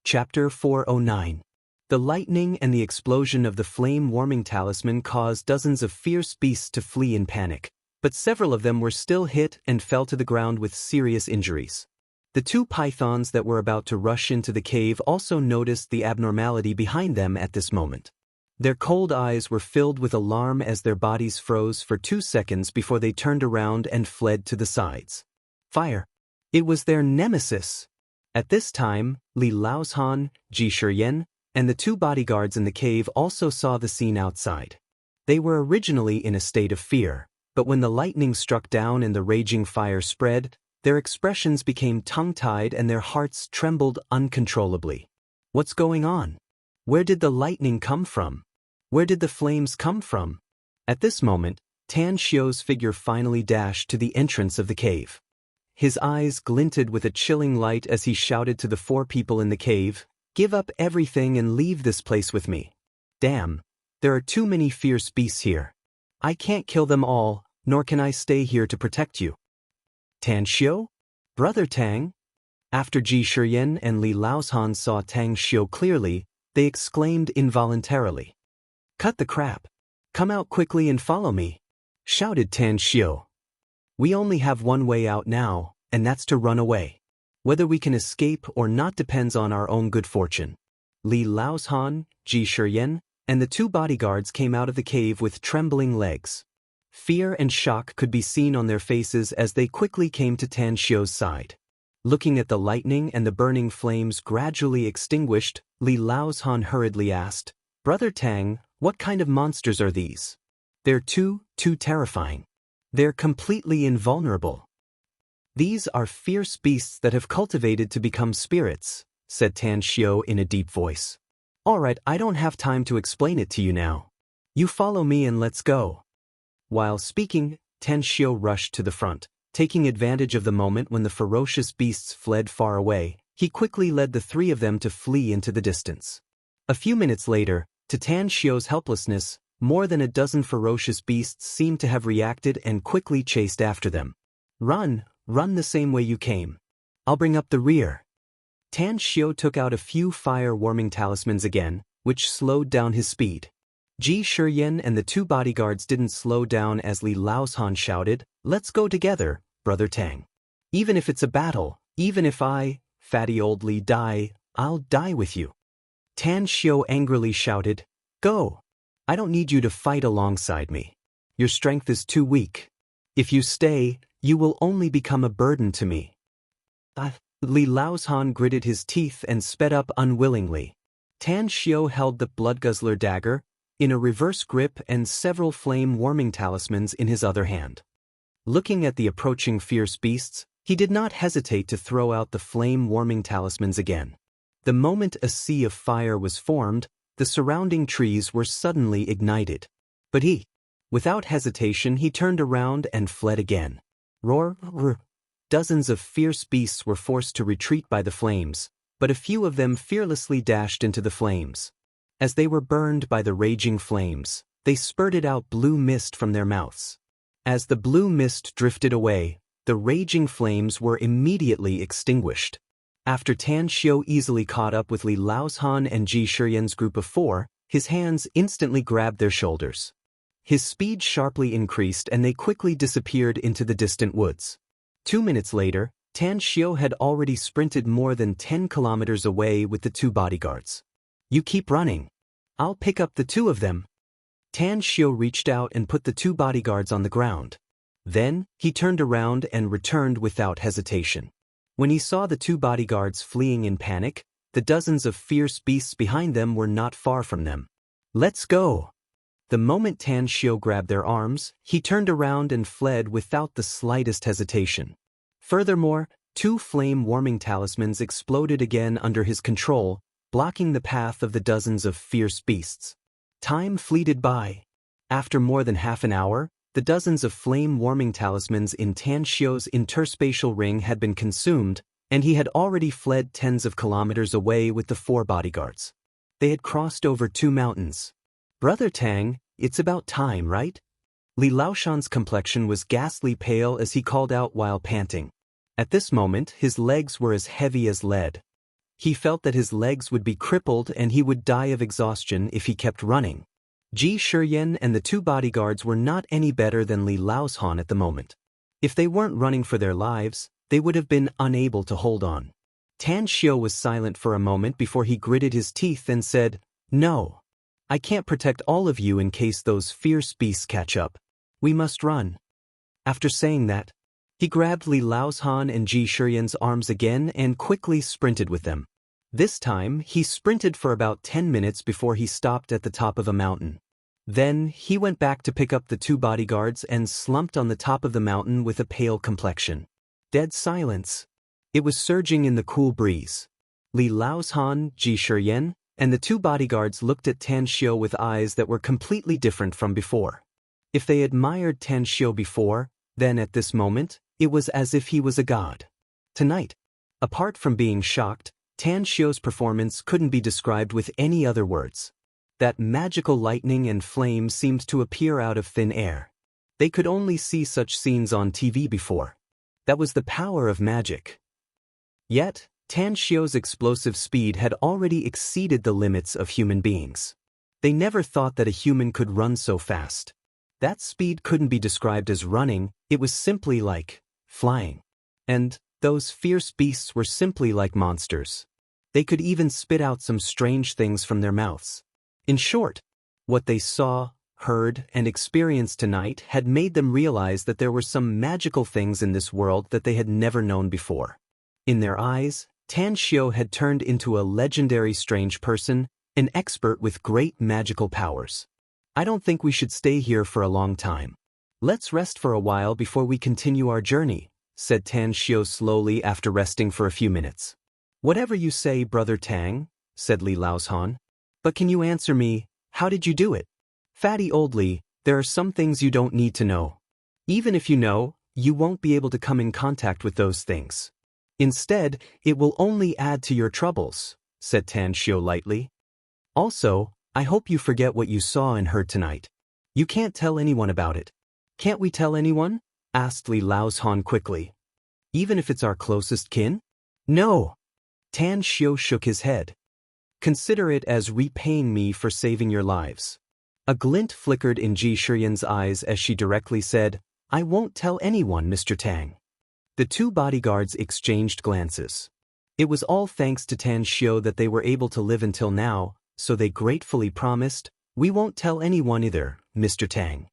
Chapter 409. The lightning and the explosion of the flame-warming talisman caused dozens of fierce beasts to flee in panic, but several of them were still hit and fell to the ground with serious injuries. The two pythons that were about to rush into the cave also noticed the abnormality behind them at this moment. Their cold eyes were filled with alarm as their bodies froze for 2 seconds before they turned around and fled to the sides. Fire! It was their nemesis! At this time, Li Laozhan, Ji Shiyan, and the two bodyguards in the cave also saw the scene outside. They were originally in a state of fear, but when the lightning struck down and the raging fire spread, their expressions became tongue-tied and their hearts trembled uncontrollably. What's going on? Where did the lightning come from? Where did the flames come from? At this moment, Tan Xiu's figure finally dashed to the entrance of the cave. His eyes glinted with a chilling light as he shouted to the 4 people in the cave, "Give up everything and leave this place with me. Damn, there are too many fierce beasts here. I can't kill them all, nor can I stay here to protect you." Tan Xiu? Brother Tang? After Ji Shiyan and Li Laozhan saw Tang Xiu clearly, they exclaimed involuntarily. "Cut the crap. Come out quickly and follow me," shouted Tan Xiu. "We only have one way out now, and that's to run away. Whether we can escape or not depends on our own good fortune." Li Laozhan, Ji Shiyan, and the 2 bodyguards came out of the cave with trembling legs. Fear and shock could be seen on their faces as they quickly came to Tan Xiu's side. Looking at the lightning and the burning flames gradually extinguished, Li Laozhan hurriedly asked, "Brother Tang, what kind of monsters are these? They're too terrifying. They're completely invulnerable." "These are fierce beasts that have cultivated to become spirits," said Tan Xiu in a deep voice. "All right, I don't have time to explain it to you now. You follow me and let's go." While speaking, Tan Xiu rushed to the front. Taking advantage of the moment when the ferocious beasts fled far away, he quickly led the 3 of them to flee into the distance. A few minutes later, to Tan Xiu's helplessness, more than a dozen ferocious beasts seemed to have reacted and quickly chased after them. "Run the same way you came. I'll bring up the rear." Tan Xiu took out a few fire-warming talismans again, which slowed down his speed. Ji Shiyan and the 2 bodyguards didn't slow down as Li Laozhan shouted, "Let's go together, Brother Tang. Even if it's a battle, even if I, fatty old Li, die, I'll die with you." Tan Xiu angrily shouted, "Go! I don't need you to fight alongside me. Your strength is too weak. If you stay, you will only become a burden to me." Li Laozhan gritted his teeth and sped up unwillingly. Tan Xiu held the blood-guzzler dagger in a reverse grip and several flame-warming talismans in his other hand. Looking at the approaching fierce beasts, he did not hesitate to throw out the flame-warming talismans again. The moment a sea of fire was formed, the surrounding trees were suddenly ignited. But without hesitation, he turned around and fled again. Roar! Dozens of fierce beasts were forced to retreat by the flames, but a few of them fearlessly dashed into the flames. As they were burned by the raging flames, they spurted out blue mist from their mouths. As the blue mist drifted away, the raging flames were immediately extinguished. After Tan Xiu easily caught up with Li Laozhan and Ji Shiyan's group of 4, his hands instantly grabbed their shoulders. His speed sharply increased and they quickly disappeared into the distant woods. 2 minutes later, Tan Xiu had already sprinted more than 10 kilometers away with the 2 bodyguards. "You keep running. I'll pick up the 2 of them." Tan Xiu reached out and put the 2 bodyguards on the ground. Then, he turned around and returned without hesitation. When he saw the 2 bodyguards fleeing in panic, the dozens of fierce beasts behind them were not far from them. "Let's go!" The moment Tan Xiu grabbed their arms, he turned around and fled without the slightest hesitation. Furthermore, 2 flame-warming talismans exploded again under his control, blocking the path of the dozens of fierce beasts. Time fleeted by. After more than half an hour, the dozens of flame-warming talismans in Tan Xiu's interspatial ring had been consumed, and he had already fled tens of kilometers away with the 4 bodyguards. They had crossed over 2 mountains. "Brother Tang, it's about time, right?" Li Laozhan's complexion was ghastly pale as he called out while panting. At this moment, his legs were as heavy as lead. He felt that his legs would be crippled and he would die of exhaustion if he kept running. Ji Shiyan and the two bodyguards were not any better than Li Laohan at the moment. If they weren't running for their lives, they would have been unable to hold on. Tan Xiu was silent for a moment before he gritted his teeth and said, "No. I can't protect all of you in case those fierce beasts catch up. We must run." After saying that, he grabbed Li Laohan and Ji Shiyan's arms again and quickly sprinted with them. This time, he sprinted for about 10 minutes before he stopped at the top of a mountain. Then, he went back to pick up the two bodyguards and slumped on the top of the mountain with a pale complexion. Dead silence. It was surging in the cool breeze. Li Laohan, Ji Shiyan, and the two bodyguards looked at Tan Xiu with eyes that were completely different from before. If they admired Tan Xiu before, then at this moment, it was as if he was a god. Tonight, apart from being shocked, Tan Xiu's performance couldn't be described with any other words. That magical lightning and flame seemed to appear out of thin air. They could only see such scenes on TV before. That was the power of magic. Yet, Tan Xiu's explosive speed had already exceeded the limits of human beings. They never thought that a human could run so fast. That speed couldn't be described as running, it was simply like flying. And those fierce beasts were simply like monsters. They could even spit out some strange things from their mouths. In short, what they saw, heard, and experienced tonight had made them realize that there were some magical things in this world that they had never known before. In their eyes, Tan Xiu had turned into a legendary strange person, an expert with great magical powers. "I don't think we should stay here for a long time. Let's rest for a while before we continue our journey," said Tan Xiu slowly after resting for a few minutes. "Whatever you say, Brother Tang," said Li Laohan. "But can you answer me, how did you do it?" "Fatty old Li, there are some things you don't need to know. Even if you know, you won't be able to come in contact with those things. Instead, it will only add to your troubles," said Tan Xiu lightly. "Also, I hope you forget what you saw and heard tonight. You can't tell anyone about it." "Can't we tell anyone?" asked Li Laohan quickly. "Even if it's our closest kin?" "No." Tan Xiu shook his head. "Consider it as repaying me for saving your lives." A glint flickered in Ji Shiyan's eyes as she directly said, "I won't tell anyone, Mr. Tang." The two bodyguards exchanged glances. It was all thanks to Tan Xiu that they were able to live until now, so they gratefully promised, "We won't tell anyone either, Mr. Tang."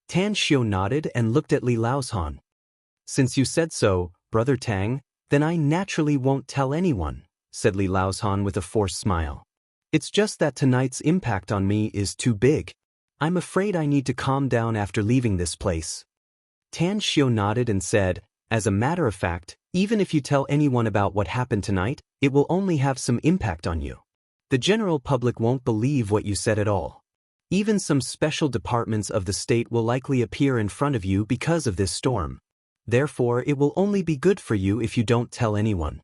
Tan Xiu nodded and looked at Li Laohan. "Since you said so, Brother Tang, then I naturally won't tell anyone," said Li Laohan with a forced smile. "It's just that tonight's impact on me is too big. I'm afraid I need to calm down after leaving this place." Tan Xiu nodded and said, "As a matter of fact, even if you tell anyone about what happened tonight, it will only have some impact on you. The general public won't believe what you said at all. Even some special departments of the state will likely appear in front of you because of this storm. Therefore, it will only be good for you if you don't tell anyone."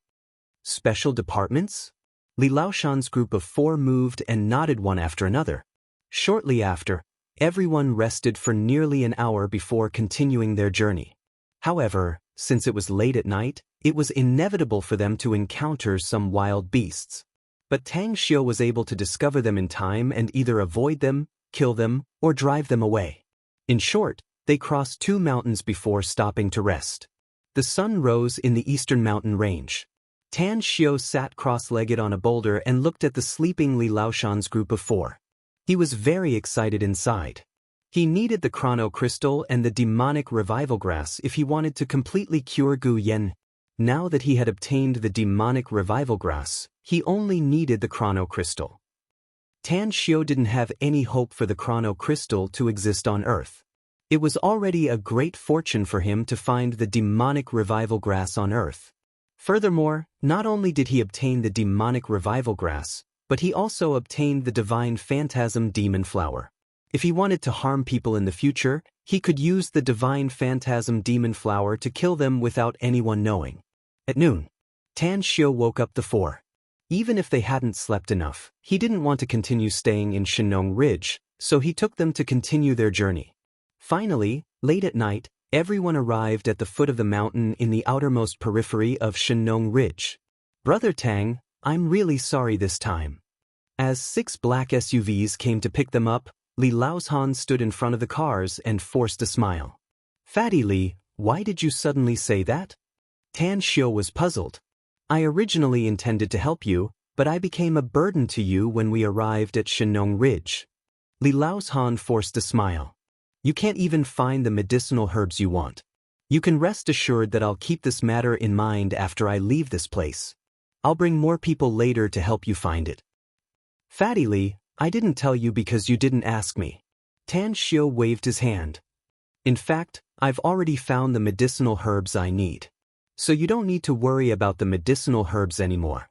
"Special departments?" Li Laoshan's group of 4 moved and nodded one after another. Shortly after, everyone rested for nearly an hour before continuing their journey. However, since it was late at night, it was inevitable for them to encounter some wild beasts. But Tang Xiu was able to discover them in time and either avoid them, kill them, or drive them away. In short, they crossed 2 mountains before stopping to rest. The sun rose in the eastern mountain range. Tan Xiu sat cross-legged on a boulder and looked at the sleeping Li Laoshan's group of 4. He was very excited inside. He needed the chrono crystal and the demonic revival grass if he wanted to completely cure Gu Yen. Now that he had obtained the demonic revival grass, he only needed the chrono crystal. Tan Xiu didn't have any hope for the chrono crystal to exist on Earth. It was already a great fortune for him to find the demonic revival grass on Earth. Furthermore, not only did he obtain the demonic revival grass, but he also obtained the divine phantasm demon flower. If he wanted to harm people in the future, he could use the divine phantasm demon flower to kill them without anyone knowing. At noon, Tan Xiu woke up the 4. Even if they hadn't slept enough, he didn't want to continue staying in Shenong Ridge, so he took them to continue their journey. Finally, late at night, everyone arrived at the foot of the mountain in the outermost periphery of Shenong Ridge. "Brother Tang, I'm really sorry this time. As 6 black SUVs came to pick them up, Li Laoshan stood in front of the cars and forced a smile. Fatty Li, why did you suddenly say that? Tan Xiu was puzzled. I originally intended to help you, but I became a burden to you when we arrived at Shenong Ridge. Li Laoshan forced a smile. You can't even find the medicinal herbs you want. You can rest assured that I'll keep this matter in mind after I leave this place. I'll bring more people later to help you find it. Fatty Li, I didn't tell you because you didn't ask me. Tan Xiu waved his hand. In fact, I've already found the medicinal herbs I need. So you don't need to worry about the medicinal herbs anymore.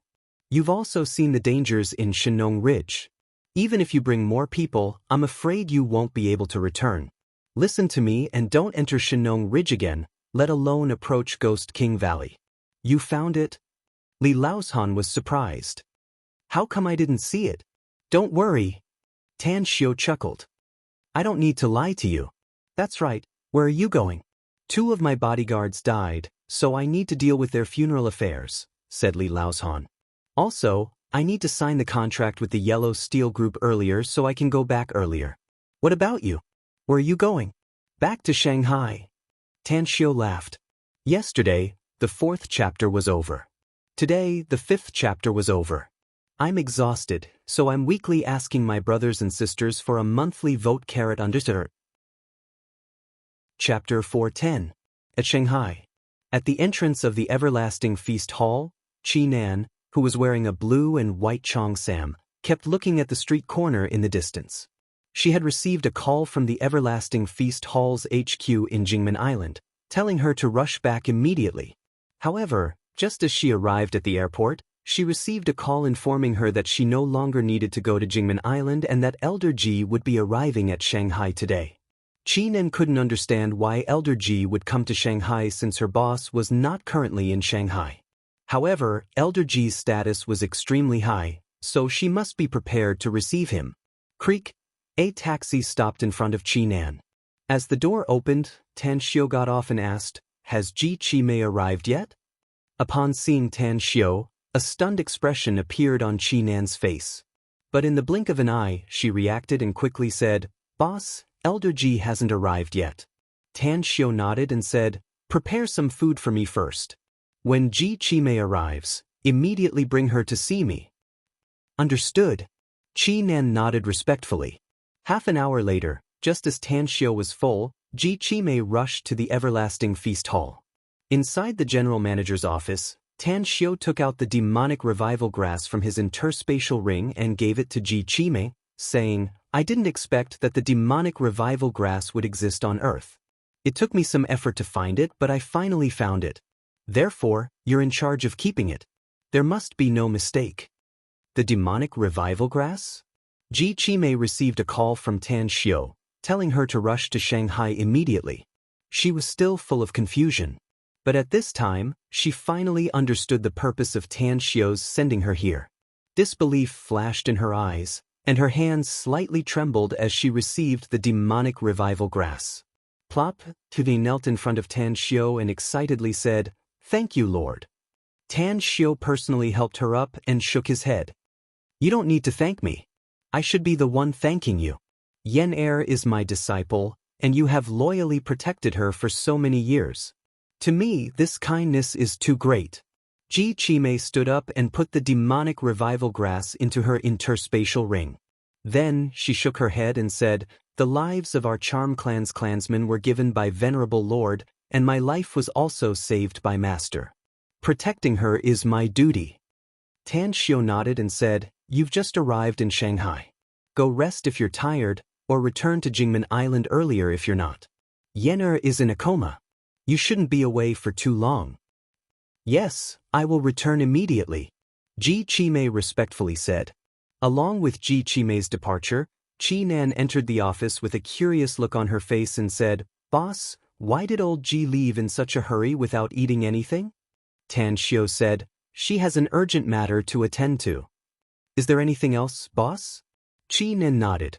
You've also seen the dangers in Shenong Ridge. Even if you bring more people, I'm afraid you won't be able to return. Listen to me and don't enter Shenong Ridge again, let alone approach Ghost King Valley. You found it? Li Laoshan was surprised. How come I didn't see it? Don't worry. Tan Xiu chuckled. I don't need to lie to you. That's right, where are you going? 2 of my bodyguards died, so I need to deal with their funeral affairs, said Li Laoshan. Also, I need to sign the contract with the Yellow Steel Group earlier so I can go back earlier. What about you? Where are you going? Back to Shanghai. Tan Xiu laughed. Yesterday, the 4th chapter was over. Today, the 5th chapter was over. I'm exhausted, so I'm weekly asking my brothers and sisters for a monthly vote carrot under. Chapter 410. At Shanghai. At the entrance of the Everlasting Feast Hall, Qi Nan, who was wearing a blue and white cheongsam, kept looking at the street corner in the distance. She had received a call from the Everlasting Feast Hall's HQ in Jingmen Island, telling her to rush back immediately. However, just as she arrived at the airport, she received a call informing her that she no longer needed to go to Jingmen Island and that Elder Ji would be arriving at Shanghai today. Qi Nan couldn't understand why Elder Ji would come to Shanghai since her boss was not currently in Shanghai. However, Elder Ji's status was extremely high, so she must be prepared to receive him. Creak! A taxi stopped in front of Qi Nan. As the door opened, Tan Xiu got off and asked, "Has Ji Qimei arrived yet?" Upon seeing Tan Xiu, a stunned expression appeared on Qi Nan's face. But in the blink of an eye, she reacted and quickly said, "Boss, Elder Ji hasn't arrived yet." Tan Xiu nodded and said, "Prepare some food for me first. When Ji Qimei arrives, immediately bring her to see me." Understood. Qi Nan nodded respectfully. Half an hour later, just as Tan Xiu was full, Ji Qimei rushed to the Everlasting Feast Hall. Inside the general manager's office, Tan Xiu took out the demonic revival grass from his interspatial ring and gave it to Ji Qimei, saying, "I didn't expect that the demonic revival grass would exist on Earth. It took me some effort to find it, but I finally found it. Therefore, you're in charge of keeping it. There must be no mistake." The demonic revival grass? Ji Qimei received a call from Tan Xiu, telling her to rush to Shanghai immediately. She was still full of confusion. But at this time, she finally understood the purpose of Tan Xiu's sending her here. Disbelief flashed in her eyes, and her hands slightly trembled as she received the demonic revival grass. Plop, Tuvi knelt in front of Tan Xiu and excitedly said, "Thank you, Lord." Tan Xiu personally helped her up and shook his head. "You don't need to thank me. I should be the one thanking you. Yen Er is my disciple, and you have loyally protected her for so many years. To me, this kindness is too great." Ji Qimei stood up and put the demonic revival grass into her interspatial ring. Then, she shook her head and said, "The lives of our Charm Clan's clansmen were given by Venerable Lord, and my life was also saved by Master. Protecting her is my duty." Tan Xiu nodded and said, "You've just arrived in Shanghai. Go rest if you're tired, or return to Jingmen Island earlier if you're not. Yen Er is in a coma. You shouldn't be away for too long." "Yes, I will return immediately," Ji Qimei respectfully said. Along with Ji Qimei's departure, Qi Nan entered the office with a curious look on her face and said, "Boss, why did old Ji leave in such a hurry without eating anything?" Tan Xiu said, "She has an urgent matter to attend to." "Is there anything else, boss?" Qi Nan nodded.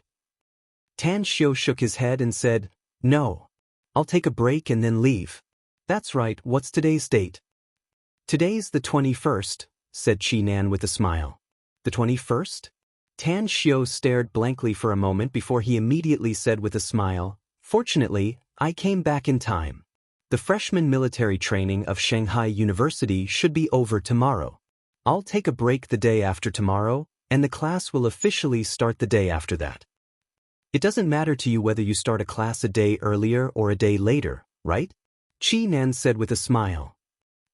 Tan Xiu shook his head and said, "No. I'll take a break and then leave." "That's right, what's today's date?" "Today's the 21st, said Chi Nan with a smile. The 21st? Tan Xiu stared blankly for a moment before he immediately said with a smile, "Fortunately, I came back in time. The freshman military training of Shanghai University should be over tomorrow. I'll take a break the day after tomorrow, and the class will officially start the day after that. It doesn't matter to you whether you start a class a day earlier or a day later, right?" Chi Nan said with a smile.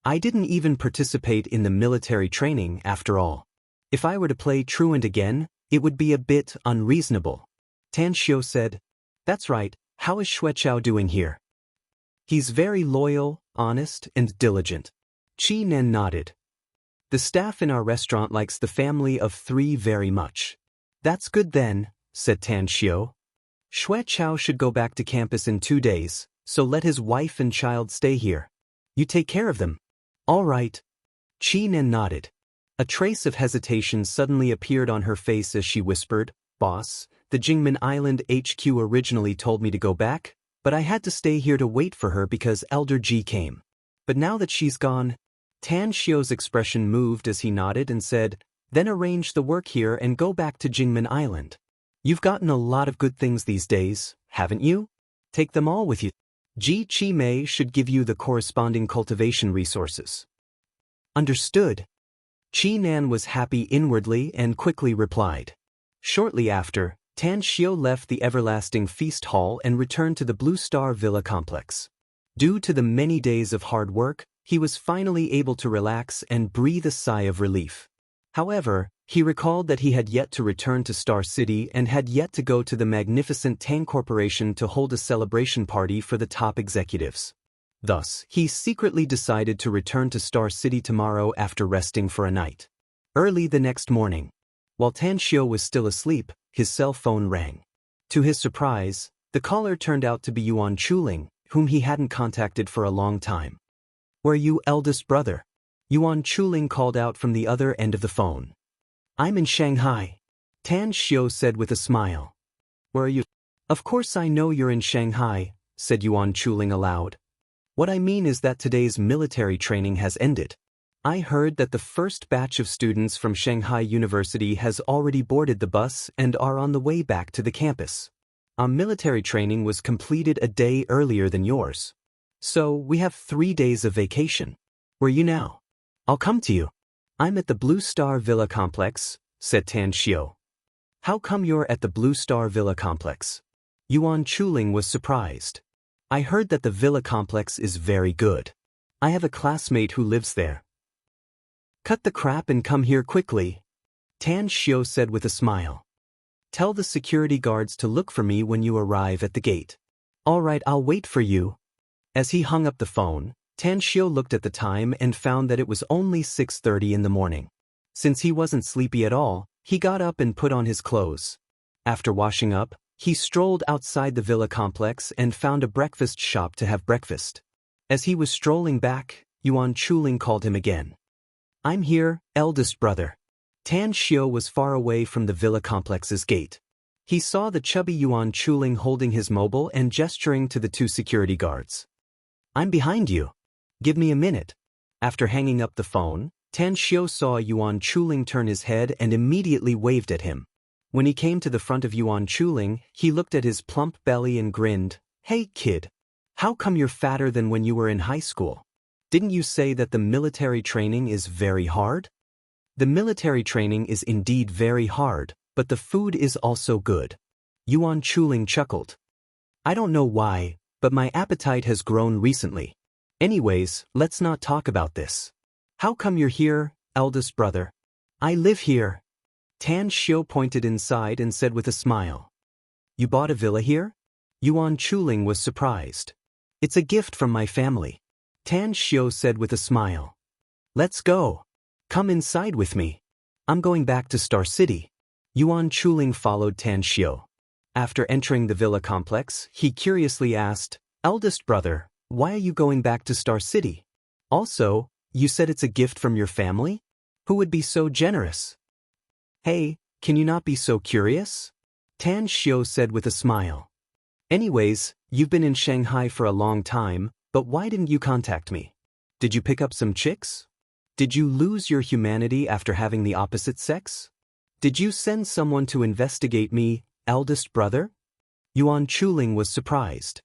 "I didn't even participate in the military training after all. If I were to play truant again, it would be a bit unreasonable." Tan Xiu said, "That's right, how is Xueqiao doing here?" "He's very loyal, honest, and diligent." Chi Nan nodded. "The staff in our restaurant likes the family of three very much." "That's good then," said Tan Xiu. "Xueqiao should go back to campus in 2 days, so let his wife and child stay here. You take care of them." "All right." Chi Nan nodded. A trace of hesitation suddenly appeared on her face as she whispered, "Boss, the Jingmen Island HQ originally told me to go back, but I had to stay here to wait for her because Elder Ji came. But now that she's gone..." Tan Xiu's expression moved as he nodded and said, "Then arrange the work here and go back to Jingmen Island. You've gotten a lot of good things these days, haven't you? Take them all with you. Ji Chi Mei should give you the corresponding cultivation resources." "Understood." Chi Nan was happy inwardly and quickly replied. Shortly after, Tan Xiu left the Everlasting Feast Hall and returned to the Blue Star Villa complex. Due to the many days of hard work, he was finally able to relax and breathe a sigh of relief. However, he recalled that he had yet to return to Star City and had yet to go to the magnificent Tang Corporation to hold a celebration party for the top executives. Thus, he secretly decided to return to Star City tomorrow after resting for a night. Early the next morning, while Tan Xiu was still asleep, his cell phone rang. To his surprise, the caller turned out to be Yuan Chuling, whom he hadn't contacted for a long time. "Where are you, eldest brother?" Yuan Chuling called out from the other end of the phone. "I'm in Shanghai," Tan Xiu said with a smile. "Where are you?" "Of course I know you're in Shanghai," said Yuan Chuling aloud. "What I mean is that today's military training has ended. I heard that the first batch of students from Shanghai University has already boarded the bus and are on the way back to the campus. Our military training was completed a day earlier than yours. So we have 3 days of vacation. Where are you now?" "I'll come to you." "I'm at the Blue Star Villa complex," said Tan Xiu. "How come you're at the Blue Star Villa complex?" Yuan Chuling was surprised. "I heard that the villa complex is very good. I have a classmate who lives there." "Cut the crap and come here quickly," Tan Xiu said with a smile. "Tell the security guards to look for me when you arrive at the gate." "All right, I'll wait for you." As he hung up the phone, Tan Xiu looked at the time and found that it was only 6:30 in the morning. Since he wasn't sleepy at all, he got up and put on his clothes. After washing up, he strolled outside the villa complex and found a breakfast shop to have breakfast. As he was strolling back, Yuan Chuling called him again. "I'm here, eldest brother." Tan Xiu was far away from the villa complex's gate. He saw the chubby Yuan Chuling holding his mobile and gesturing to the 2 security guards. "I'm behind you. Give me a minute." After hanging up the phone, Tan Xiu saw Yuan Chuling turn his head and immediately waved at him. When he came to the front of Yuan Chuling, he looked at his plump belly and grinned. "Hey kid, how come you're fatter than when you were in high school? Didn't you say that the military training is very hard?" "The military training is indeed very hard, but the food is also good." Yuan Chuling chuckled. "I don't know why, but my appetite has grown recently. Anyways, let's not talk about this. How come you're here, eldest brother?" "I live here." Tan Xiu pointed inside and said with a smile. "You bought a villa here?" Yuan Chuling was surprised. "It's a gift from my family." Tan Xiu said with a smile. "Let's go. Come inside with me. I'm going back to Star City." Yuan Chuling followed Tan Xiu. After entering the villa complex, he curiously asked, "Eldest brother, why are you going back to Star City? Also, you said it's a gift from your family? Who would be so generous?" "Hey, can you not be so curious?" Tan Xiu said with a smile. "Anyways, you've been in Shanghai for a long time, but why didn't you contact me? Did you pick up some chicks? Did you lose your humanity after having the opposite sex? Did you send someone to investigate me, eldest brother? Yuan Chuling was surprised.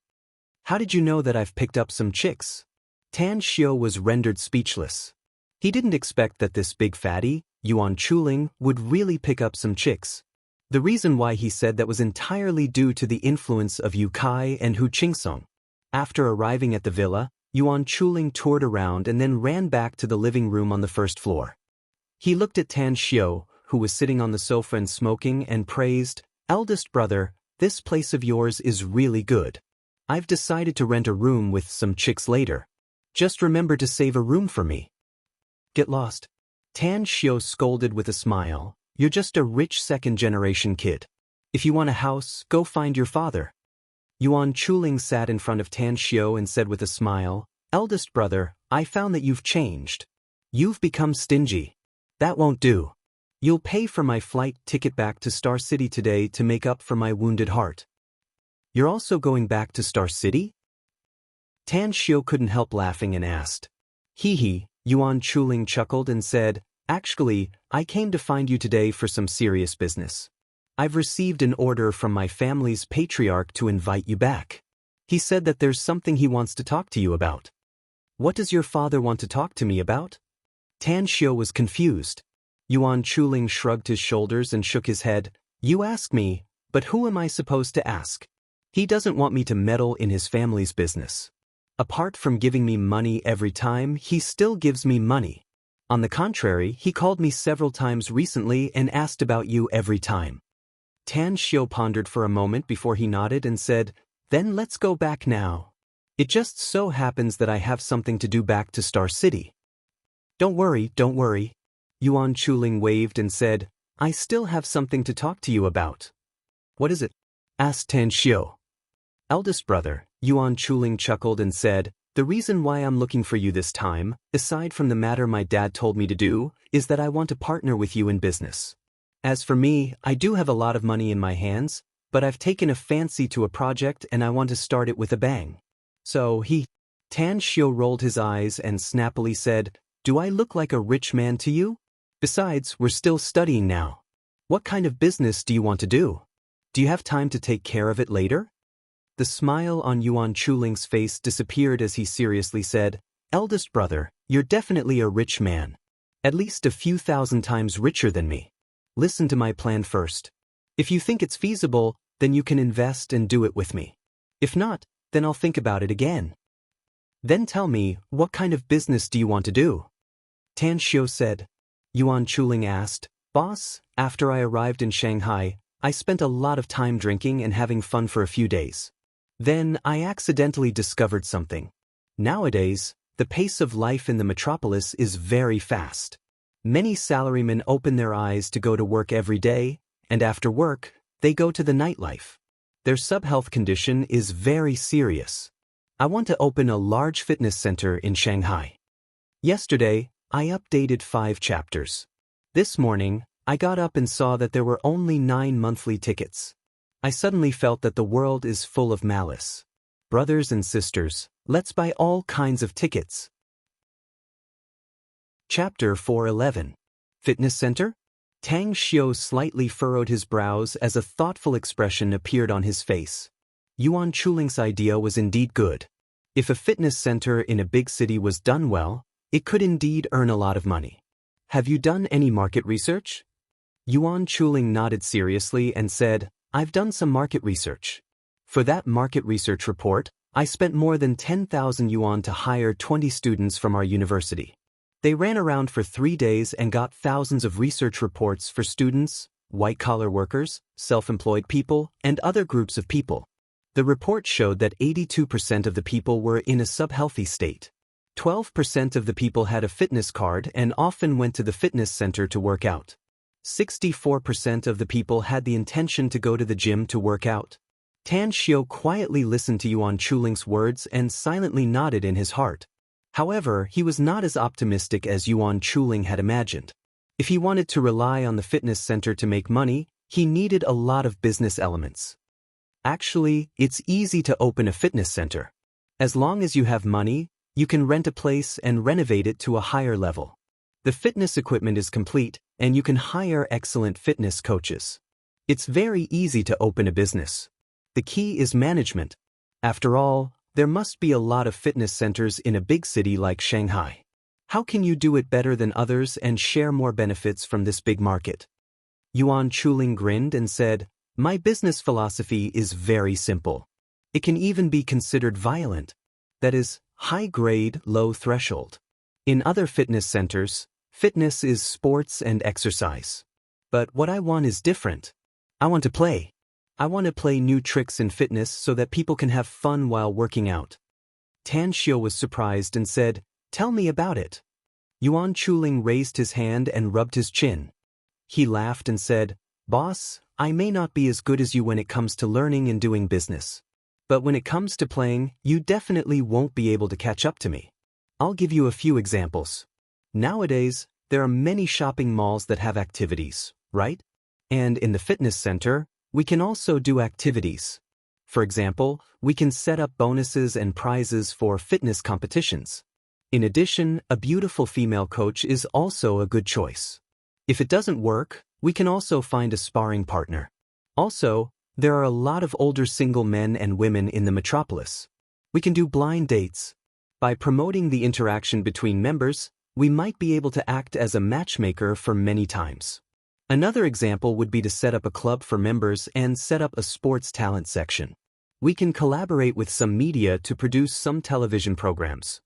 How did you know that I've picked up some chicks? Tan Xiu was rendered speechless. He didn't expect that this big fatty, Yuan Chuling, would really pick up some chicks. The reason why he said that was entirely due to the influence of Yu Kai and Hu Qingsong. After arriving at the villa, Yuan Chuling toured around and then ran back to the living room on the first floor. He looked at Tan Xiu, who was sitting on the sofa and smoking, and praised, "Eldest brother, this place of yours is really good. I've decided to rent a room with some chicks later. Just remember to save a room for me." "Get lost." Tan Xiu scolded with a smile. "You're just a rich second-generation kid. If you want a house, go find your father." Yuan Chuling sat in front of Tan Xiu and said with a smile, "Eldest brother, I found that you've changed. You've become stingy. That won't do. You'll pay for my flight ticket back to Star City today to make up for my wounded heart." "You're also going back to Star City?" Tan Xiu couldn't help laughing and asked. "Hee hee," Yuan Chuling chuckled and said, "Actually, I came to find you today for some serious business. I've received an order from my family's patriarch to invite you back. He said that there's something he wants to talk to you about." "What does your father want to talk to me about?" Tan Xiu was confused. Yuan Chuling shrugged his shoulders and shook his head. "You ask me, but who am I supposed to ask? He doesn't want me to meddle in his family's business. Apart from giving me money every time, he still gives me money. On the contrary, he called me several times recently and asked about you every time." Tan Xiu pondered for a moment before he nodded and said, "Then let's go back now. It just so happens that I have something to do back to Star City." Don't worry. Yuan Chuling waved and said, "I still have something to talk to you about." "What is it?" asked Tan Xiu. "Eldest brother," Yuan Chuling chuckled and said, "The reason why I'm looking for you this time, aside from the matter my dad told me to do, is that I want to partner with you in business. As for me, I do have a lot of money in my hands, but I've taken a fancy to a project and I want to start it with a bang. So Tan Xiu rolled his eyes and snappily said, "Do I look like a rich man to you? Besides, we're still studying now. What kind of business do you want to do? Do you have time to take care of it later?" The smile on Yuan Chuling's face disappeared as he seriously said, "Eldest brother, you're definitely a rich man. At least a few thousand times richer than me. Listen to my plan first. If you think it's feasible, then you can invest and do it with me. If not, then I'll think about it again. Then tell me, what kind of business do you want to do?" Tan Xiu said. Yuan Chuling asked, "Boss, after I arrived in Shanghai, I spent a lot of time drinking and having fun for a few days. Then I accidentally discovered something. Nowadays, the pace of life in the metropolis is very fast. Many salarymen open their eyes to go to work every day, and after work, they go to the nightlife. Their sub-health condition is very serious. I want to open a large fitness center in Shanghai. Yesterday, I updated 5 chapters. This morning, I got up and saw that there were only 9 monthly tickets. I suddenly felt that the world is full of malice. Brothers and sisters, let's buy all kinds of tickets." Chapter 411. Fitness Center? Tang Xiu slightly furrowed his brows as a thoughtful expression appeared on his face. Yuan Chuling's idea was indeed good. If a fitness center in a big city was done well, it could indeed earn a lot of money. "Have you done any market research?" Yuan Chuling nodded seriously and said, "I've done some market research. For that market research report, I spent more than 10,000 yuan to hire 20 students from our university. They ran around for 3 days and got thousands of research reports for students, white-collar workers, self-employed people, and other groups of people. The report showed that 82% of the people were in a sub-healthy state. 12% of the people had a fitness card and often went to the fitness center to work out. 64% of the people had the intention to go to the gym to work out." Tan Xiu quietly listened to Yuan Chuling's words and silently nodded in his heart. However, he was not as optimistic as Yuan Chuling had imagined. If he wanted to rely on the fitness center to make money, he needed a lot of business elements. Actually, it's easy to open a fitness center. As long as you have money, you can rent a place and renovate it to a higher level. The fitness equipment is complete, and you can hire excellent fitness coaches. It's very easy to open a business. The key is management. After all, there must be a lot of fitness centers in a big city like Shanghai. How can you do it better than others and share more benefits from this big market? Yuan Chuling grinned and said, "My business philosophy is very simple. It can even be considered violent. That is, high grade, low threshold. In other fitness centers, fitness is sports and exercise. But what I want is different. I want to play. I want to play new tricks in fitness so that people can have fun while working out." Tan Xiu was surprised and said, "Tell me about it." Yuan Chuling raised his hand and rubbed his chin. He laughed and said, "Boss, I may not be as good as you when it comes to learning and doing business. But when it comes to playing, you definitely won't be able to catch up to me. I'll give you a few examples. Nowadays, there are many shopping malls that have activities, right? And in the fitness center, we can also do activities. For example, we can set up bonuses and prizes for fitness competitions. In addition, a beautiful female coach is also a good choice. If it doesn't work, we can also find a sparring partner. Also, there are a lot of older single men and women in the metropolis. We can do blind dates. By promoting the interaction between members, we might be able to act as a matchmaker for many times. Another example would be to set up a club for members and set up a sports talent section. We can collaborate with some media to produce some television programs.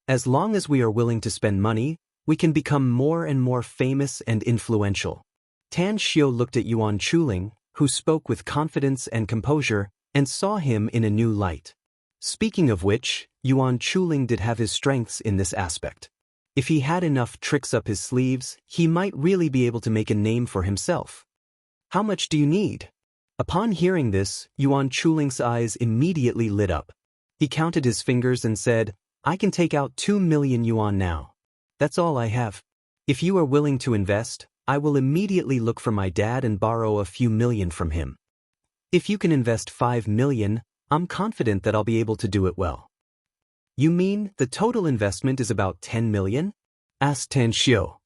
As long as we are willing to spend money, we can become more and more famous and influential. Tan Xiu looked at Yuan Chuling, who spoke with confidence and composure, and saw him in a new light. Speaking of which, Yuan Chuling did have his strengths in this aspect. If he had enough tricks up his sleeves, he might really be able to make a name for himself. "How much do you need?" Upon hearing this, Yuan Chuling's eyes immediately lit up. He counted his fingers and said, "I can take out 2 million yuan now. That's all I have. If you are willing to invest, I will immediately look for my dad and borrow a few million from him. If you can invest 5 million, I'm confident that I'll be able to do it well." "You mean the total investment is about 10 million? asked Tan Xiu.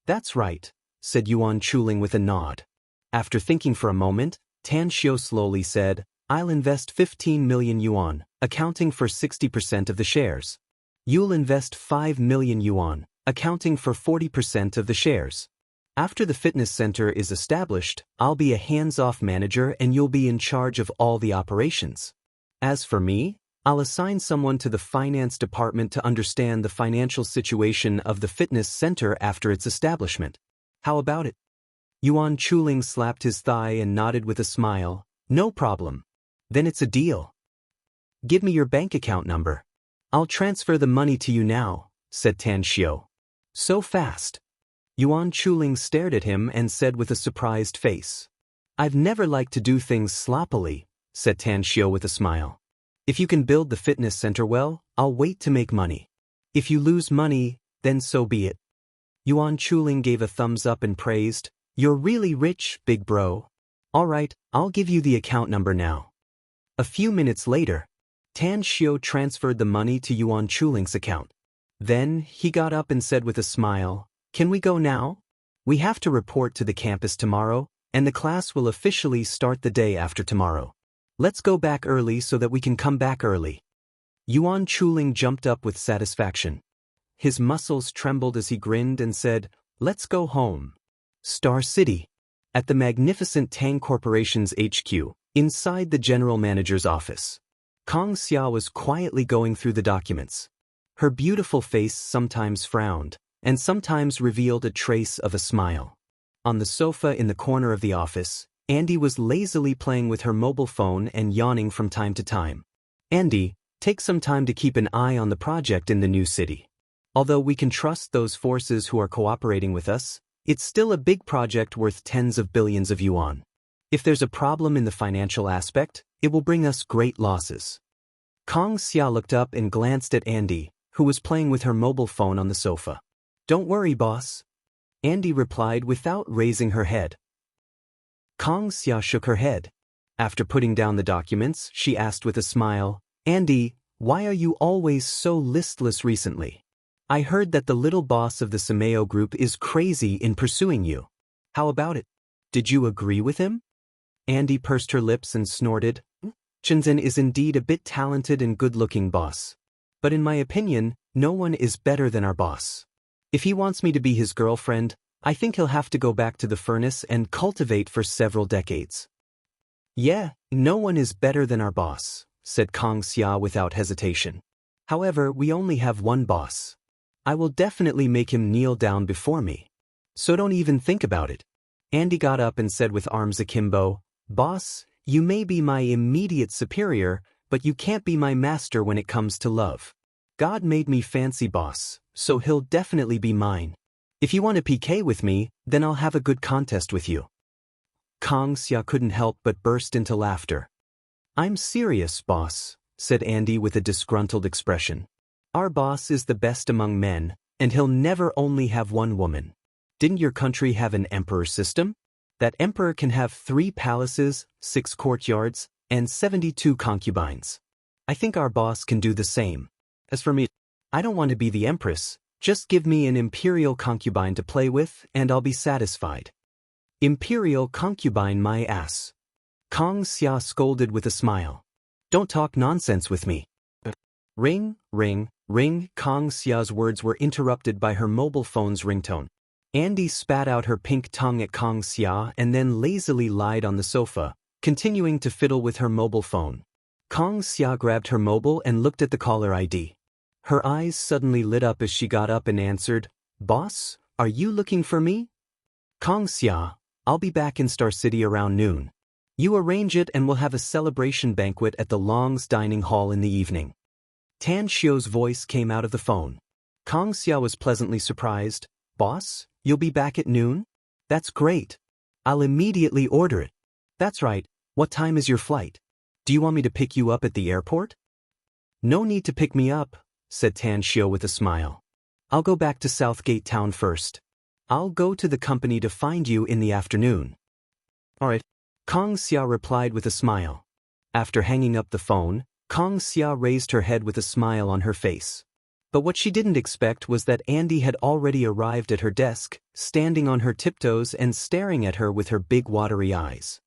"That's right," said Yuan Chuling with a nod. After thinking for a moment, Tan Xiu slowly said, "I'll invest 15 million yuan, accounting for 60% of the shares. You'll invest 5 million yuan, accounting for 40% of the shares. After the fitness center is established, I'll be a hands-off manager and you'll be in charge of all the operations. As for me, I'll assign someone to the finance department to understand the financial situation of the fitness center after its establishment. How about it?" Yuan Chuling slapped his thigh and nodded with a smile. "No problem. Then it's a deal. Give me your bank account number. I'll transfer the money to you now," said Tan Xiu. "So fast?" Yuan Chuling stared at him and said with a surprised face. "I've never liked to do things sloppily," said Tan Xiu with a smile. "If you can build the fitness center well, I'll wait to make money. If you lose money, then so be it." Yuan Chuling gave a thumbs up and praised, "You're really rich, big bro. All right, I'll give you the account number now." A few minutes later, Tan Xiu transferred the money to Yuan Chuling's account. Then he got up and said with a smile, "Can we go now? We have to report to the campus tomorrow, and the class will officially start the day after tomorrow. Let's go back early so that we can come back early." Yuan Chuling jumped up with satisfaction. His muscles trembled as he grinned and said, "Let's go home." Star City. At the magnificent Tang Corporation's HQ, inside the general manager's office, Kong Xia was quietly going through the documents. Her beautiful face sometimes frowned, and sometimes revealed a trace of a smile. On the sofa in the corner of the office, Andy was lazily playing with her mobile phone and yawning from time to time. "Andy, take some time to keep an eye on the project in the new city. Although we can trust those forces who are cooperating with us, it's still a big project worth tens of billions of yuan. If there's a problem in the financial aspect, it will bring us great losses." Kong Xia looked up and glanced at Andy, who was playing with her mobile phone on the sofa. "Don't worry, boss," Andy replied without raising her head. Kong Xia shook her head. After putting down the documents, she asked with a smile, "Andy, why are you always so listless recently?" I heard that the little boss of the Sameo group is crazy in pursuing you. How about it? Did you agree with him? Andy pursed her lips and snorted. Shenzhen is indeed a bit talented and good-looking boss. But in my opinion, no one is better than our boss. If he wants me to be his girlfriend, I think he'll have to go back to the furnace and cultivate for several decades. Yeah, no one is better than our boss, said Kang Xia without hesitation. However, we only have one boss. I will definitely make him kneel down before me. So don't even think about it. Andy got up and said with arms akimbo, Boss, you may be my immediate superior, but you can't be my master when it comes to love. God made me fancy boss, so he'll definitely be mine. If you want to PK with me, then I'll have a good contest with you. Kang Xia couldn't help but burst into laughter. I'm serious, boss, said Andy with a disgruntled expression. Our boss is the best among men, and he'll never only have one woman. Didn't your country have an emperor system? That emperor can have 3 palaces, 6 courtyards, and 72 concubines. I think our boss can do the same. As for me, I don't want to be the empress. Just give me an imperial concubine to play with, and I'll be satisfied. Imperial concubine my ass. Kang Xia scolded with a smile. Don't talk nonsense with me. Ring, ring, ring. Kang Xia's words were interrupted by her mobile phone's ringtone. Andy spat out her pink tongue at Kang Xia and then lazily lied on the sofa, continuing to fiddle with her mobile phone. Kang Xia grabbed her mobile and looked at the caller ID. Her eyes suddenly lit up as she got up and answered, Boss, are you looking for me? Kang Xia, I'll be back in Star City around noon. You arrange it and we'll have a celebration banquet at the Long's dining hall in the evening. Tan Xiu's voice came out of the phone. Kang Xia was pleasantly surprised. Boss, you'll be back at noon? That's great. I'll immediately order it. That's right. What time is your flight? Do you want me to pick you up at the airport? No need to pick me up, said Tan Xiu with a smile. I'll go back to Southgate Town first. I'll go to the company to find you in the afternoon. All right. Kang Xia replied with a smile. After hanging up the phone, Kang Xia raised her head with a smile on her face. But what she didn't expect was that Andy had already arrived at her desk, standing on her tiptoes and staring at her with her big watery eyes.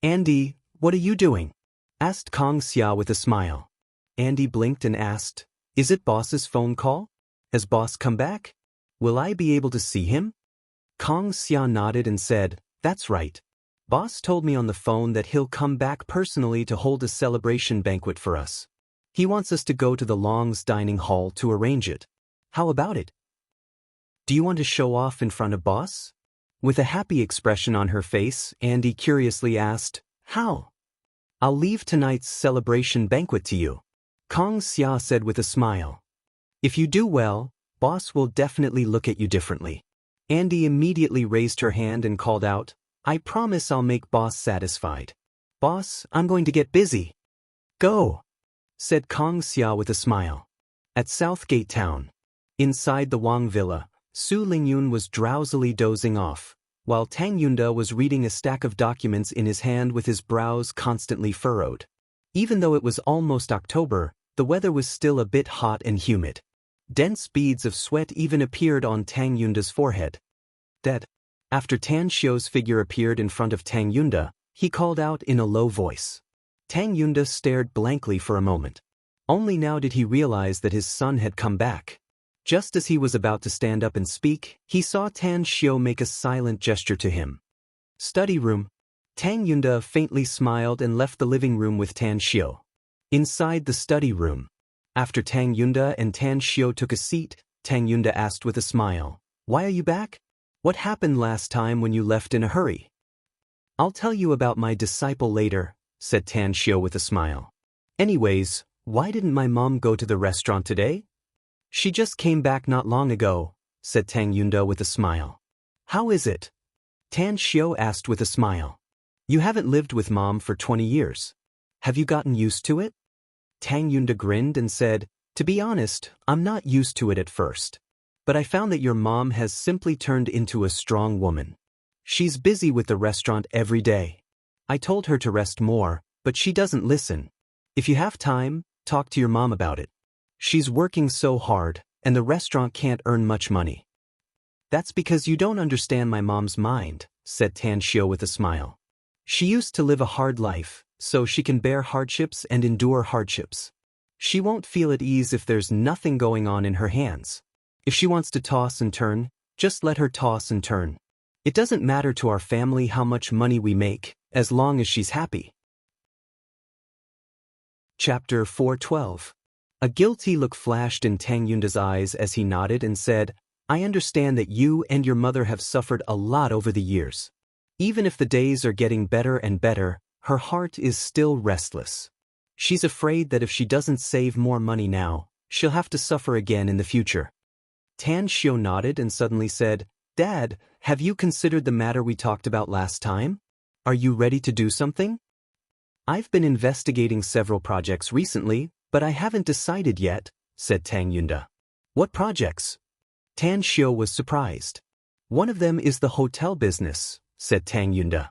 Andy, what are you doing? Asked Kang Xia with a smile. Andy blinked and asked, Is it boss's phone call? Has boss come back? Will I be able to see him? Kang Xia nodded and said, That's right. Boss told me on the phone that he'll come back personally to hold a celebration banquet for us. He wants us to go to the Long's dining hall to arrange it. How about it? Do you want to show off in front of boss? With a happy expression on her face, Andy curiously asked, How? I'll leave tonight's celebration banquet to you. Kang Xia said with a smile. If you do well, boss will definitely look at you differently. Andy immediately raised her hand and called out, I promise I'll make boss satisfied. Boss, I'm going to get busy. Go, said Kang Xia with a smile. At Southgate Town. Inside the Wang Villa, Su Lingyun was drowsily dozing off, while Tang Yunda was reading a stack of documents in his hand with his brows constantly furrowed. Even though it was almost October, the weather was still a bit hot and humid. Dense beads of sweat even appeared on Tang Yunda's forehead. Dead. After Tan Xiu's figure appeared in front of Tang Yunda, he called out in a low voice. Tang Yunda stared blankly for a moment. Only now did he realize that his son had come back. Just as he was about to stand up and speak, he saw Tan Xiu make a silent gesture to him. Study room. Tang Yunda faintly smiled and left the living room with Tan Xiu. Inside the study room. After Tang Yunda and Tan Xiu took a seat, Tang Yunda asked with a smile, Why are you back? What happened last time when you left in a hurry? I'll tell you about my disciple later, said Tan Xiu with a smile. Anyways, why didn't my mom go to the restaurant today? She just came back not long ago, said Tang Yunda with a smile. How is it? Tan Xiu asked with a smile. You haven't lived with mom for 20 years. Have you gotten used to it? Tang Yunda grinned and said, To be honest, I'm not used to it at first. But I found that your mom has simply turned into a strong woman. She's busy with the restaurant every day. I told her to rest more, but she doesn't listen. If you have time, talk to your mom about it. She's working so hard, and the restaurant can't earn much money. That's because you don't understand my mom's mind, said Tan Xiu with a smile. She used to live a hard life, so she can bear hardships and endure hardships. She won't feel at ease if there's nothing going on in her hands. If she wants to toss and turn, just let her toss and turn. It doesn't matter to our family how much money we make, as long as she's happy. Chapter 412. A guilty look flashed in Tang Yunda's eyes as he nodded and said, I understand that you and your mother have suffered a lot over the years. Even if the days are getting better and better, her heart is still restless. She's afraid that if she doesn't save more money now, she'll have to suffer again in the future. Tan Xiu nodded and suddenly said, Dad, have you considered the matter we talked about last time? Are you ready to do something? I've been investigating several projects recently, but I haven't decided yet, said Tang Yunda. What projects? Tan Xiu was surprised. One of them is the hotel business, said Tang Yunda.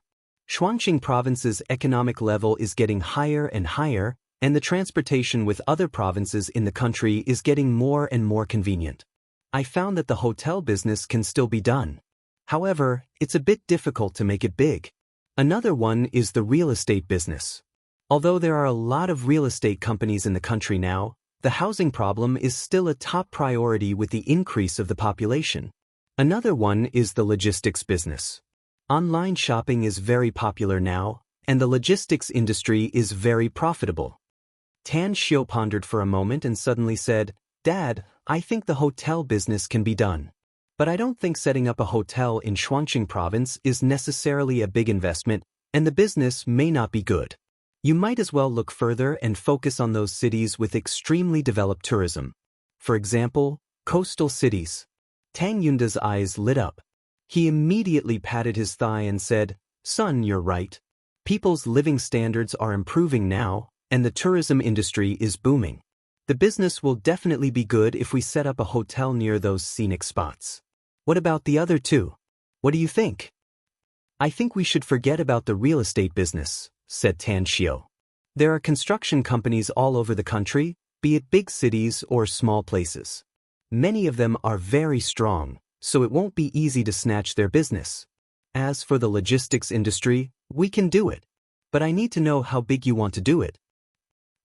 Shuangqing province's economic level is getting higher and higher, and the transportation with other provinces in the country is getting more and more convenient. I found that the hotel business can still be done. However, it's a bit difficult to make it big. Another one is the real estate business. Although there are a lot of real estate companies in the country now, the housing problem is still a top priority with the increase of the population. Another one is the logistics business. Online shopping is very popular now, and the logistics industry is very profitable. Tan Xiu pondered for a moment and suddenly said, Dad, I think the hotel business can be done. But I don't think setting up a hotel in Shuangqing province is necessarily a big investment, and the business may not be good. You might as well look further and focus on those cities with extremely developed tourism. For example, coastal cities. Tang Yunda's eyes lit up. He immediately patted his thigh and said, Son, you're right. People's living standards are improving now, and the tourism industry is booming. The business will definitely be good if we set up a hotel near those scenic spots. What about the other two? What do you think? I think we should forget about the real estate business, said Tan Xiu. There are construction companies all over the country, be it big cities or small places. Many of them are very strong, so it won't be easy to snatch their business. As for the logistics industry, we can do it. But I need to know how big you want to do it.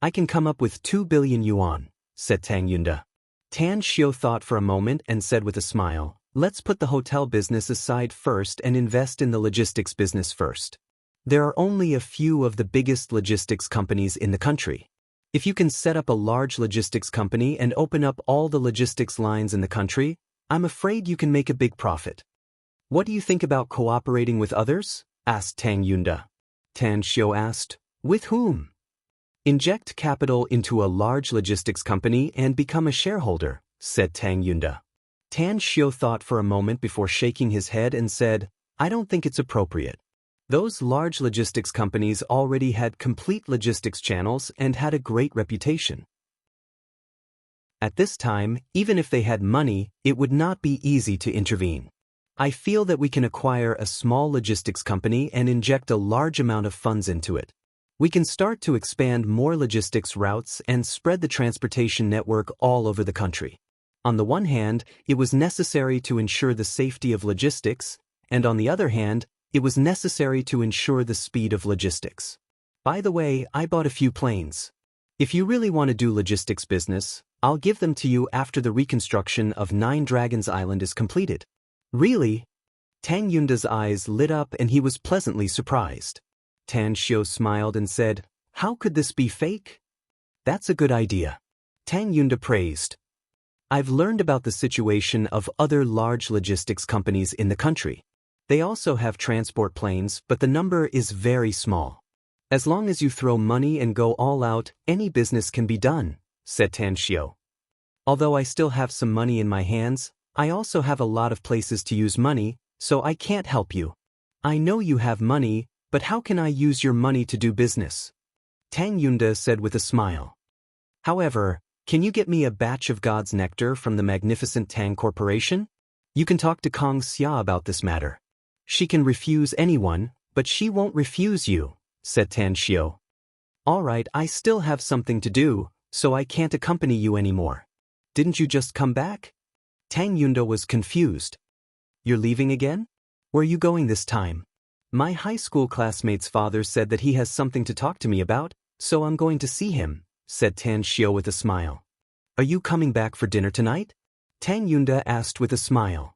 I can come up with 2 billion yuan, said Tang Yunda. Tan Xiu thought for a moment and said with a smile, Let's put the hotel business aside first and invest in the logistics business first. There are only a few of the biggest logistics companies in the country. If you can set up a large logistics company and open up all the logistics lines in the country, I'm afraid you can make a big profit. What do you think about cooperating with others? Asked Tang Yunda. Tan Xiu asked, With whom? Inject capital into a large logistics company and become a shareholder, said Tang Yunda. Tan Xiu thought for a moment before shaking his head and said, I don't think it's appropriate. Those large logistics companies already had complete logistics channels and had a great reputation. At this time, even if they had money, it would not be easy to intervene. I feel that we can acquire a small logistics company and inject a large amount of funds into it. We can start to expand more logistics routes and spread the transportation network all over the country. On the one hand, it was necessary to ensure the safety of logistics, and on the other hand, it was necessary to ensure the speed of logistics. By the way, I bought a few planes. If you really want to do logistics business, I'll give them to you after the reconstruction of Nine Dragons Island is completed. Really? Tang Yunda's eyes lit up and he was pleasantly surprised. Tan Xiu smiled and said, How could this be fake? That's a good idea. Tang Yunda praised. I've learned about the situation of other large logistics companies in the country. They also have transport planes, but the number is very small. As long as you throw money and go all out, any business can be done, said Tan Xiu. Although I still have some money in my hands, I also have a lot of places to use money, so I can't help you. I know you have money, but how can I use your money to do business? Tang Yunda said with a smile. However, can you get me a batch of God's nectar from the magnificent Tang Corporation? You can talk to Kong Xia about this matter. She can refuse anyone, but she won't refuse you, said Tan Xiu. All right, I still have something to do, so I can't accompany you anymore. Didn't you just come back? Tang Yunda was confused. You're leaving again? Where are you going this time? My high school classmate's father said that he has something to talk to me about, so I'm going to see him, said Tan Xiao with a smile. Are you coming back for dinner tonight? Tang Yunda asked with a smile.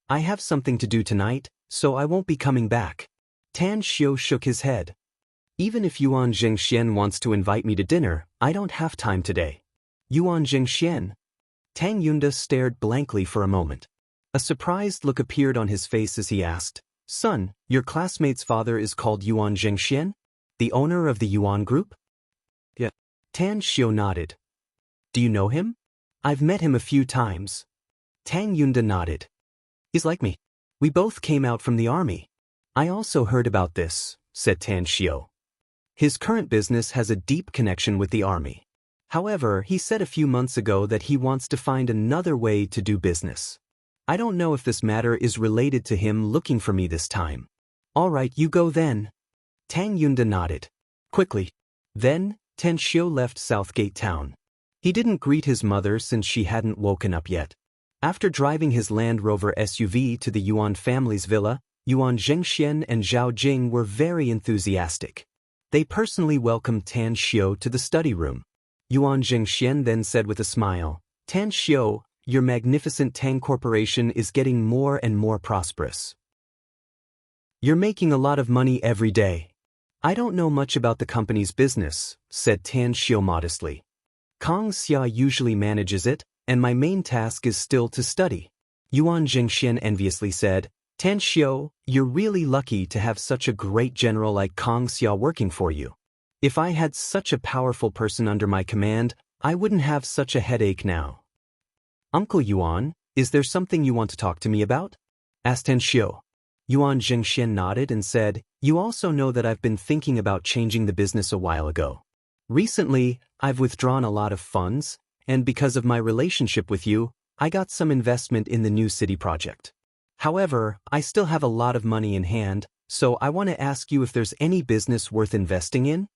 I have something to do tonight, so I won't be coming back. Tan Xiao shook his head. Even if Yuan Jingxian wants to invite me to dinner, I don't have time today. Yuan Jingxian? Tang Yunda stared blankly for a moment. A surprised look appeared on his face as he asked, Son, your classmate's father is called Yuan Jingxian? The owner of the Yuan Group? Yeah. Tan Xiao nodded. Do you know him? I've met him a few times. Tang Yunda nodded. He's like me. We both came out from the army. I also heard about this, said Tan Xiao. His current business has a deep connection with the army. However, he said a few months ago that he wants to find another way to do business. I don't know if this matter is related to him looking for me this time. All right, you go then. Tang Yunda nodded. Quickly. Then, Tan Xiao left Southgate Town. He didn't greet his mother since she hadn't woken up yet. After driving his Land Rover SUV to the Yuan family's villa, Yuan Zhengxian and Zhao Jing were very enthusiastic. They personally welcomed Tan Xiao to the study room. Yuan Jingxian then said with a smile, Tan Xiao, your magnificent Tang Corporation is getting more and more prosperous. You're making a lot of money every day. I don't know much about the company's business, said Tan Xiao modestly. Kang Xia usually manages it, and my main task is still to study. Yuan Jingxian enviously said, Tan Xiao, you're really lucky to have such a great general like Kang Xia working for you. If I had such a powerful person under my command, I wouldn't have such a headache now. Uncle Yuan, is there something you want to talk to me about? Asked Tan Xiao. Yuan Jingxian nodded and said, You also know that I've been thinking about changing the business a while ago. Recently, I've withdrawn a lot of funds, and because of my relationship with you, I got some investment in the new city project. However, I still have a lot of money in hand, so I want to ask you if there's any business worth investing in?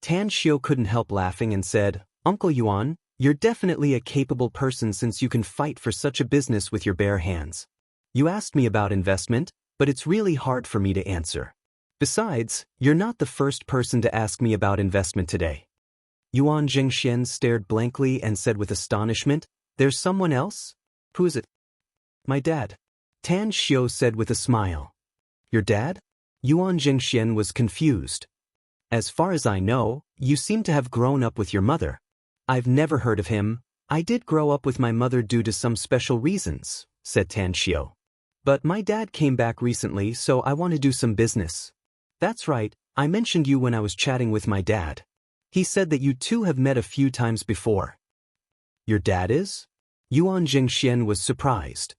Tan Xiao couldn't help laughing and said, Uncle Yuan, you're definitely a capable person since you can fight for such a business with your bare hands. You asked me about investment, but it's really hard for me to answer. Besides, you're not the first person to ask me about investment today. Yuan Jingxian stared blankly and said with astonishment, There's someone else? Who is it? My dad. Tan Xiao said with a smile. Your dad? Yuan Jingxian was confused. As far as I know, you seem to have grown up with your mother. I've never heard of him. I did grow up with my mother due to some special reasons, said Tan Xiao. But my dad came back recently, so I want to do some business. That's right, I mentioned you when I was chatting with my dad. He said that you two have met a few times before. Your dad is? Yuan Jingxian was surprised.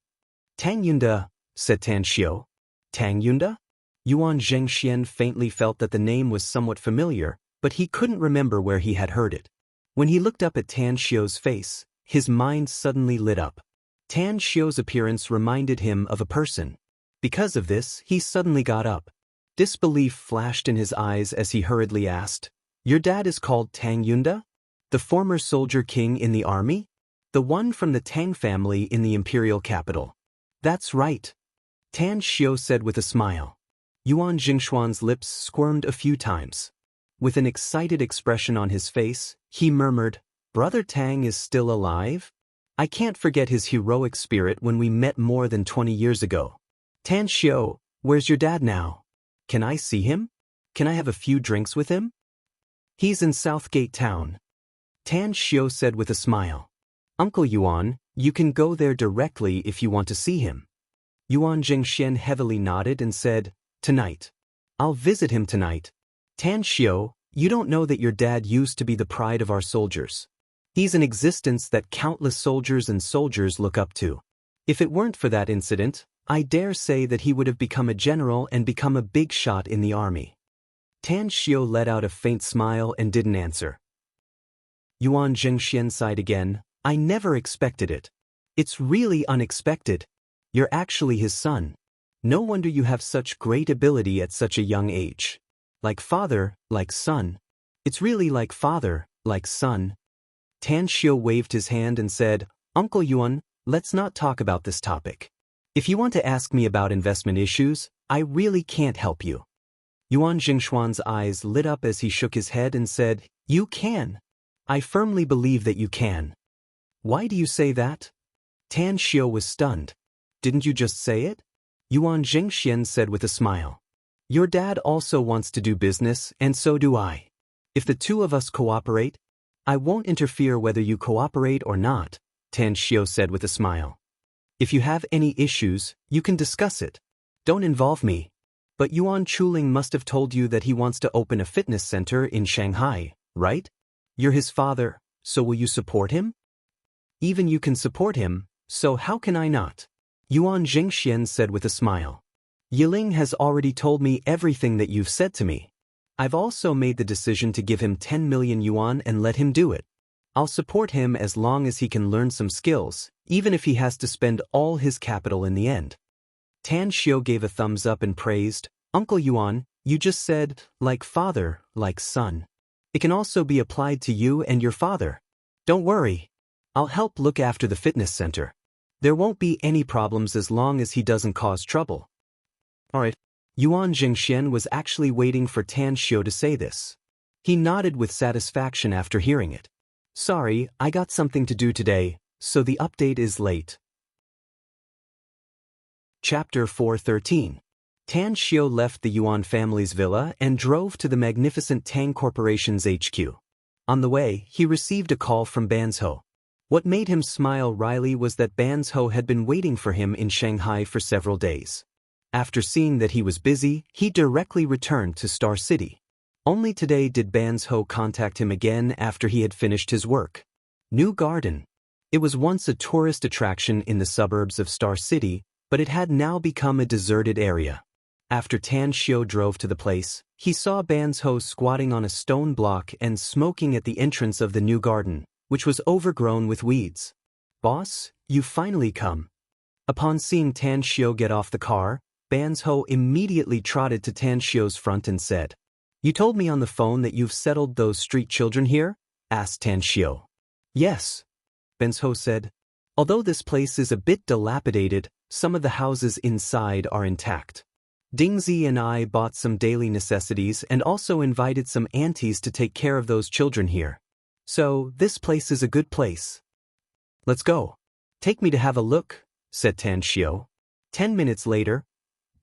Tang Yunda, said Tan Xiao. Tang Yunda? Yuan Jingxian faintly felt that the name was somewhat familiar, but he couldn't remember where he had heard it. When he looked up at Tan Xiao's face, his mind suddenly lit up. Tan Xiao's appearance reminded him of a person. Because of this, he suddenly got up. Disbelief flashed in his eyes as he hurriedly asked, Your dad is called Tang Yunda? The former soldier king in the army? The one from the Tang family in the imperial capital. That's right. Tan Xiao said with a smile. Yuan Jingxuan's lips squirmed a few times. With an excited expression on his face, he murmured, Brother Tang is still alive? I can't forget his heroic spirit when we met more than 20 years ago. Tan Xiao, where's your dad now? Can I see him? Can I have a few drinks with him? He's in Southgate Town. Tan Xiao said with a smile. Uncle Yuan, you can go there directly if you want to see him. Yuan Jingxian heavily nodded and said, Tonight. I'll visit him tonight. Tan Xiao, you don't know that your dad used to be the pride of our soldiers. He's an existence that countless soldiers and soldiers look up to. If it weren't for that incident, I dare say that he would have become a general and become a big shot in the army. Tan Xiao let out a faint smile and didn't answer. Yuan Jingxian sighed again. I never expected it. It's really unexpected. You're actually his son. No wonder you have such great ability at such a young age. Like father, like son. It's really like father, like son. Tan Xiao waved his hand and said, Uncle Yuan, let's not talk about this topic. If you want to ask me about investment issues, I really can't help you. Yuan Jingshuan's eyes lit up as he shook his head and said, You can. I firmly believe that you can. Why do you say that? Tan Xiao was stunned. Didn't you just say it? Yuan Jingxian said with a smile. Your dad also wants to do business, and so do I. If the two of us cooperate, I won't interfere whether you cooperate or not, Tan Xiao said with a smile. If you have any issues, you can discuss it. Don't involve me. But Yuan Chuling must have told you that he wants to open a fitness center in Shanghai, right? You're his father, so will you support him? Even you can support him, so how can I not? Yuan Jingxian said with a smile. Yiling has already told me everything that you've said to me. I've also made the decision to give him 10 million yuan and let him do it. I'll support him as long as he can learn some skills, even if he has to spend all his capital in the end. Tan Xiao gave a thumbs up and praised, Uncle Yuan, you just said, like father, like son. It can also be applied to you and your father. Don't worry. I'll help look after the fitness center. There won't be any problems as long as he doesn't cause trouble. Alright. Yuan Jingxian was actually waiting for Tan Xiao to say this. He nodded with satisfaction after hearing it. Sorry, I got something to do today, so the update is late. Chapter 413. Tan Xiao left the Yuan family's villa and drove to the magnificent Tang Corporation's HQ. On the way, he received a call from Banzhou. What made him smile wryly was that Banzhou had been waiting for him in Shanghai for several days. After seeing that he was busy, he directly returned to Star City. Only today did Banzhou contact him again after he had finished his work. New Garden. It was once a tourist attraction in the suburbs of Star City, but it had now become a deserted area. After Tan Xiao drove to the place, he saw Banzhou squatting on a stone block and smoking at the entrance of the new garden, which was overgrown with weeds. Boss, you've finally come. Upon seeing Tan Xiao get off the car, Banzhou immediately trotted to Tan Xiao's front and said, You told me on the phone that you've settled those street children here? Asked Tan Xiao. Yes. Banzhou said. Although this place is a bit dilapidated, some of the houses inside are intact. Dingzi and I bought some daily necessities and also invited some aunties to take care of those children here. So, this place is a good place. Let's go. Take me to have a look, said Tan Xiao. 10 minutes later,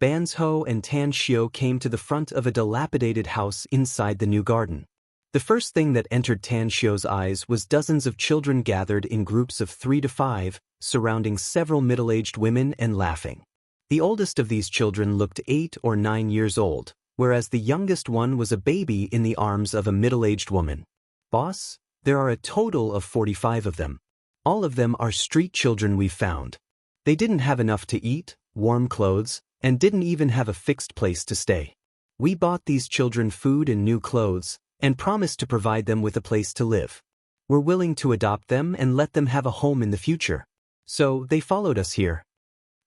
Banzhou and Tan Xiao came to the front of a dilapidated house inside the new garden. The first thing that entered Tan Xiao's eyes was dozens of children gathered in groups of 3 to 5, surrounding several middle-aged women and laughing. The oldest of these children looked 8 or 9 years old, whereas the youngest one was a baby in the arms of a middle-aged woman. Boss, there are a total of 45 of them. All of them are street children we've found. They didn't have enough to eat, warm clothes, and didn't even have a fixed place to stay. We bought these children food and new clothes, and promised to provide them with a place to live. We're willing to adopt them and let them have a home in the future. So, they followed us here.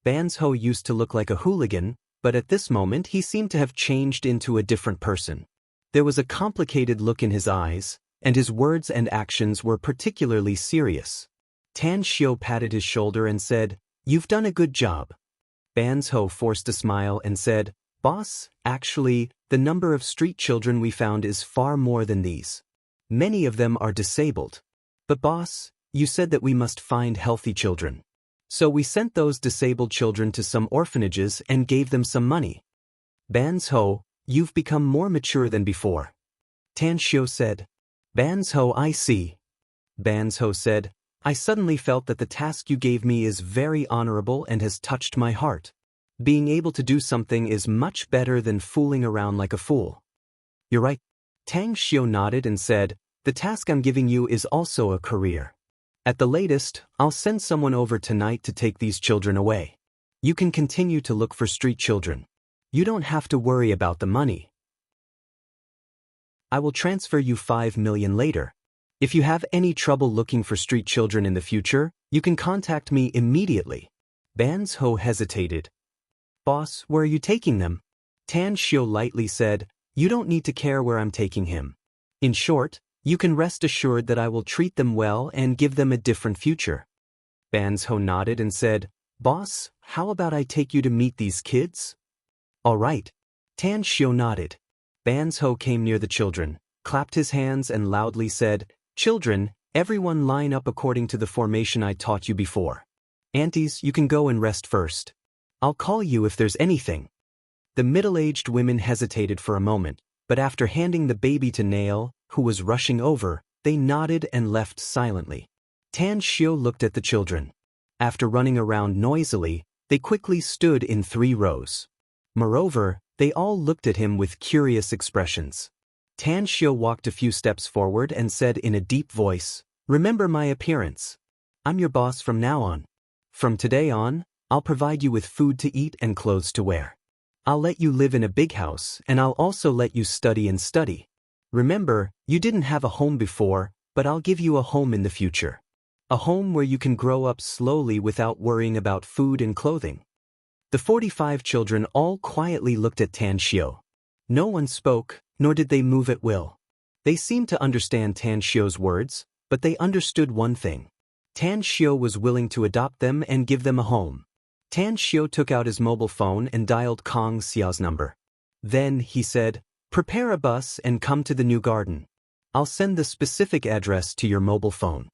Banzhou used to look like a hooligan, but at this moment he seemed to have changed into a different person. There was a complicated look in his eyes, and his words and actions were particularly serious. Tan Xiao patted his shoulder and said, You've done a good job. Banzhou forced a smile and said, Boss, actually, the number of street children we found is far more than these. Many of them are disabled. But boss, you said that we must find healthy children. So we sent those disabled children to some orphanages and gave them some money. Banzhou, you've become more mature than before. Tan Xiao said. Banzhou, I see. Banzhou said, I suddenly felt that the task you gave me is very honorable and has touched my heart. Being able to do something is much better than fooling around like a fool. You're right. Tang Xiao nodded and said, The task I'm giving you is also a career. At the latest, I'll send someone over tonight to take these children away. You can continue to look for street children. You don't have to worry about the money. I will transfer you 5 million later. If you have any trouble looking for street children in the future, you can contact me immediately. Banzhou hesitated. Boss, where are you taking them? Tan Xiao lightly said, You don't need to care where I'm taking him. In short, you can rest assured that I will treat them well and give them a different future. Ban's Ho nodded and said, "Boss, how about I take you to meet these kids?" "All right." Tan Xiu nodded. Ban's Ho came near the children, clapped his hands and loudly said, "Children, everyone line up according to the formation I taught you before. Aunties, you can go and rest first. I'll call you if there's anything." The middle-aged women hesitated for a moment, but after handing the baby to Nail, who was rushing over, they nodded and left silently. Tan Xiu looked at the children. After running around noisily, they quickly stood in 3 rows. Moreover, they all looked at him with curious expressions. Tan Xiu walked a few steps forward and said in a deep voice, "Remember my appearance. I'm your boss from now on. From today on, I'll provide you with food to eat and clothes to wear. I'll let you live in a big house and I'll also let you study and study. Remember, you didn't have a home before, but I'll give you a home in the future. A home where you can grow up slowly without worrying about food and clothing." The 45 children all quietly looked at Tan Xiu. No one spoke, nor did they move at will. They seemed to understand Tan Xiu's words, but they understood one thing. Tan Xiu was willing to adopt them and give them a home. Tan Xiu took out his mobile phone and dialed Kong Xiao's number. Then, he said, "Prepare a bus and come to the new garden. I'll send the specific address to your mobile phone."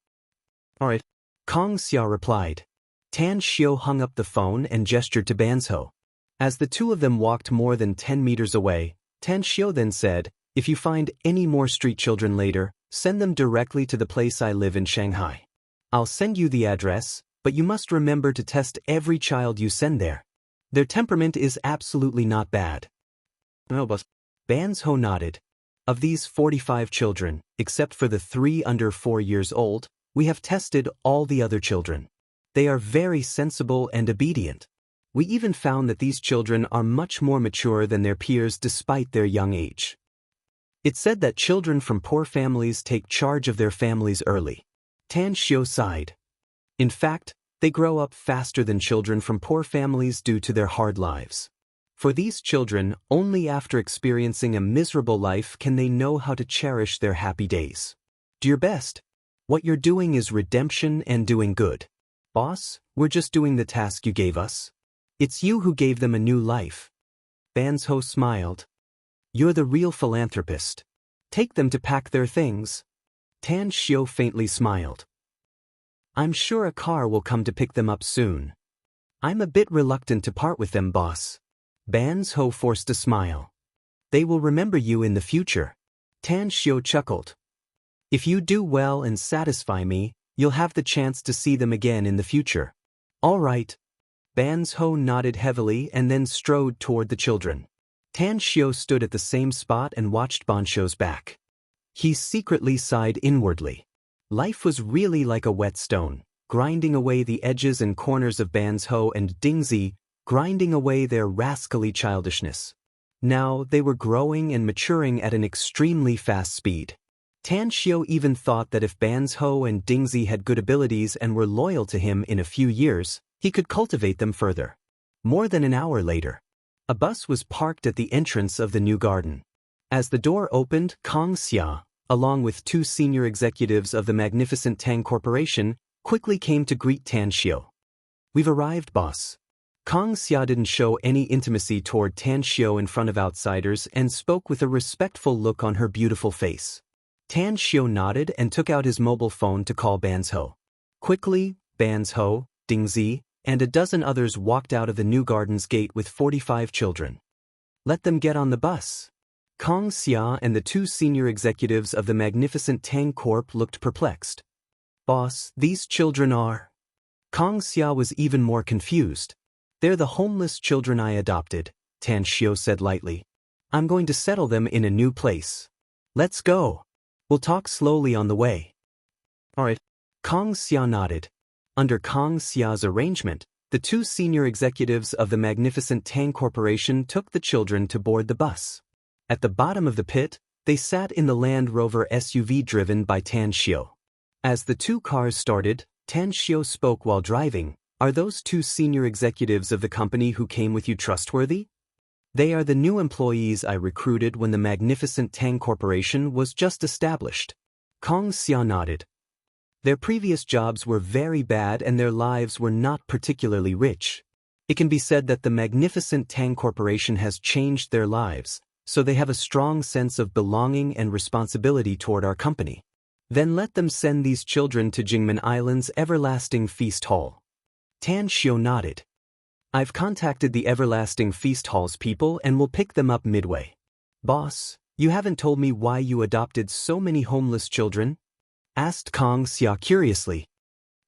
"All right," Kong Xia replied. Tan Xiu hung up the phone and gestured to Ban's Ho. As the two of them walked more than 10 meters away, Tan Xiu then said, "If you find any more street children later, send them directly to the place I live in Shanghai. I'll send you the address, but you must remember to test every child you send there. Their temperament is absolutely not bad." "No, boss." Ban's Ho nodded. "Of these 45 children, except for the 3 under 4 years old, we have tested all the other children. They are very sensible and obedient. We even found that these children are much more mature than their peers despite their young age." It's said that children from poor families take charge of their families early. Tan Xiu sighed. In fact, they grow up faster than children from poor families due to their hard lives. For these children, only after experiencing a miserable life can they know how to cherish their happy days. Do your best. What you're doing is redemption and doing good. Boss, we're just doing the task you gave us. It's you who gave them a new life." Ban's Ho smiled. "You're the real philanthropist. Take them to pack their things." Tan Xiu faintly smiled. "I'm sure a car will come to pick them up soon. I'm a bit reluctant to part with them, boss." Ban's Ho forced a smile. "They will remember you in the future." Tan Xiu chuckled. "If you do well and satisfy me, you'll have the chance to see them again in the future." "All right." Ban's Ho nodded heavily and then strode toward the children. Tan Xiu stood at the same spot and watched Ban Xiu's back. He secretly sighed inwardly. Life was really like a whetstone, grinding away the edges and corners of Ban's Ho and Dingzi, grinding away their rascally childishness. Now they were growing and maturing at an extremely fast speed. Tan Xiu even thought that if Ban's Ho and Dingzi had good abilities and were loyal to him in a few years, he could cultivate them further. More than an hour later, a bus was parked at the entrance of the new garden. As the door opened, Kong Xia, along with 2 senior executives of the magnificent Tang Corporation, quickly came to greet Tan Xiu. "We've arrived, boss." Kong Xia didn't show any intimacy toward Tan Xiu in front of outsiders and spoke with a respectful look on her beautiful face. Tan Xiu nodded and took out his mobile phone to call Ban's Ho. Quickly, Ban's Ho, Dingzi, and a dozen others walked out of the new garden's gate with 45 children. "Let them get on the bus." Kong Xia and the 2 senior executives of the magnificent Tang Corp looked perplexed. "Boss, these children are..." Kong Xia was even more confused. "They're the homeless children I adopted," Tan Xiu said lightly. "I'm going to settle them in a new place. Let's go. We'll talk slowly on the way." "All right." Kong Xia nodded. Under Kong Xia's arrangement, the 2 senior executives of the magnificent Tang Corporation took the children to board the bus. At the bottom of the pit, they sat in the Land Rover SUV driven by Tan Xiu. As the 2 cars started, Tan Xiu spoke while driving. "Are those 2 senior executives of the company who came with you trustworthy?" "They are the new employees I recruited when the magnificent Tang Corporation was just established." Kong Xia nodded. Their previous jobs were very bad and their lives were not particularly rich. It can be said that the magnificent Tang Corporation has changed their lives, so they have a strong sense of belonging and responsibility toward our company. Then let them send these children to Jingmen Island's Everlasting Feast Hall. Tan Xiu nodded. I've contacted the Everlasting Feast Hall's people and will pick them up midway. Boss, you haven't told me why you adopted so many homeless children? Asked Kong Xia curiously.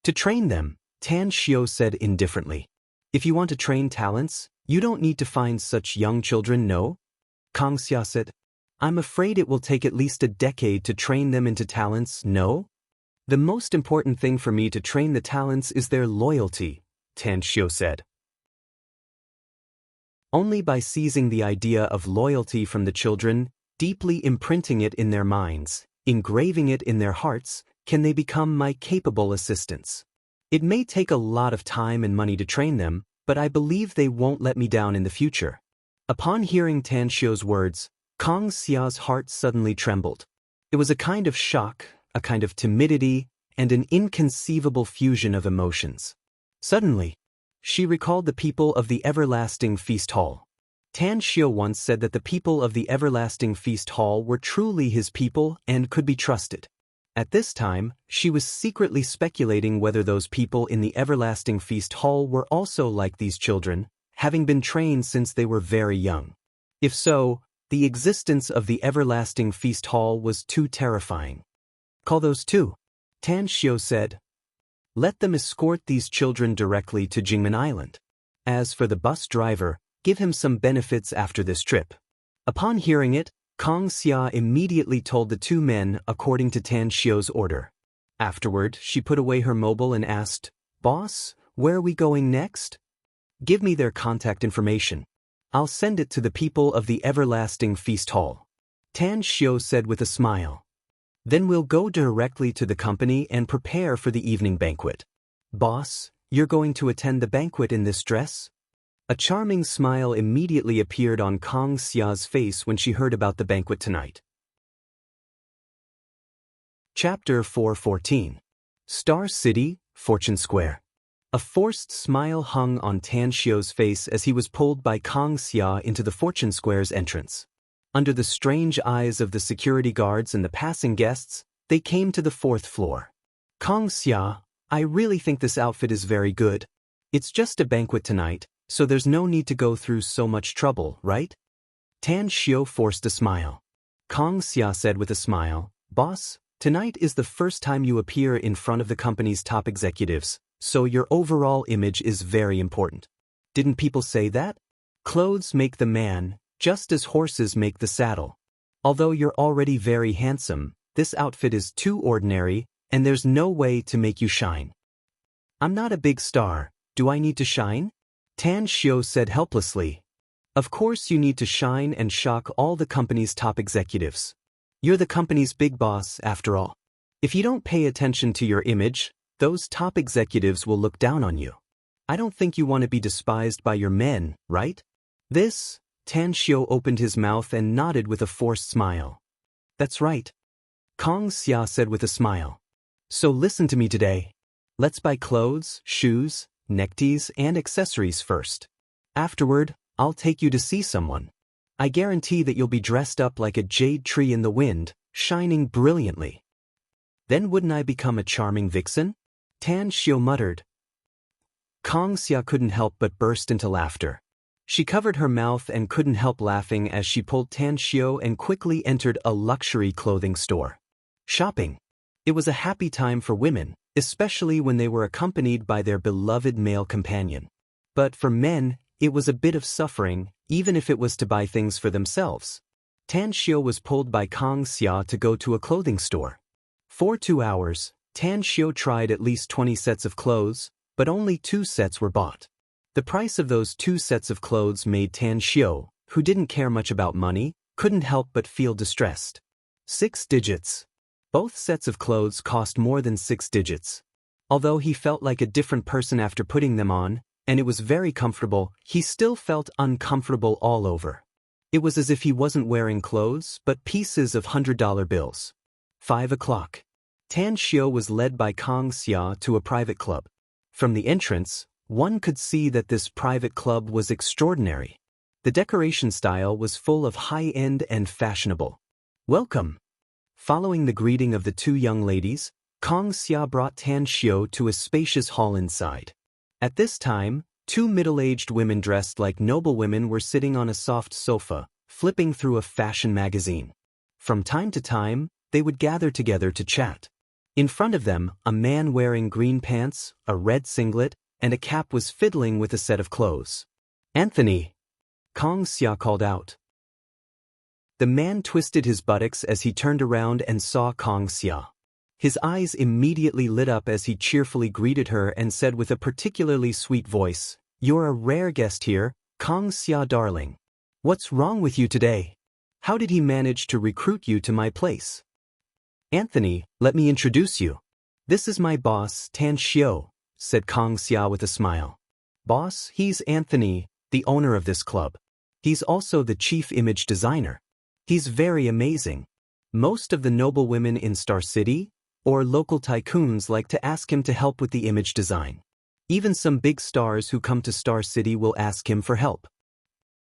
To train them, Tan Xiu said indifferently. If you want to train talents, you don't need to find such young children, no? Kong Xia said. I'm afraid it will take at least a decade to train them into talents, no? The most important thing for me to train the talents is their loyalty, Tan Xiu said. Only by seizing the idea of loyalty from the children, deeply imprinting it in their minds, engraving it in their hearts, can they become my capable assistants. It may take a lot of time and money to train them, but I believe they won't let me down in the future. Upon hearing Tan Xiu's words, Kong Xia's heart suddenly trembled. It was a kind of shock, a kind of timidity, and an inconceivable fusion of emotions. Suddenly, she recalled the people of the Everlasting Feast Hall. Tan Xiu once said that the people of the Everlasting Feast Hall were truly his people and could be trusted. At this time, she was secretly speculating whether those people in the Everlasting Feast Hall were also like these children, having been trained since they were very young. If so, the existence of the Everlasting Feast Hall was too terrifying. Call those two, Tan Xiu said. Let them escort these children directly to Jingmen Island. As for the bus driver, give him some benefits after this trip. Upon hearing it, Kong Xia immediately told the two men according to Tan Xiu's order. Afterward, she put away her mobile and asked, Boss, where are we going next? Give me their contact information. I'll send it to the people of the Everlasting Feast Hall. Tan Xiu said with a smile. Then we'll go directly to the company and prepare for the evening banquet. Boss, you're going to attend the banquet in this dress? A charming smile immediately appeared on Kong Xia's face when she heard about the banquet tonight. Chapter 414. Star City, Fortune Square. A forced smile hung on Tan Xiu's face as he was pulled by Kong Xia into the Fortune Square's entrance. Under the strange eyes of the security guards and the passing guests, they came to the 4th floor. Kong Xia, I really think this outfit is very good. It's just a banquet tonight, so there's no need to go through so much trouble, right? Tan Xiu forced a smile. Kong Xia said with a smile, Boss, tonight is the first time you appear in front of the company's top executives, so your overall image is very important. Didn't people say that? Clothes make the man, just as horses make the saddle. Although you're already very handsome, this outfit is too ordinary, and there's no way to make you shine. I'm not a big star, do I need to shine? Tan Xiu said helplessly. Of course you need to shine and shock all the company's top executives. You're the company's big boss, after all. If you don't pay attention to your image, those top executives will look down on you. I don't think you want to be despised by your men, right? This, Tan Xiu opened his mouth and nodded with a forced smile. That's right. Kong Xia said with a smile. So listen to me today. Let's buy clothes, shoes, neckties, and accessories first. Afterward, I'll take you to see someone. I guarantee that you'll be dressed up like a jade tree in the wind, shining brilliantly. Then wouldn't I become a charming vixen? Tan Xiu muttered. Kong Xia couldn't help but burst into laughter. She covered her mouth and couldn't help laughing as she pulled Tan Xiu and quickly entered a luxury clothing store. Shopping. It was a happy time for women, especially when they were accompanied by their beloved male companion. But for men, it was a bit of suffering, even if it was to buy things for themselves. Tan Xiu was pulled by Kong Xia to go to a clothing store. For 2 hours, Tan Xiu tried at least 20 sets of clothes, but only 2 sets were bought. The price of those 2 sets of clothes made Tan Xiu, who didn't care much about money, couldn't help but feel distressed. 6 digits. Both sets of clothes cost more than 6 digits. Although he felt like a different person after putting them on, and it was very comfortable, he still felt uncomfortable all over. It was as if he wasn't wearing clothes, but pieces of $100 bills. 5 o'clock. Tan Xiao was led by Kang Xia to a private club. From the entrance, one could see that this private club was extraordinary. The decoration style was full of high-end and fashionable. Welcome. Following the greeting of the two young ladies, Kang Xia brought Tan Xiao to a spacious hall inside. At this time, two middle-aged women dressed like noblewomen were sitting on a soft sofa, flipping through a fashion magazine. From time to time, they would gather together to chat. In front of them, a man wearing green pants, a red singlet, and a cap was fiddling with a set of clothes. Anthony! Kang Xia called out. The man twisted his buttocks as he turned around and saw Kang Xia. His eyes immediately lit up as he cheerfully greeted her and said with a particularly sweet voice, "You're a rare guest here, Kang Xia darling. What's wrong with you today? How did he manage to recruit you to my place?" "Anthony, let me introduce you. This is my boss, Tan Xiao," said Kang Xia with a smile. "Boss, he's Anthony, the owner of this club. He's also the chief image designer. He's very amazing. Most of the noblewomen in Star City or local tycoons like to ask him to help with the image design. Even some big stars who come to Star City will ask him for help."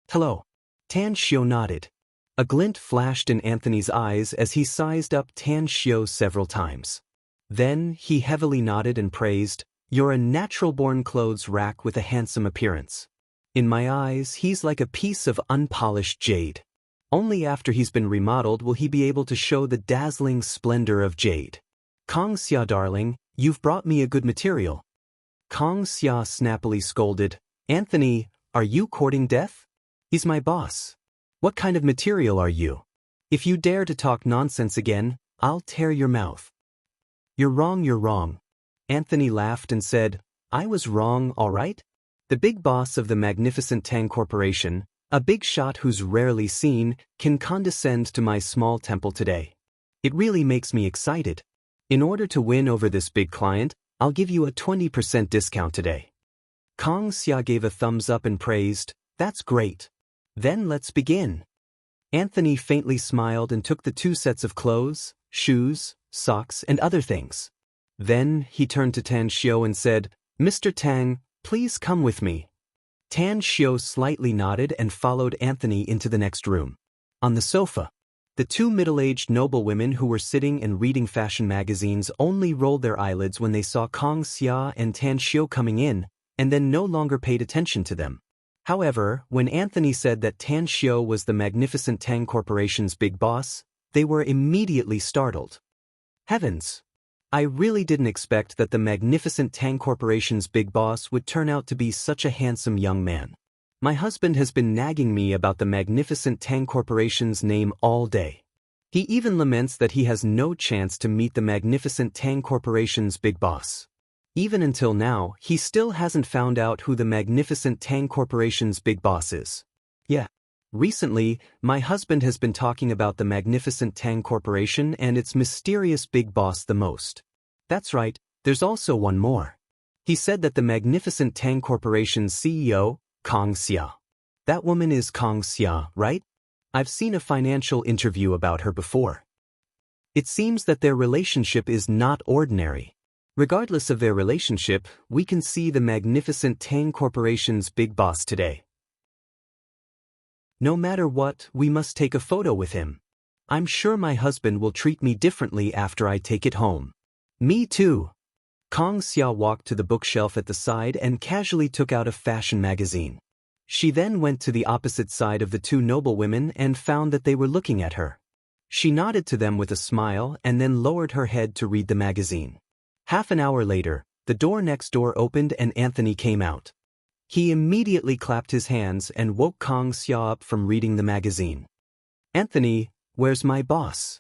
"Hello." Tan Xiao nodded. A glint flashed in Anthony's eyes as he sized up Tan Xiao several times. Then he heavily nodded and praised, "You're a natural-born clothes rack with a handsome appearance. In my eyes, he's like a piece of unpolished jade. Only after he's been remodeled will he be able to show the dazzling splendor of jade. Kang Xia darling, you've brought me a good material." Kang Xia snappily scolded, "Anthony, are you courting death? He's my boss. What kind of material are you? If you dare to talk nonsense again, I'll tear your mouth." You're wrong. Anthony laughed and said, "I was wrong, all right? The big boss of the magnificent Tang Corporation, a big shot who's rarely seen, can condescend to my small temple today. It really makes me excited. In order to win over this big client, I'll give you a 20% discount today." Kang Xia gave a thumbs up and praised, "That's great. Then let's begin." Anthony faintly smiled and took the two sets of clothes, shoes, socks, and other things. Then he turned to Tan Xiao and said, "Mr. Tang, please come with me." Tan Xiao slightly nodded and followed Anthony into the next room. On the sofa, the two middle-aged noblewomen who were sitting and reading fashion magazines only rolled their eyelids when they saw Kang Xia and Tan Xiao coming in, and then no longer paid attention to them. However, when Anthony said that Tan Xiao was the magnificent Tang Corporation's big boss, they were immediately startled. Heavens! I really didn't expect that the magnificent Tang Corporation's big boss would turn out to be such a handsome young man. My husband has been nagging me about the magnificent Tang Corporation's name all day. He even laments that he has no chance to meet the magnificent Tang Corporation's big boss. Even until now, he still hasn't found out who the magnificent Tang Corporation's big boss is. Yeah. Recently, my husband has been talking about the magnificent Tang Corporation and its mysterious big boss the most. That's right, there's also one more. He said that the magnificent Tang Corporation's CEO, Kang Xia. That woman is Kang Xia, right? I've seen a financial interview about her before. It seems that their relationship is not ordinary. Regardless of their relationship, we can see the magnificent Tang Corporation's big boss today. No matter what, we must take a photo with him. I'm sure my husband will treat me differently after I take it home. Me too. Kang Xia walked to the bookshelf at the side and casually took out a fashion magazine. She then went to the opposite side of the two noblewomen and found that they were looking at her. She nodded to them with a smile and then lowered her head to read the magazine. Half an hour later, the door next door opened and Anthony came out. He immediately clapped his hands and woke Kang Xia up from reading the magazine. "Anthony, where's my boss?"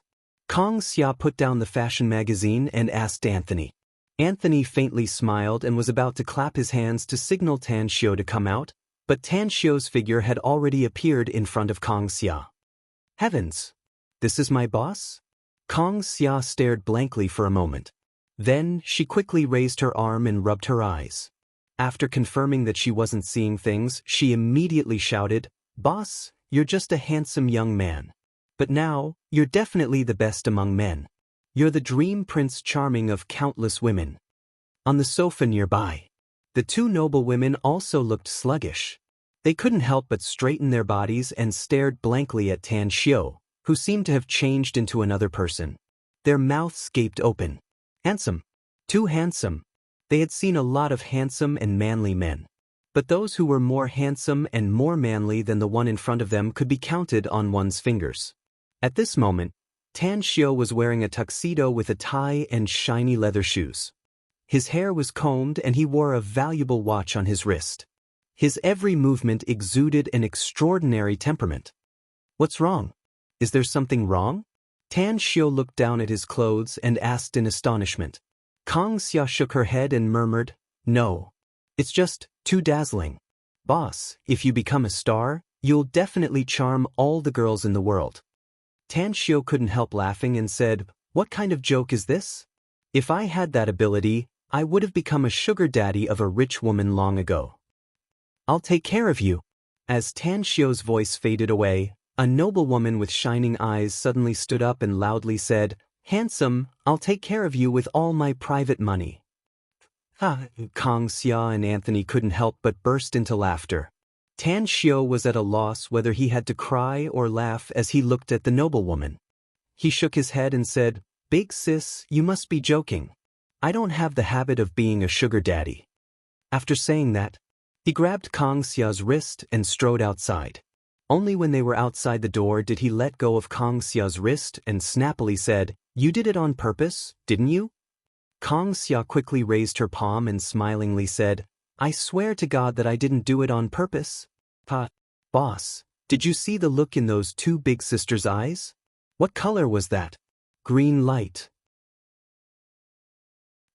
Kang Xia put down the fashion magazine and asked Anthony. Anthony faintly smiled and was about to clap his hands to signal Tan Xiao to come out, but Tan Xiao's figure had already appeared in front of Kang Xia. Heavens! This is my boss? Kang Xia stared blankly for a moment. Then she quickly raised her arm and rubbed her eyes. After confirming that she wasn't seeing things, she immediately shouted, "Boss, you're just a handsome young man. But now, you're definitely the best among men." You're the dream prince charming of countless women. On the sofa nearby, the two noble women also looked sluggish. They couldn't help but straighten their bodies and stared blankly at Tan Xiu, who seemed to have changed into another person. Their mouths gaped open. Handsome. Too handsome. They had seen a lot of handsome and manly men. But those who were more handsome and more manly than the one in front of them could be counted on one's fingers. At this moment, Tan Xiu was wearing a tuxedo with a tie and shiny leather shoes. His hair was combed and he wore a valuable watch on his wrist. His every movement exuded an extraordinary temperament. What's wrong? Is there something wrong? Tan Xiu looked down at his clothes and asked in astonishment. Kang Xia shook her head and murmured, "No. It's just too dazzling. Boss, if you become a star, you'll definitely charm all the girls in the world." Tan Xiu couldn't help laughing and said, "What kind of joke is this? If I had that ability, I would have become a sugar daddy of a rich woman long ago. I'll take care of you." As Tan Xiu's voice faded away, a noble woman with shining eyes suddenly stood up and loudly said, "Handsome, I'll take care of you with all my private money." Kang Xia and Anthony couldn't help but burst into laughter. Tan Xiu was at a loss whether he had to cry or laugh as he looked at the noblewoman. He shook his head and said, "Big sis, you must be joking. I don't have the habit of being a sugar daddy." After saying that, he grabbed Kang Xia's wrist and strode outside. Only when they were outside the door did he let go of Kang Xia's wrist and snappily said, "You did it on purpose, didn't you?" Kang Xia quickly raised her palm and smilingly said, "I swear to God that I didn't do it on purpose." Boss, did you see the look in those two big sisters' eyes? What color was that? Green light.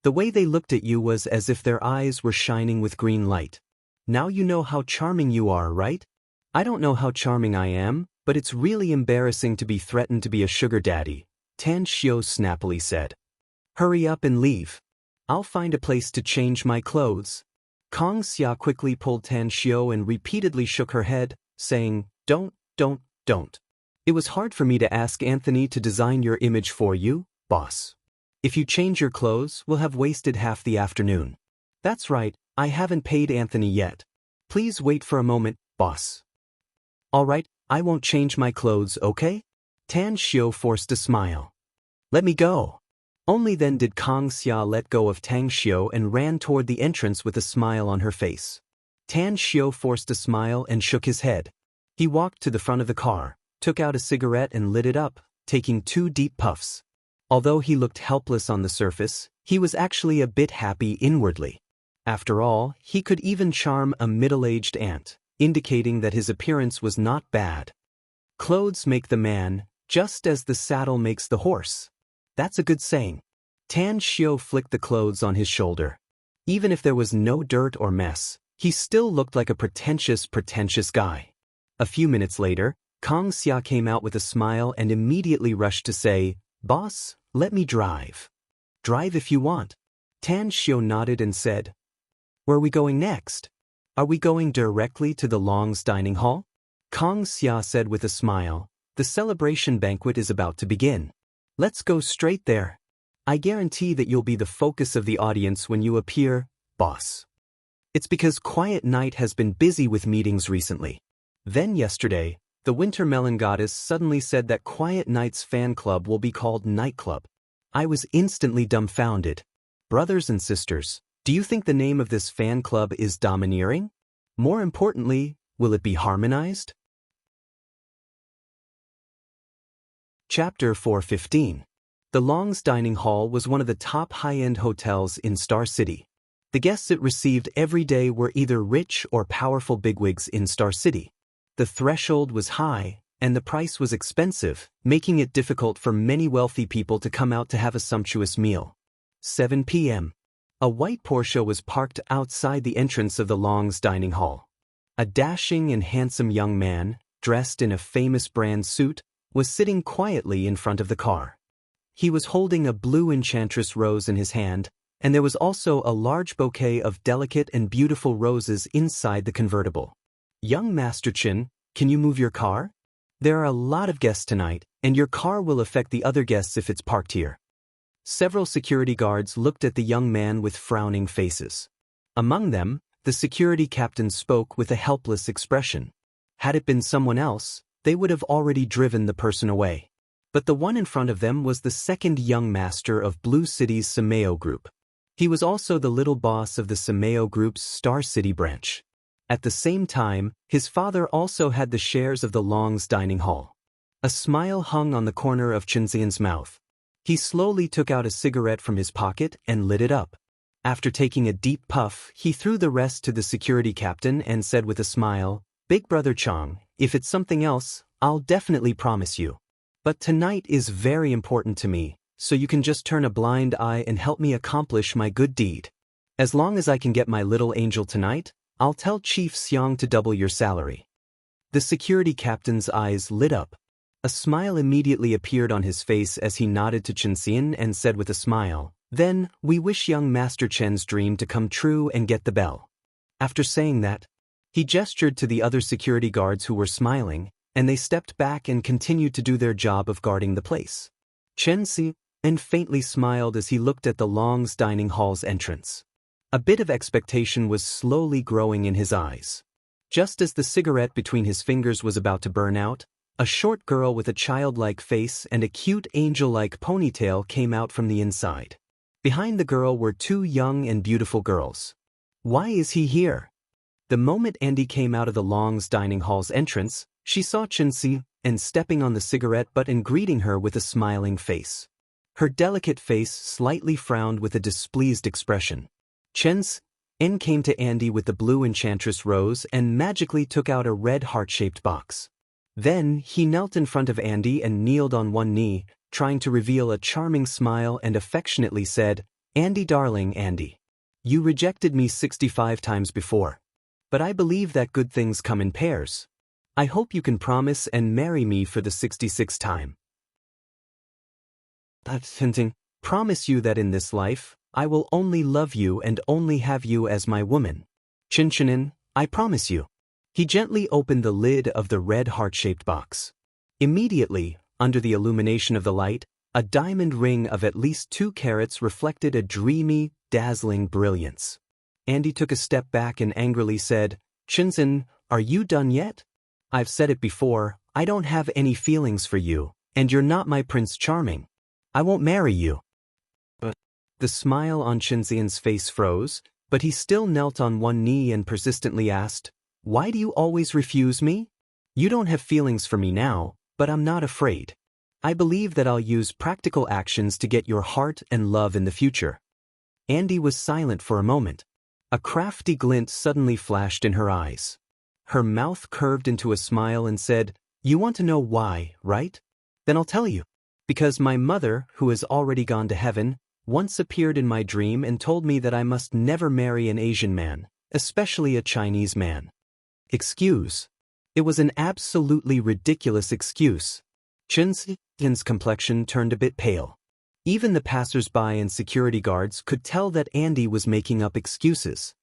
The way they looked at you was as if their eyes were shining with green light. Now you know how charming you are, right? I don't know how charming I am, but it's really embarrassing to be threatened to be a sugar daddy, Tan Xiu snappily said. Hurry up and leave. I'll find a place to change my clothes. Kang Xia quickly pulled Tan Xiu and repeatedly shook her head, saying, Don't. It was hard for me to ask Anthony to design your image for you, boss. If you change your clothes, we'll have wasted half the afternoon. That's right, I haven't paid Anthony yet. Please wait for a moment, boss. All right, I won't change my clothes, okay? Tan Xiu forced a smile. Let me go. Only then did Kang Xia let go of Tan Xiu and ran toward the entrance with a smile on her face. Tan Xiu forced a smile and shook his head. He walked to the front of the car, took out a cigarette and lit it up, taking 2 deep puffs. Although he looked helpless on the surface, he was actually a bit happy inwardly. After all, he could even charm a middle-aged aunt, indicating that his appearance was not bad. Clothes make the man, just as the saddle makes the horse. That's a good saying. Tan Xiu flicked the clothes on his shoulder. Even if there was no dirt or mess, he still looked like a pretentious guy. A few minutes later, Kang Xia came out with a smile and immediately rushed to say, Boss, let me drive. Drive if you want. Tan Xiu nodded and said, Where are we going next? Are we going directly to the Long's dining hall? Kang Xia said with a smile, The celebration banquet is about to begin. Let's go straight there. I guarantee that you'll be the focus of the audience when you appear, boss. It's because Quiet Night has been busy with meetings recently. Then yesterday, the Winter Melon Goddess suddenly said that Quiet Night's fan club will be called Nightclub. I was instantly dumbfounded. Brothers and sisters, do you think the name of this fan club is domineering? More importantly, will it be harmonized? Chapter 415. The Long's Dining Hall was one of the top high-end hotels in Star City. The guests it received every day were either rich or powerful bigwigs in Star City. The threshold was high, and the price was expensive, making it difficult for many wealthy people to come out to have a sumptuous meal. 7 p.m. A white Porsche was parked outside the entrance of the Long's Dining Hall. A dashing and handsome young man, dressed in a famous brand suit, was sitting quietly in front of the car. He was holding a blue enchantress rose in his hand, and there was also a large bouquet of delicate and beautiful roses inside the convertible. Young Master Chin, can you move your car? There are a lot of guests tonight, and your car will affect the other guests if it's parked here. Several security guards looked at the young man with frowning faces. Among them, the security captain spoke with a helpless expression. Had it been someone else, they would have already driven the person away. But the one in front of them was the second young master of Blue City's Sameo Group. He was also the little boss of the Sameo Group's Star City branch. At the same time, his father also had the shares of the Long's dining hall. A smile hung on the corner of Chenxian's mouth. He slowly took out a cigarette from his pocket and lit it up. After taking a deep puff, he threw the rest to the security captain and said with a smile, "Big Brother Chong, if it's something else, I'll definitely promise you. But tonight is very important to me, so you can just turn a blind eye and help me accomplish my good deed. As long as I can get my little angel tonight, I'll tell Chief Xiang to double your salary." The security captain's eyes lit up. A smile immediately appeared on his face as he nodded to Chen Xian and said with a smile, "Then, we wish young Master Chen's dream to come true and get the bell." After saying that, he gestured to the other security guards who were smiling, and they stepped back and continued to do their job of guarding the place. Chen Xian faintly smiled as he looked at the Long's dining hall's entrance. A bit of expectation was slowly growing in his eyes. Just as the cigarette between his fingers was about to burn out, a short girl with a childlike face and a cute angel-like ponytail came out from the inside. Behind the girl were two young and beautiful girls. Why is he here? The moment Andy came out of the Long's dining hall's entrance, she saw Chen Xian stepping on the cigarette butt and greeting her with a smiling face. Her delicate face slightly frowned with a displeased expression. Chen Xian came to Andy with the blue enchantress rose and magically took out a red heart-shaped box. Then, he knelt in front of Andy and kneeled on one knee, trying to reveal a charming smile and affectionately said, "Andy darling Andy. You rejected me 65 times before. But I believe that good things come in pairs. I hope you can promise and marry me for the 66th time. That's hinting. Promise you that in this life, I will only love you and only have you as my woman. Chin, I promise you." He gently opened the lid of the red heart-shaped box. Immediately, under the illumination of the light, a diamond ring of at least 2 carats reflected a dreamy, dazzling brilliance. Andy took a step back and angrily said, "Chinzin, are you done yet? I've said it before, I don't have any feelings for you, and you're not my Prince Charming. I won't marry you." But the smile on Chinzian's face froze, but he still knelt on one knee and persistently asked, "Why do you always refuse me? You don't have feelings for me now, but I'm not afraid. I believe that I'll use practical actions to get your heart and love in the future." Andy was silent for a moment. A crafty glint suddenly flashed in her eyes. Her mouth curved into a smile and said, "You want to know why, right? Then I'll tell you. Because my mother, who has already gone to heaven, once appeared in my dream and told me that I must never marry an Asian man, especially a Chinese man." Excuse. It was an absolutely ridiculous excuse. Chen Xian's complexion turned a bit pale. Even the passers-by and security guards could tell that Andy was making up excuses.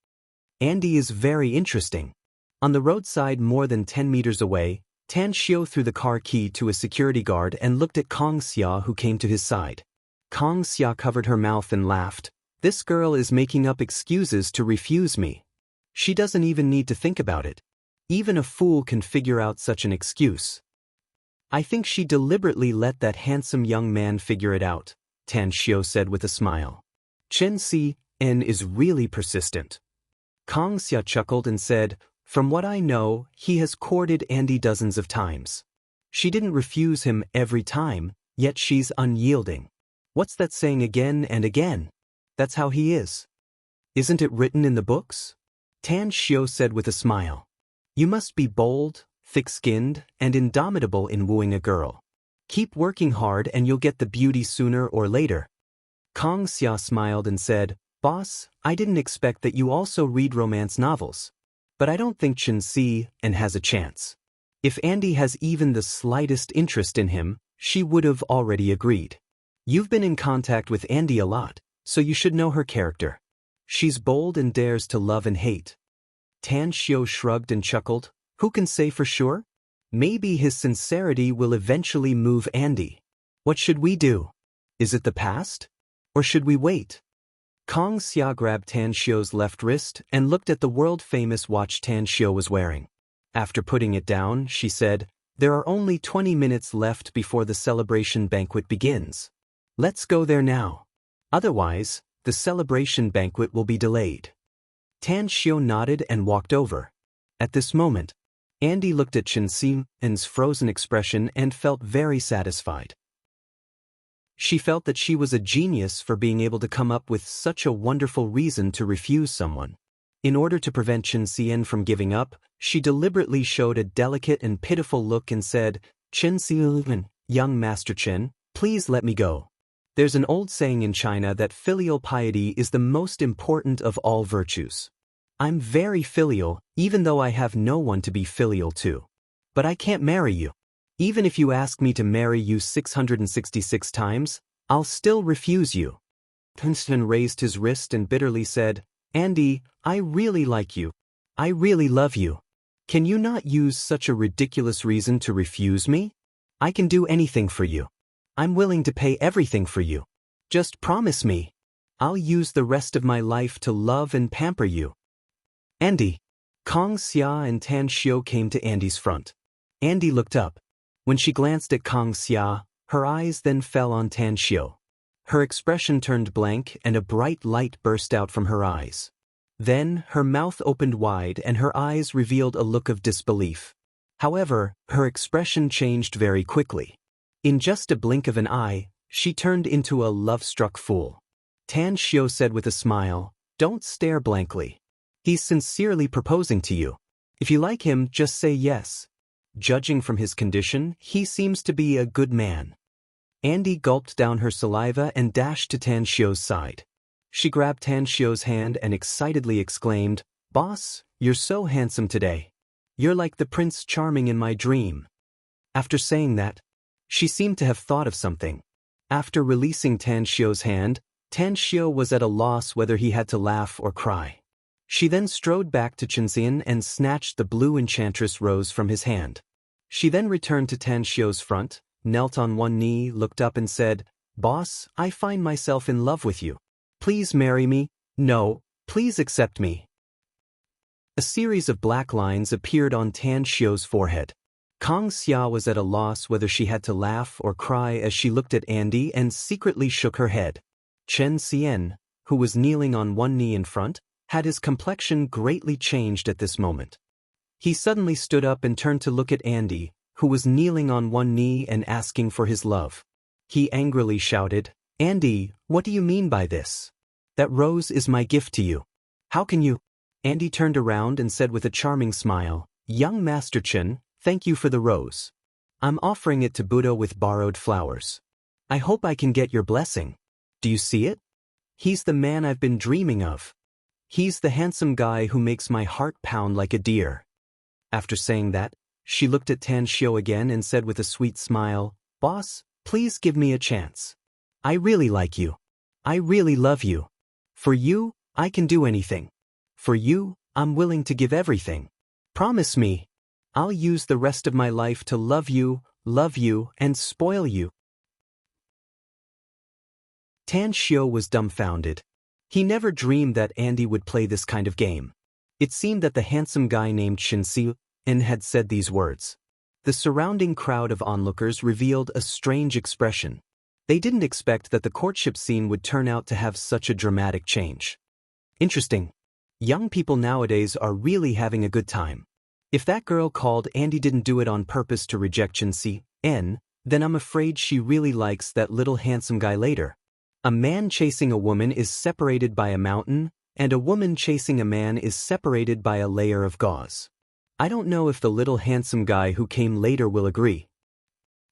Andy is very interesting. On the roadside more than 10 meters away, Tan Xiao threw the car key to a security guard and looked at Kong Xia, who came to his side. Kong Xia covered her mouth and laughed. "This girl is making up excuses to refuse me. She doesn't even need to think about it. Even a fool can figure out such an excuse." "I think she deliberately let that handsome young man figure it out," Tan Xiao said with a smile. "Chen Xian is really persistent." Kong Xia chuckled and said, "From what I know, he has courted Andy dozens of times. She didn't refuse him every time, yet she's unyielding. What's that saying again and again? That's how he is. Isn't it written in the books?" Tan Xiao said with a smile. "You must be bold, thick-skinned, and indomitable in wooing a girl. Keep working hard and you'll get the beauty sooner or later." Kong Xia smiled and said, "Boss, I didn't expect that you also read romance novels. But I don't think Chen Xian has a chance. If Andy has even the slightest interest in him, she would have already agreed. You've been in contact with Andy a lot, so you should know her character. She's bold and dares to love and hate." Tan Xiao shrugged and chuckled. "Who can say for sure? Maybe his sincerity will eventually move Andy. What should we do? Is it the past? Or should we wait? Kong Xia grabbed Tan Xiu's left wrist and looked at the world-famous watch Tan Xiu was wearing. After putting it down, she said, "There are only 20 minutes left before the celebration banquet begins. Let's go there now. Otherwise, the celebration banquet will be delayed." Tan Xiu nodded and walked over. At this moment, Andy looked at Chen Xian's frozen expression and felt very satisfied. She felt that she was a genius for being able to come up with such a wonderful reason to refuse someone. In order to prevent Chen Xian from giving up, she deliberately showed a delicate and pitiful look and said, "Chen Xian, young Master Chen, please let me go. There's an old saying in China that filial piety is the most important of all virtues. I'm very filial, even though I have no one to be filial to. But I can't marry you. Even if you ask me to marry you 666 times, I'll still refuse you." Princeton raised his wrist and bitterly said, "Andy, I really like you. I really love you. Can you not use such a ridiculous reason to refuse me? I can do anything for you. I'm willing to pay everything for you. Just promise me. I'll use the rest of my life to love and pamper you." "Andy." Kong Xia and Tan Xiu came to Andy's front. Andy looked up. When she glanced at Kong Xia, her eyes then fell on Tan Xiu. Her expression turned blank and a bright light burst out from her eyes. Then, her mouth opened wide and her eyes revealed a look of disbelief. However, her expression changed very quickly. In just a blink of an eye, she turned into a love-struck fool. Tan Xiu said with a smile, "Don't stare blankly. He's sincerely proposing to you. If you like him, just say yes. Judging from his condition, he seems to be a good man." Andy gulped down her saliva and dashed to Tan Xiu's side. She grabbed Tan Xiu's hand and excitedly exclaimed, "Boss, you're so handsome today. You're like the Prince Charming in my dream." After saying that, she seemed to have thought of something. After releasing Tan Xiu's hand, Tan Xiu was at a loss whether he had to laugh or cry. She then strode back to Chen Xian and snatched the blue enchantress rose from his hand. She then returned to Tan Xiu's front, knelt on one knee, looked up and said, "Boss, I find myself in love with you. Please marry me. No, please accept me." A series of black lines appeared on Tan Xiu's forehead. Kong Xia was at a loss whether she had to laugh or cry as she looked at Andy and secretly shook her head. Chen Xian, who was kneeling on one knee in front, had his complexion greatly changed at this moment. He suddenly stood up and turned to look at Andy, who was kneeling on one knee and asking for his love. He angrily shouted, "Andy, what do you mean by this? That rose is my gift to you. How can you?" Andy turned around and said with a charming smile, "Young Master Chen, thank you for the rose. I'm offering it to Buddha with borrowed flowers. I hope I can get your blessing. Do you see it? He's the man I've been dreaming of. He's the handsome guy who makes my heart pound like a deer." After saying that, she looked at Tan Xiu again and said with a sweet smile, "Boss, please give me a chance. I really like you. I really love you. For you, I can do anything. For you, I'm willing to give everything. Promise me. I'll use the rest of my life to love you, and spoil you." Tan Xiu was dumbfounded. He never dreamed that Andy would play this kind of game. It seemed that the handsome guy named Chen Xian had said these words. The surrounding crowd of onlookers revealed a strange expression. They didn't expect that the courtship scene would turn out to have such a dramatic change. Interesting. Young people nowadays are really having a good time. If that girl called Andy didn't do it on purpose to reject Chen Xian, then I'm afraid she really likes that little handsome guy later. A man chasing a woman is separated by a mountain, and a woman chasing a man is separated by a layer of gauze. I don't know if the little handsome guy who came later will agree.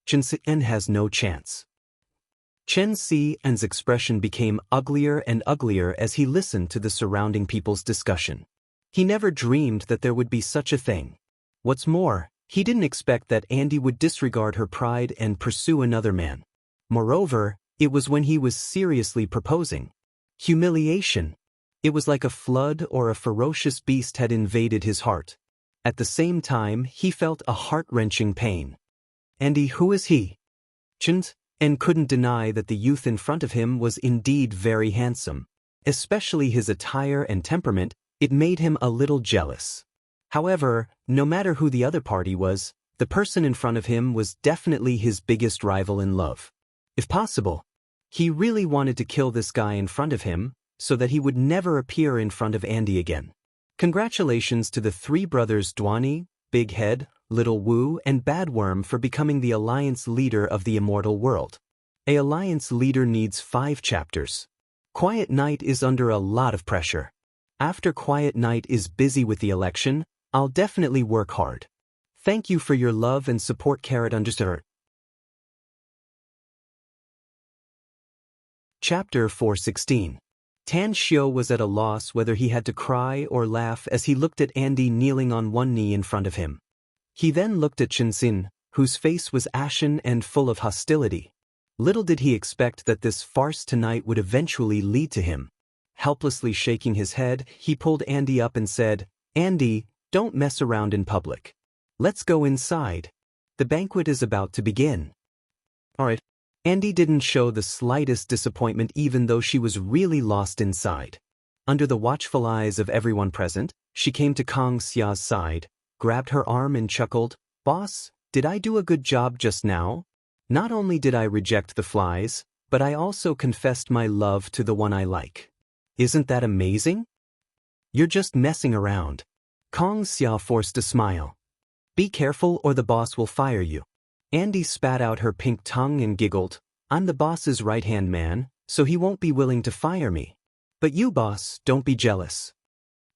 Chen Xian has no chance. Chen Xian's expression became uglier and uglier as he listened to the surrounding people's discussion. He never dreamed that there would be such a thing. What's more, he didn't expect that Andy would disregard her pride and pursue another man. Moreover, it was when he was seriously proposing. Humiliation. It was like a flood or a ferocious beast had invaded his heart. At the same time, he felt a heart-wrenching pain. "Andy, who is he?" Chen and couldn't deny that the youth in front of him was indeed very handsome. Especially his attire and temperament, it made him a little jealous. However, no matter who the other party was, the person in front of him was definitely his biggest rival in love. If possible, he really wanted to kill this guy in front of him, so that he would never appear in front of Andy again. Congratulations to the three brothers Dwani, Big Head, Little Wu, and Bad Worm for becoming the alliance leader of the immortal world. An alliance leader needs 5 chapters. Quiet Knight is under a lot of pressure. After Quiet Knight is busy with the election, I'll definitely work hard. Thank you for your love and support. _. Chapter 416. Tan Xiao was at a loss whether he had to cry or laugh as he looked at Andy kneeling on one knee in front of him. He then looked at Chinsin, whose face was ashen and full of hostility. Little did he expect that this farce tonight would eventually lead to him. Helplessly shaking his head, he pulled Andy up and said, "Andy, don't mess around in public. Let's go inside. The banquet is about to begin." Alright. Andy didn't show the slightest disappointment even though she was really lost inside. Under the watchful eyes of everyone present, she came to Kang Xia's side, grabbed her arm and chuckled, "Boss, did I do a good job just now? Not only did I reject the flies, but I also confessed my love to the one I like. Isn't that amazing?" "You're just messing around." Kang Xia forced a smile. "Be careful or the boss will fire you." Andy spat out her pink tongue and giggled, "I'm the boss's right-hand man, so he won't be willing to fire me. But you, boss, don't be jealous."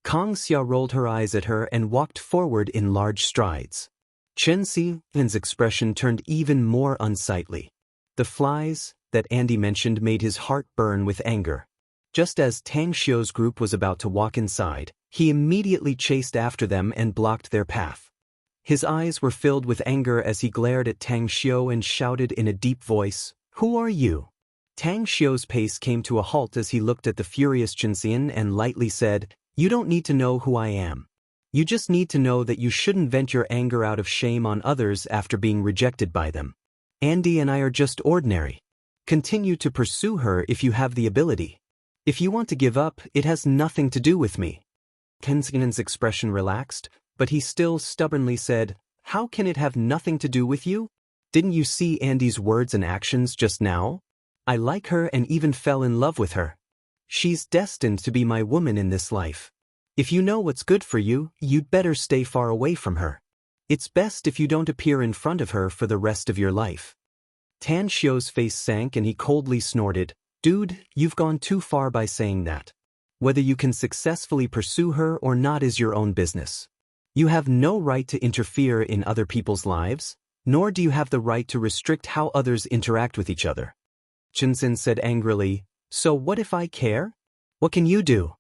Kang Xia rolled her eyes at her and walked forward in large strides. Chen Xi's expression turned even more unsightly. The flies that Andy mentioned made his heart burn with anger. Just as Tang Xiu's group was about to walk inside, he immediately chased after them and blocked their path. His eyes were filled with anger as he glared at Tang Xiu and shouted in a deep voice, "Who are you?" Tang Xiu's pace came to a halt as he looked at the furious Chen Xian and lightly said, "You don't need to know who I am. You just need to know that you shouldn't vent your anger out of shame on others after being rejected by them. Andy and I are just ordinary. Continue to pursue her if you have the ability. If you want to give up, it has nothing to do with me." Chen Xian's expression relaxed, but he still stubbornly said, "How can it have nothing to do with you? Didn't you see Andy's words and actions just now? I like her and even fell in love with her. She's destined to be my woman in this life. If you know what's good for you, you'd better stay far away from her. It's best if you don't appear in front of her for the rest of your life." Tan Xiu's face sank and he coldly snorted, "Dude, you've gone too far by saying that. Whether you can successfully pursue her or not is your own business. You have no right to interfere in other people's lives, nor do you have the right to restrict how others interact with each other." Chen Xin said angrily, "So what if I care? What can you do?"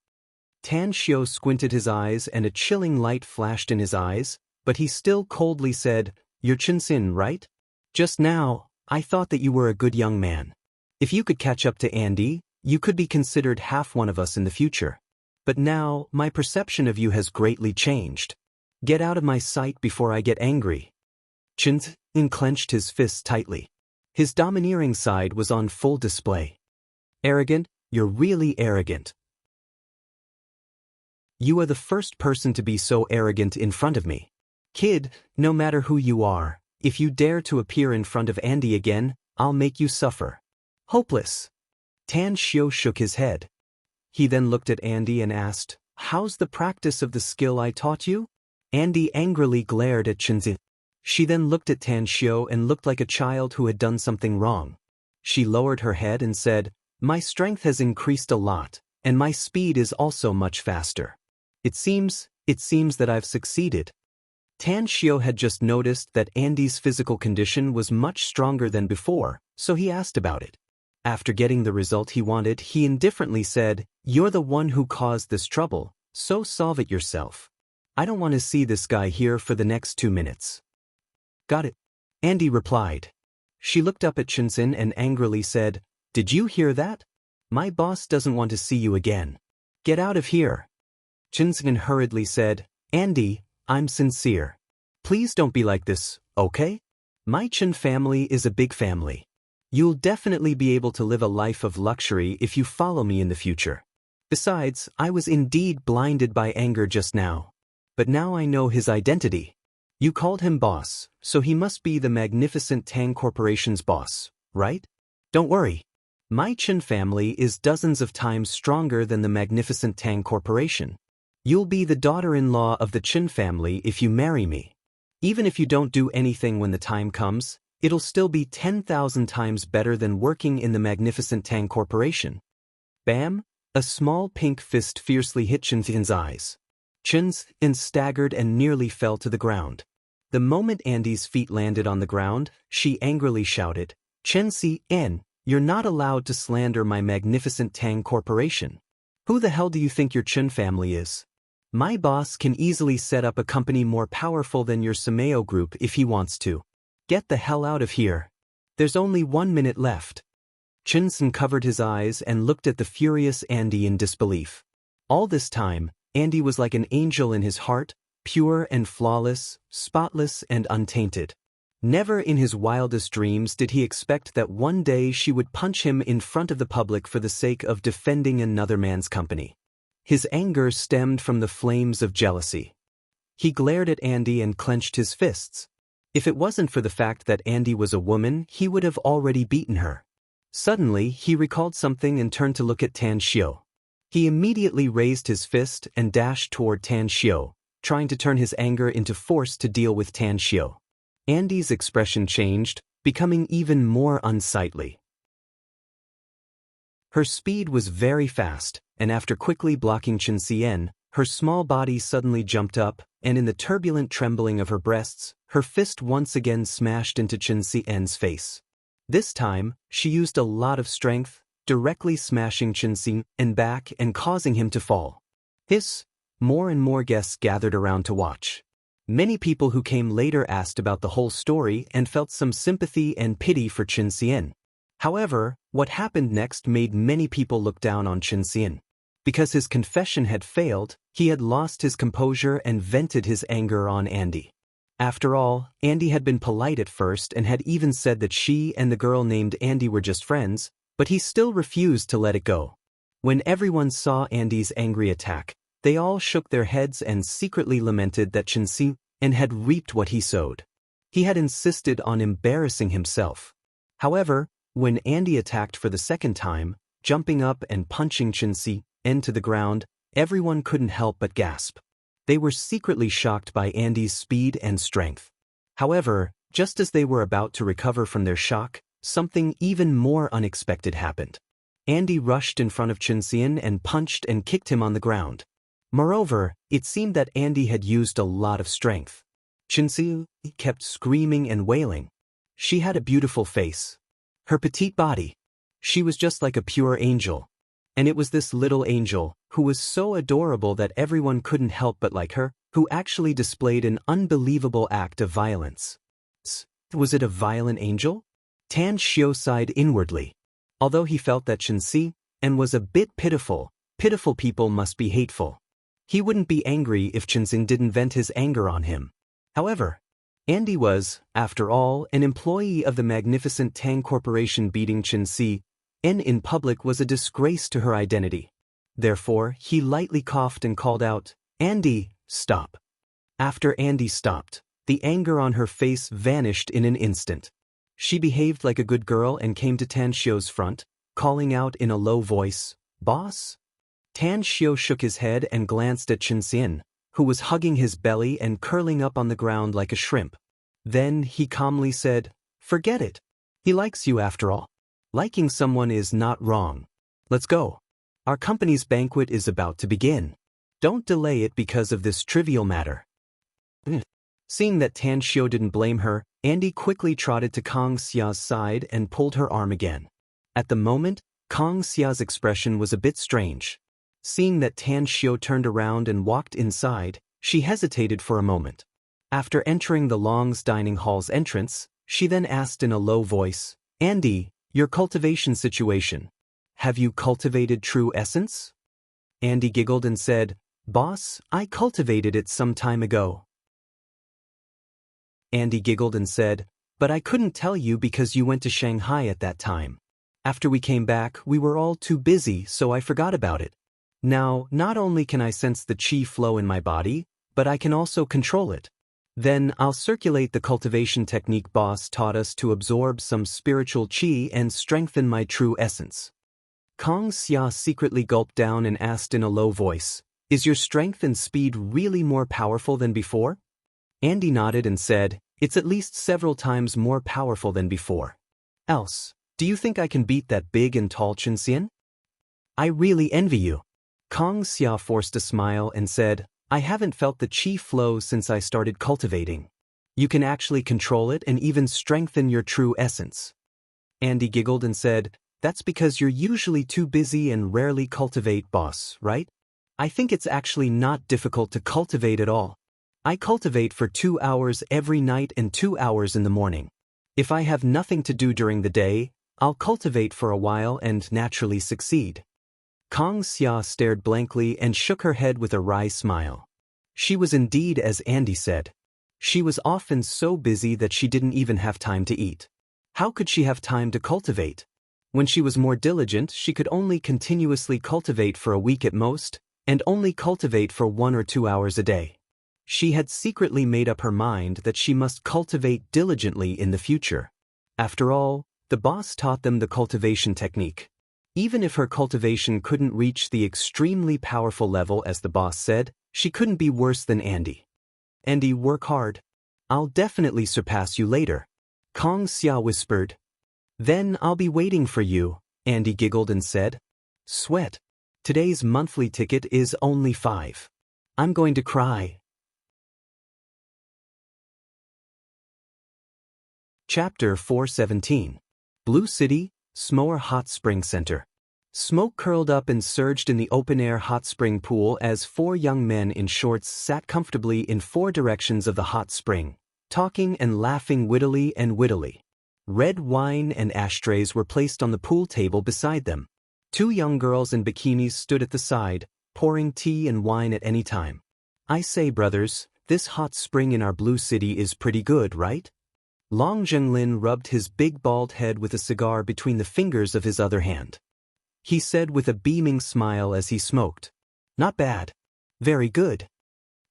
Tan Xiu squinted his eyes and a chilling light flashed in his eyes, but he still coldly said, "You're Chen Xin, right? Just now, I thought that you were a good young man. If you could catch up to Andy, you could be considered half one of us in the future. But now, my perception of you has greatly changed. Get out of my sight before I get angry." Chen Xin clenched his fists tightly. His domineering side was on full display. "Arrogant, you're really arrogant. You are the first person to be so arrogant in front of me. Kid, no matter who you are, if you dare to appear in front of Andy again, I'll make you suffer." "Hopeless." Tan Xiu shook his head. He then looked at Andy and asked, "How's the practice of the skill I taught you?" Andy angrily glared at Chen Xin. She then looked at Tan Xiu and looked like a child who had done something wrong. She lowered her head and said, "My strength has increased a lot, and my speed is also much faster. It seems that I've succeeded." Tan Xiu had just noticed that Andy's physical condition was much stronger than before, so he asked about it. After getting the result he wanted, he indifferently said, "You're the one who caused this trouble, so solve it yourself. I don't want to see this guy here for the next 2 minutes." "Got it," Andy replied. She looked up at Chen Xin and angrily said, "Did you hear that? My boss doesn't want to see you again. Get out of here." Chen Xin hurriedly said, "Andy, I'm sincere. Please don't be like this, okay? My Chen family is a big family. You'll definitely be able to live a life of luxury if you follow me in the future. Besides, I was indeed blinded by anger just now. But now I know his identity. You called him boss, so he must be the magnificent Tang Corporation's boss, right? Don't worry. My Chen family is dozens of times stronger than the magnificent Tang Corporation. You'll be the daughter-in-law of the Chen family if you marry me. Even if you don't do anything when the time comes, it'll still be 10,000 times better than working in the magnificent Tang Corporation. Bam! A small pink fist fiercely hit Chen Xian's eyes. Chen Xian staggered and nearly fell to the ground. The moment Andy's feet landed on the ground, she angrily shouted, "Chen Xian, you're not allowed to slander my magnificent Tang Corporation. Who the hell do you think your Chen family is? My boss can easily set up a company more powerful than your Sameo group if he wants to. Get the hell out of here. There's only 1 minute left." Chen Xian covered his eyes and looked at the furious Andy in disbelief. All this time, Andy was like an angel in his heart, pure and flawless, spotless and untainted. Never in his wildest dreams did he expect that one day she would punch him in front of the public for the sake of defending another man's company. His anger stemmed from the flames of jealousy. He glared at Andy and clenched his fists. If it wasn't for the fact that Andy was a woman, he would have already beaten her. Suddenly, he recalled something and turned to look at Tan Xiao. He immediately raised his fist and dashed toward Tan Xiao, trying to turn his anger into force to deal with Tan Xiao. Andy's expression changed, becoming even more unsightly. Her speed was very fast, and after quickly blocking Chen Xian, her small body suddenly jumped up, and in the turbulent trembling of her breasts, her fist once again smashed into Chen Xian's face. This time, she used a lot of strength, directly smashing Chen Xian back and causing him to fall. Hiss! More and more guests gathered around to watch. Many people who came later asked about the whole story and felt some sympathy and pity for Chen Xian. However, what happened next made many people look down on Chen Xian. Because his confession had failed, he had lost his composure and vented his anger on Andy. After all, Andy had been polite at first and had even said that she and the girl named Andy were just friends, but he still refused to let it go. When everyone saw Andy's angry attack, they all shook their heads and secretly lamented that Chen Xian had reaped what he sowed. He had insisted on embarrassing himself. However, when Andy attacked for the second time, jumping up and punching Chen Xian to the ground, everyone couldn't help but gasp. They were secretly shocked by Andy's speed and strength. However, just as they were about to recover from their shock, something even more unexpected happened. Andy rushed in front of Chen Xian and punched and kicked him on the ground. Moreover, it seemed that Andy had used a lot of strength. Chen Xian kept screaming and wailing. She had a beautiful face. Her petite body. She was just like a pure angel. And it was this little angel, who was so adorable that everyone couldn't help but like her, who actually displayed an unbelievable act of violence. Was it a violent angel? Tan Xiao sighed inwardly. Although he felt that Chen Xian was a bit pitiful, pitiful people must be hateful. He wouldn't be angry if Chen Xian didn't vent his anger on him. However, Andy was, after all, an employee of the magnificent Tang Corporation. Beating Chen Xian in public was a disgrace to her identity. Therefore, he lightly coughed and called out, "Andy, stop." After Andy stopped, the anger on her face vanished in an instant. She behaved like a good girl and came to Tan Xiao's front, calling out in a low voice, "Boss?" Tan Xiao shook his head and glanced at Chen Xian, who was hugging his belly and curling up on the ground like a shrimp. Then he calmly said, "Forget it. He likes you after all. Liking someone is not wrong. Let's go. Our company's banquet is about to begin. Don't delay it because of this trivial matter." Seeing that Tan Xiao didn't blame her, Andy quickly trotted to Kang Xia's side and pulled her arm again. At the moment, Kang Xia's expression was a bit strange. Seeing that Tan Xiao turned around and walked inside, she hesitated for a moment. After entering the Long's dining hall's entrance, she then asked in a low voice, "Andy, your cultivation situation. Have you cultivated true essence?" Andy giggled and said, "Boss, I cultivated it some time ago." Andy giggled and said, But I couldn't tell you because you went to Shanghai at that time. After we came back, we were all too busy, so I forgot about it. Now, not only can I sense the qi flow in my body, but I can also control it. Then I'll circulate the cultivation technique boss taught us to absorb some spiritual qi and strengthen my true essence. Kong Xia secretly gulped down and asked in a low voice, "Is your strength and speed really more powerful than before?" Andy nodded and said, "It's at least several times more powerful than before. Else, do you think I can beat that big and tall Chen Xian? I really envy you." Kong Xia forced a smile and said, "I haven't felt the qi flow since I started cultivating. You can actually control it and even strengthen your true essence." Andy giggled and said, "That's because you're usually too busy and rarely cultivate, boss, right? I think it's actually not difficult to cultivate at all. I cultivate for 2 hours every night and 2 hours in the morning. If I have nothing to do during the day, I'll cultivate for a while and naturally succeed." Kong Xia stared blankly and shook her head with a wry smile. She was indeed as Andy said. She was often so busy that she didn't even have time to eat. How could she have time to cultivate? When she was more diligent, she could only continuously cultivate for a week at most, and only cultivate for 1 or 2 hours a day. She had secretly made up her mind that she must cultivate diligently in the future. After all, the boss taught them the cultivation technique. Even if her cultivation couldn't reach the extremely powerful level as the boss said, she couldn't be worse than Andy. "Andy, work hard. I'll definitely surpass you later," Kong Xia whispered. "Then I'll be waiting for you," Andy giggled and said. "Sweat. Today's monthly ticket is only 5. I'm going to cry." Chapter 417. Blue City, Smoor Hot Spring Center. Smoke curled up and surged in the open-air hot spring pool as 4 young men in shorts sat comfortably in 4 directions of the hot spring, talking and laughing wittily and wittily. Red wine and ashtrays were placed on the pool table beside them. 2 young girls in bikinis stood at the side, pouring tea and wine at any time. "I say, brothers, this hot spring in our blue city is pretty good, right?" Long Zhenglin rubbed his big bald head with a cigar between the fingers of his other hand. He said with a beaming smile as he smoked, "Not bad. Very good."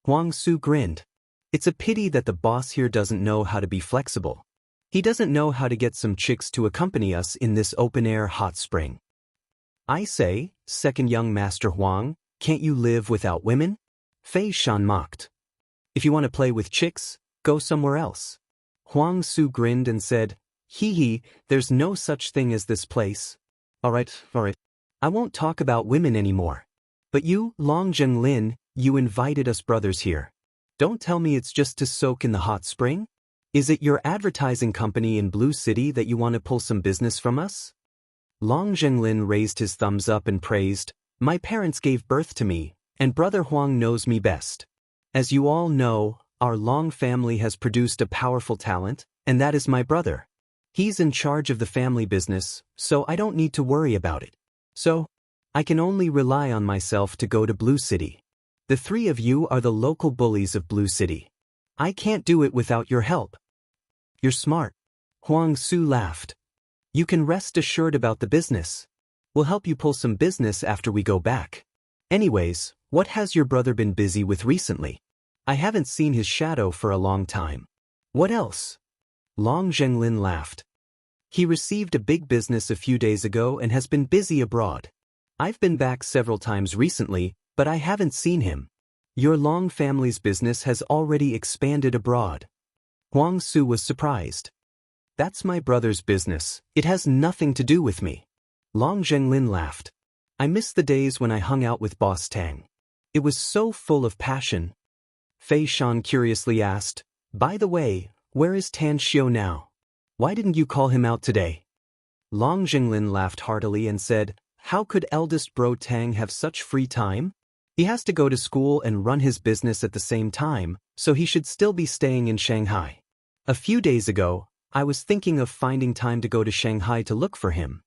Huang Su grinned. "It's a pity that the boss here doesn't know how to be flexible. He doesn't know how to get some chicks to accompany us in this open-air hot spring." "I say, second young master Huang, can't you live without women?" Fei Shan mocked. "If you want to play with chicks, go somewhere else." Huang Su grinned and said, "Hee hee, there's no such thing as this place." All right. I won't talk about women anymore. But you, Long Zhenglin, you invited us brothers here. Don't tell me it's just to soak in the hot spring? Is it your advertising company in Blue City that you want to pull some business from us?" Long Zhenglin raised his thumbs up and praised, "My parents gave birth to me, and Brother Huang knows me best. As you all know, our Long family has produced a powerful talent, and that is my brother. He's in charge of the family business, so I don't need to worry about it. So, I can only rely on myself to go to Blue City. The 3 of you are the local bullies of Blue City. I can't do it without your help." "You're smart." Huang Su laughed. "You can rest assured about the business. We'll help you pull some business after we go back. Anyways, what has your brother been busy with recently? I haven't seen his shadow for a long time." "What else?" Long Zhenglin laughed. "He received a big business a few days ago and has been busy abroad. I've been back several times recently, but I haven't seen him. Your Long family's business has already expanded abroad." Huang Su was surprised. "That's my brother's business. It has nothing to do with me." Long Zhenglin laughed. "I miss the days when I hung out with Boss Tang. It was so full of passion." Fei Shan curiously asked, "By the way, where is Tan Xiu now? Why didn't you call him out today?" Long Zhenglin laughed heartily and said, "How could eldest bro Tang have such free time? He has to go to school and run his business at the same time, so he should still be staying in Shanghai. A few days ago, I was thinking of finding time to go to Shanghai to look for him."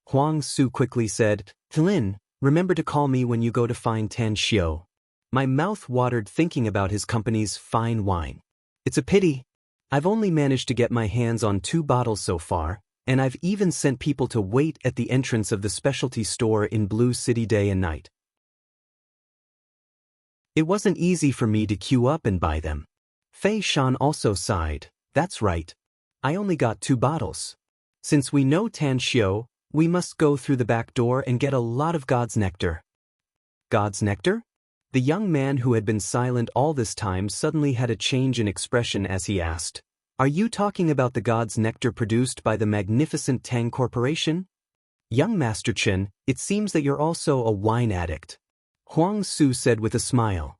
Huang Su quickly said, "Lin, remember to call me when you go to find Tan Xiu." My mouth watered thinking about his company's fine wine. It's a pity. I've only managed to get my hands on 2 bottles so far, and I've even sent people to wait at the entrance of the specialty store in Blue City day and night. It wasn't easy for me to queue up and buy them. Fei Shan also sighed. That's right. I only got 2 bottles. Since we know Tan Xiu, we must go through the back door and get a lot of God's nectar. God's nectar? The young man who had been silent all this time suddenly had a change in expression as he asked, "Are you talking about the God's nectar produced by the magnificent Tang Corporation?" "Young Master Chen, it seems that you're also a wine addict," Huang Su said with a smile.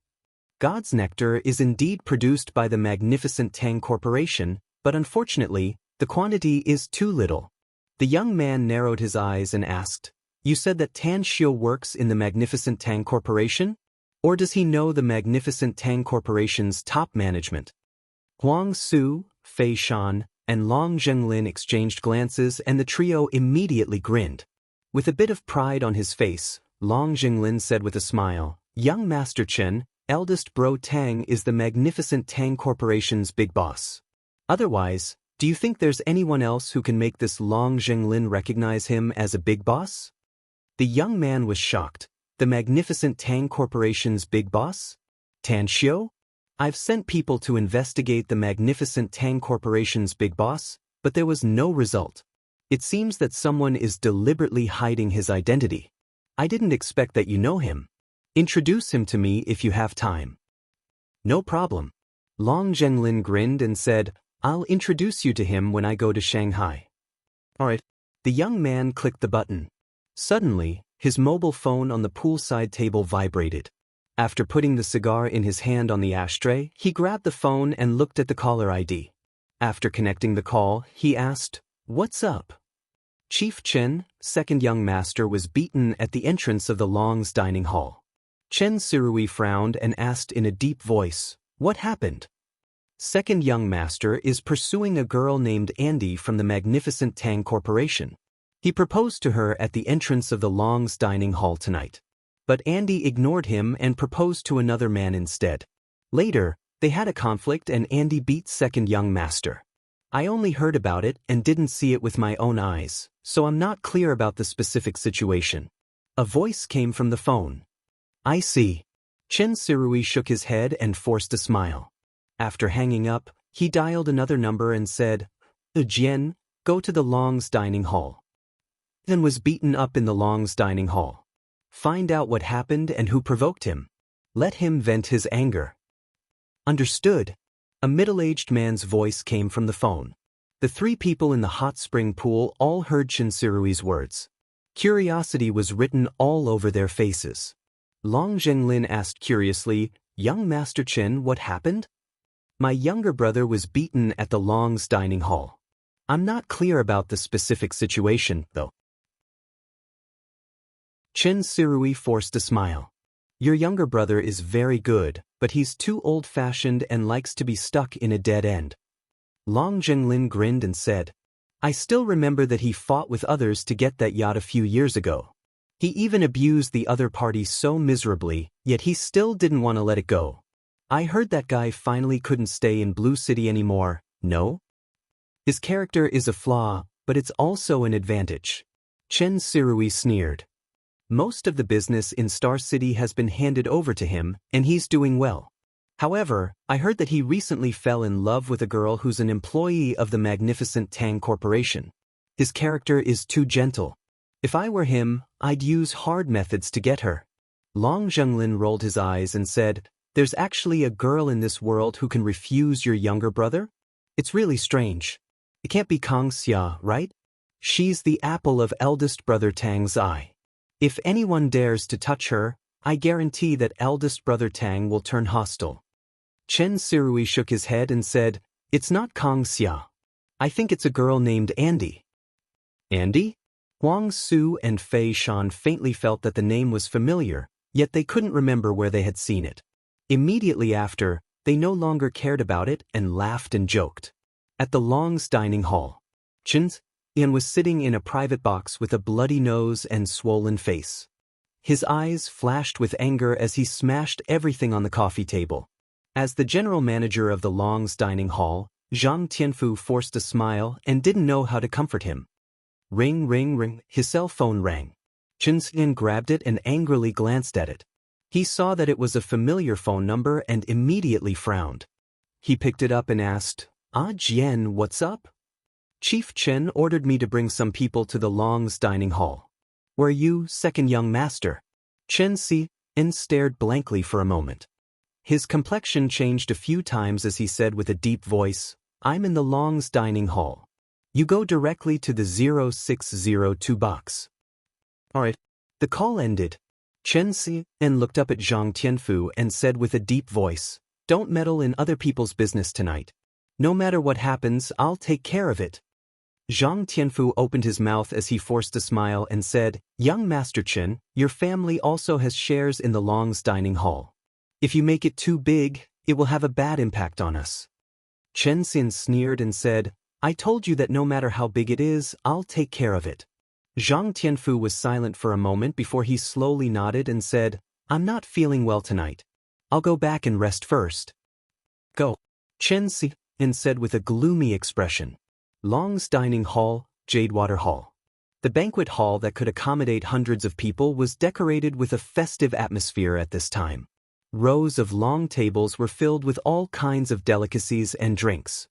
God's nectar is indeed produced by the magnificent Tang Corporation, but unfortunately, the quantity is too little. The young man narrowed his eyes and asked, "You said that Tan Xiu works in the magnificent Tang Corporation? Or does he know the magnificent Tang Corporation's top management?" Huang Su, Fei Shan, and Long Zhenglin exchanged glances and the trio immediately grinned. With a bit of pride on his face, Long Zhenglin said with a smile, "Young Master Chen, eldest bro Tang is the magnificent Tang Corporation's big boss. Otherwise, do you think there's anyone else who can make this Long Zhenglin recognize him as a big boss?" The young man was shocked. The magnificent Tang Corporation's big boss? Tan Xiu? I've sent people to investigate the magnificent Tang Corporation's big boss, but there was no result. It seems that someone is deliberately hiding his identity. I didn't expect that you know him. Introduce him to me if you have time. No problem. Long Zhenglin grinned and said, "I'll introduce you to him when I go to Shanghai." Alright. The young man clicked the button. Suddenly, his mobile phone on the poolside table vibrated. After putting the cigar in his hand on the ashtray, he grabbed the phone and looked at the caller ID. After connecting the call, he asked, "What's up?" Chief Chen, second young master, was beaten at the entrance of the Long's dining hall. Chen Sirui frowned and asked in a deep voice, "What happened?" Second young master is pursuing a girl named Andy from the magnificent Tang Corporation. He proposed to her at the entrance of the Long's dining hall tonight. But Andy ignored him and proposed to another man instead. Later, they had a conflict and Andy beat second young master. I only heard about it and didn't see it with my own eyes, so I'm not clear about the specific situation. A voice came from the phone. I see. Chen Sirui shook his head and forced a smile. After hanging up, he dialed another number and said, "Jian, go to the Long's dining hall." Then was beaten up in the Long's dining hall. Find out what happened and who provoked him. Let him vent his anger. Understood. A middle-aged man's voice came from the phone. The 3 people in the hot spring pool all heard Chen Sirui's words. Curiosity was written all over their faces. Long Zhenglin asked curiously, "Young Master Chen, what happened?" "My younger brother was beaten at the Long's dining hall. I'm not clear about the specific situation, though." Chen Sirui forced a smile. "Your younger brother is very good, but he's too old-fashioned and likes to be stuck in a dead end." Long Zhenglin grinned and said, "I still remember that he fought with others to get that yacht a few years ago. He even abused the other party so miserably, yet he still didn't want to let it go. I heard that guy finally couldn't stay in Blue City anymore, no? His character is a flaw, but it's also an advantage." Chen Sirui sneered. "Most of the business in Star City has been handed over to him, and he's doing well. However, I heard that he recently fell in love with a girl who's an employee of the magnificent Tang Corporation. His character is too gentle. If I were him, I'd use hard methods to get her." Long Zhenglin rolled his eyes and said, "There's actually a girl in this world who can refuse your younger brother? It's really strange. It can't be Kang Xia, right? She's the apple of eldest brother Tang's eye. If anyone dares to touch her, I guarantee that eldest brother Tang will turn hostile." Chen Sirui shook his head and said, "It's not Kang Xia. I think it's a girl named Andy." Andy? Huang Su and Fei Shan faintly felt that the name was familiar, yet they couldn't remember where they had seen it. Immediately after, they no longer cared about it and laughed and joked. At the Long's dining hall, Chen Ian was sitting in a private box with a bloody nose and swollen face. His eyes flashed with anger as he smashed everything on the coffee table. As the general manager of the Long's dining hall, Zhang Tianfu forced a smile and didn't know how to comfort him. Ring, ring, ring, his cell phone rang. Chen Xian grabbed it and angrily glanced at it. He saw that it was a familiar phone number and immediately frowned. He picked it up and asked, Jian, what's up? Chief Chen ordered me to bring some people to the Long's dining hall. Were you, second young master? Chen Xian stared blankly for a moment. His complexion changed a few times as he said with a deep voice, I'm in the Long's dining hall. You go directly to the 0602 box. Alright. The call ended. Chen Xian looked up at Zhang Tianfu and said with a deep voice, Don't meddle in other people's business tonight. No matter what happens, I'll take care of it. Zhang Tianfu opened his mouth as he forced a smile and said, Young Master Chen, your family also has shares in the Long's dining hall. If you make it too big, it will have a bad impact on us. Chen Xian sneered and said, I told you that no matter how big it is, I'll take care of it. Zhang Tianfu was silent for a moment before he slowly nodded and said, I'm not feeling well tonight. I'll go back and rest first. Go. Chen Xian said with a gloomy expression. Long's dining hall, Jadewater Hall. The banquet hall that could accommodate hundreds of people was decorated with a festive atmosphere at this time. Rows of long tables were filled with all kinds of delicacies and drinks.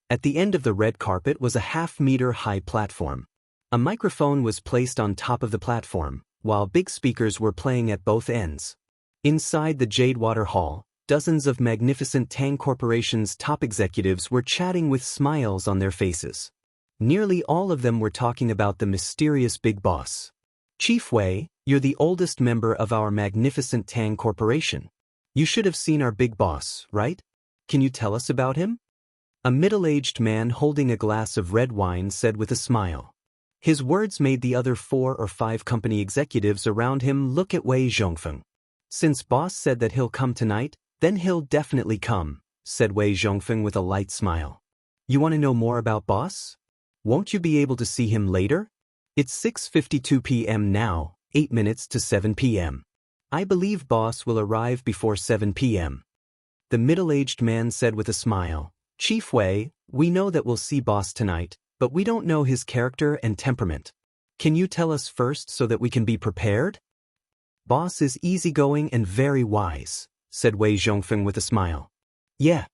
At the end of the red carpet was a half-meter-high platform. A microphone was placed on top of the platform, while big speakers were playing at both ends. Inside the Jadewater Hall, dozens of magnificent Tang Corporation's top executives were chatting with smiles on their faces. Nearly all of them were talking about the mysterious big boss. Chief Wei, you're the oldest member of our magnificent Tang Corporation. You should have seen our big boss, right? Can you tell us about him? A middle-aged man holding a glass of red wine said with a smile. His words made the other 4 or 5 company executives around him look at Wei Zhongfeng. Since boss said that he'll come tonight, then he'll definitely come, said Wei Zhongfeng with a light smile. You want to know more about boss? Won't you be able to see him later? It's 6:52 p.m. now, 8 minutes to 7 p.m. I believe boss will arrive before 7 p.m. The middle-aged man said with a smile, Chief Wei, we know that we'll see boss tonight, but we don't know his character and temperament. Can you tell us first so that we can be prepared? Boss is easygoing and very wise, said Wei Zhongfeng with a smile. Yeah.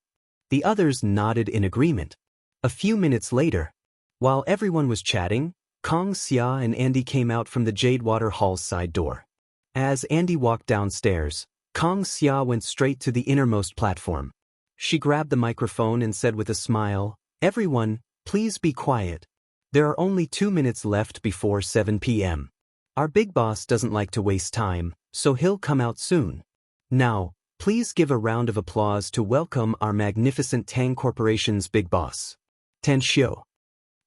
The others nodded in agreement. A few minutes later, while everyone was chatting, Kong Xia and Andy came out from the Jadewater Hall's side door. As Andy walked downstairs, Kong Xia went straight to the innermost platform. She grabbed the microphone and said with a smile, Everyone, please be quiet. There are only 2 minutes left before 7 p.m. Our big boss doesn't like to waste time, so he'll come out soon. Now, please give a round of applause to welcome our magnificent Tang Corporation's big boss. Tan Xiu.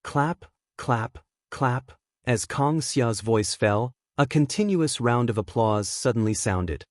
Clap, clap, clap. As Kong Xia's voice fell, a continuous round of applause suddenly sounded.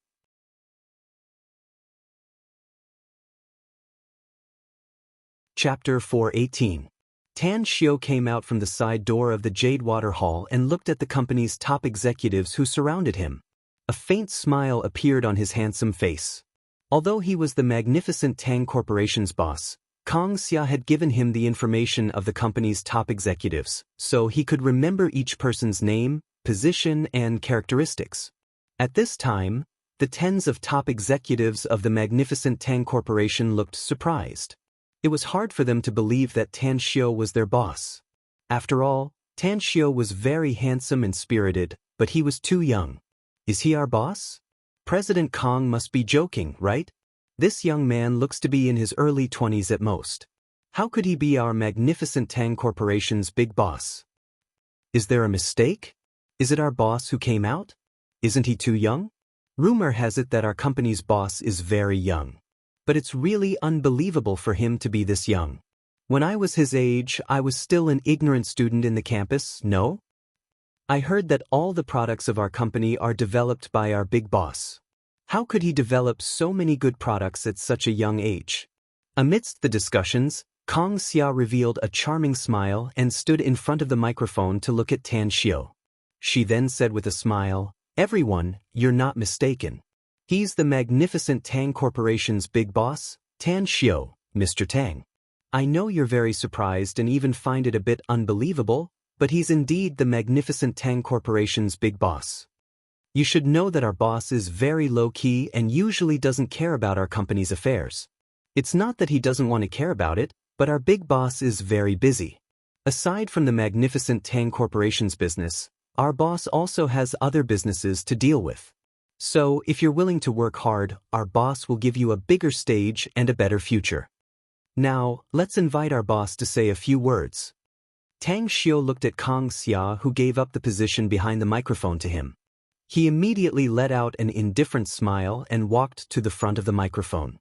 Chapter 418. Tan Xiu came out from the side door of the Jadewater Hall and looked at the company's top executives who surrounded him. A faint smile appeared on his handsome face. Although he was the magnificent Tang Corporation's boss, Kong Xia had given him the information of the company's top executives, so he could remember each person's name, position, and characteristics. At this time, the tens of top executives of the magnificent Tang Corporation looked surprised. It was hard for them to believe that Tan Xiu was their boss. After all, Tan Xiu was very handsome and spirited, but he was too young. Is he our boss? President Kong must be joking, right? This young man looks to be in his early 20s at most. How could he be our magnificent Tang Corporation's big boss? Is there a mistake? Is it our boss who came out? Isn't he too young? Rumor has it that our company's boss is very young. But it's really unbelievable for him to be this young. When I was his age, I was still an ignorant student in the campus, no? I heard that all the products of our company are developed by our big boss. How could he develop so many good products at such a young age? Amidst the discussions, Kong Xia revealed a charming smile and stood in front of the microphone to look at Tan Xiu. She then said with a smile, Everyone, you're not mistaken. He's the magnificent Tang Corporation's big boss, Tan Xiu, Mr. Tang. I know you're very surprised and even find it a bit unbelievable, but he's indeed the magnificent Tang Corporation's big boss. You should know that our boss is very low-key and usually doesn't care about our company's affairs. It's not that he doesn't want to care about it, but our big boss is very busy. Aside from the magnificent Tang Corporation's business, our boss also has other businesses to deal with. So, if you're willing to work hard, our boss will give you a bigger stage and a better future. Now, let's invite our boss to say a few words. Tang Xiu looked at Kang Xia, who gave up the position behind the microphone to him. He immediately let out an indifferent smile and walked to the front of the microphone.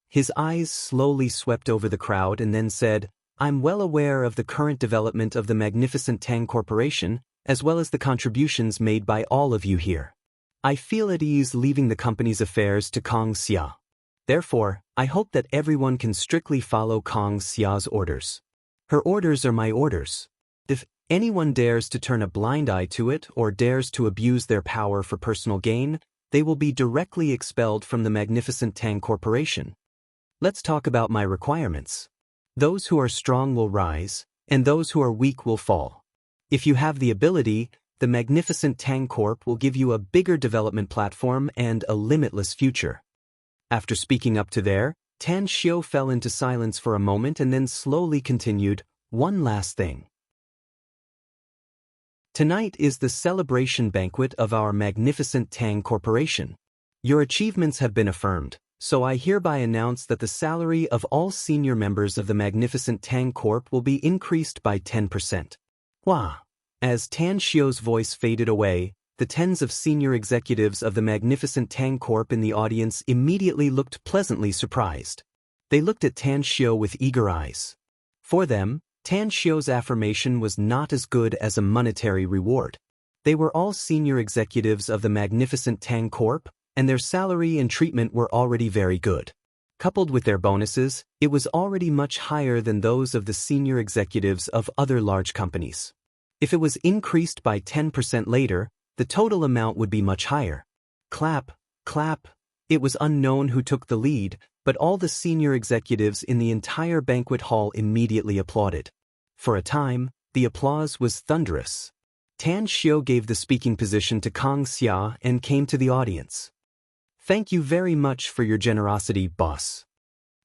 His eyes slowly swept over the crowd and then said, "I'm well aware of the current development of the magnificent Tang Corporation, as well as the contributions made by all of you here. I feel at ease leaving the company's affairs to Kang Xia. Therefore, I hope that everyone can strictly follow Kang Xia's orders. Her orders are my orders. If anyone dares to turn a blind eye to it or dares to abuse their power for personal gain, they will be directly expelled from the magnificent Tang Corporation. Let's talk about my requirements. Those who are strong will rise, and those who are weak will fall. If you have the ability, the magnificent Tang Corp will give you a bigger development platform and a limitless future." After speaking up to there, Tan Xiu fell into silence for a moment and then slowly continued, "One last thing. Tonight is the celebration banquet of our magnificent Tang Corporation. Your achievements have been affirmed, so I hereby announce that the salary of all senior members of the magnificent Tang Corp will be increased by 10%. Wah! As Tan Xiu's voice faded away, the tens of senior executives of the magnificent Tang Corp in the audience immediately looked pleasantly surprised. They looked at Tan Xiu with eager eyes. For them, Tan Xiu's affirmation was not as good as a monetary reward. They were all senior executives of the magnificent Tang Corp, and their salary and treatment were already very good. Coupled with their bonuses, it was already much higher than those of the senior executives of other large companies. If it was increased by 10% later, the total amount would be much higher. Clap, clap. It was unknown who took the lead, but all the senior executives in the entire banquet hall immediately applauded. For a time, the applause was thunderous. Tan Xiu gave the speaking position to Kang Xia and came to the audience. "Thank you very much for your generosity, boss."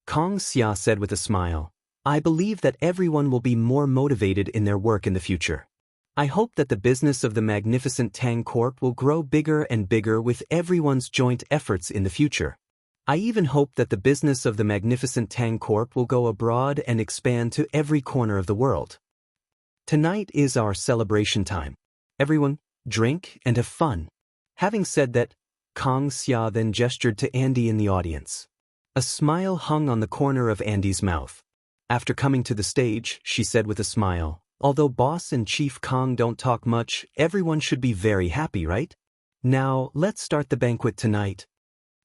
Kang Xia said with a smile, "I believe that everyone will be more motivated in their work in the future. I hope that the business of the magnificent Tang Corp will grow bigger and bigger with everyone's joint efforts in the future. I even hope that the business of the magnificent Tang Corp will go abroad and expand to every corner of the world. Tonight is our celebration time. Everyone, drink and have fun." Having said that, Kang Xia then gestured to Andy in the audience. A smile hung on the corner of Andy's mouth. After coming to the stage, she said with a smile, "Although Boss and Chief Kang don't talk much, everyone should be very happy, right? Now, let's start the banquet tonight."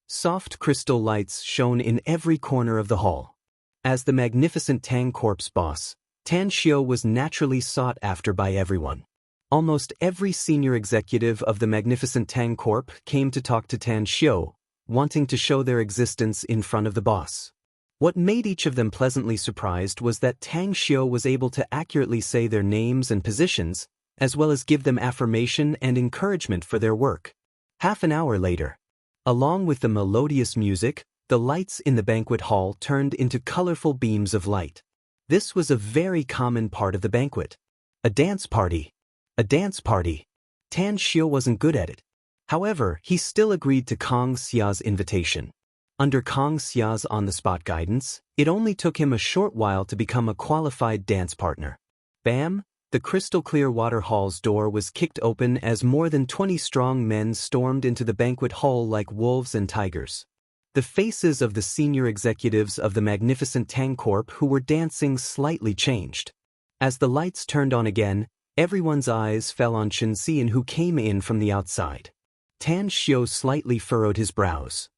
Soft crystal lights shone in every corner of the hall. As the magnificent Tang Corp's boss, Tan Xiu was naturally sought after by everyone. Almost every senior executive of the magnificent Tang Corp came to talk to Tan Xiu, wanting to show their existence in front of the boss. What made each of them pleasantly surprised was that Tang Xiu was able to accurately say their names and positions, as well as give them affirmation and encouragement for their work. Half an hour later, along with the melodious music, the lights in the banquet hall turned into colorful beams of light. This was a very common part of the banquet. A dance party. A dance party. Tan Xiu wasn't good at it. However, he still agreed to Kang Xia's invitation. Under Kang Xia's on-the-spot guidance, it only took him a short while to become a qualified dance partner. Bam! The crystal-clear water hall's door was kicked open as more than 20 strong men stormed into the banquet hall like wolves and tigers. The faces of the senior executives of the magnificent Tang Corp who were dancing slightly changed. As the lights turned on again, everyone's eyes fell on Chen Xian, who came in from the outside. Tan Xiu slightly furrowed his brows.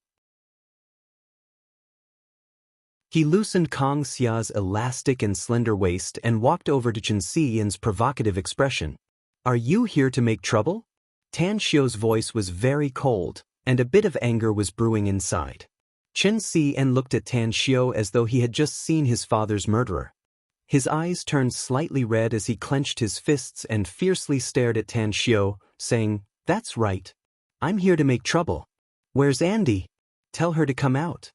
He loosened Kang Xia's elastic and slender waist and walked over to Chen Xian's provocative expression. "Are you here to make trouble?" Tan Xiu's voice was very cold, and a bit of anger was brewing inside. Chen Xian looked at Tan Xiao as though he had just seen his father's murderer. His eyes turned slightly red as he clenched his fists and fiercely stared at Tan Xiao, saying, "That's right. I'm here to make trouble. Where's Andy? Tell her to come out."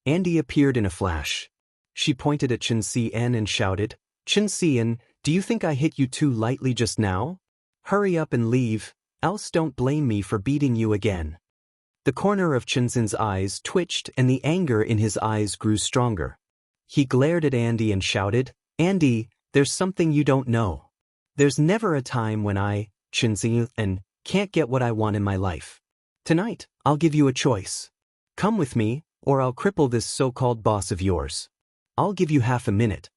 Andy appeared in a flash. She pointed at Chen Xian and shouted, "Chen Xian, do you think I hit you too lightly just now? Hurry up and leave, else don't blame me for beating you again." The corner of Chen Xian's eyes twitched and the anger in his eyes grew stronger. He glared at Andy and shouted, "Andy, there's something you don't know. There's never a time when I, Chen Xian, can't get what I want in my life. Tonight, I'll give you a choice. Come with me, or I'll cripple this so-called boss of yours. I'll give you half a minute."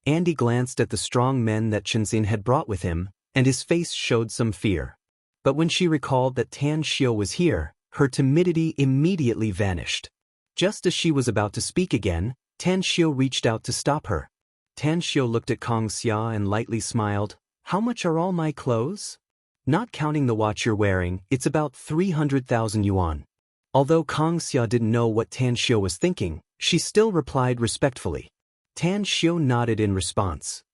Andy glanced at the strong men that Chen Xian had brought with him, and his face showed some fear. But when she recalled that Tan Xiao was here, her timidity immediately vanished. Just as she was about to speak again, Tan Xiao reached out to stop her. Tan Xiao looked at Kong Xia and lightly smiled. "How much are all my clothes?" "Not counting the watch you're wearing, it's about 300,000 yuan. Although Kong Xia didn't know what Tan Xiao was thinking, she still replied respectfully. Tan Xiao nodded in response.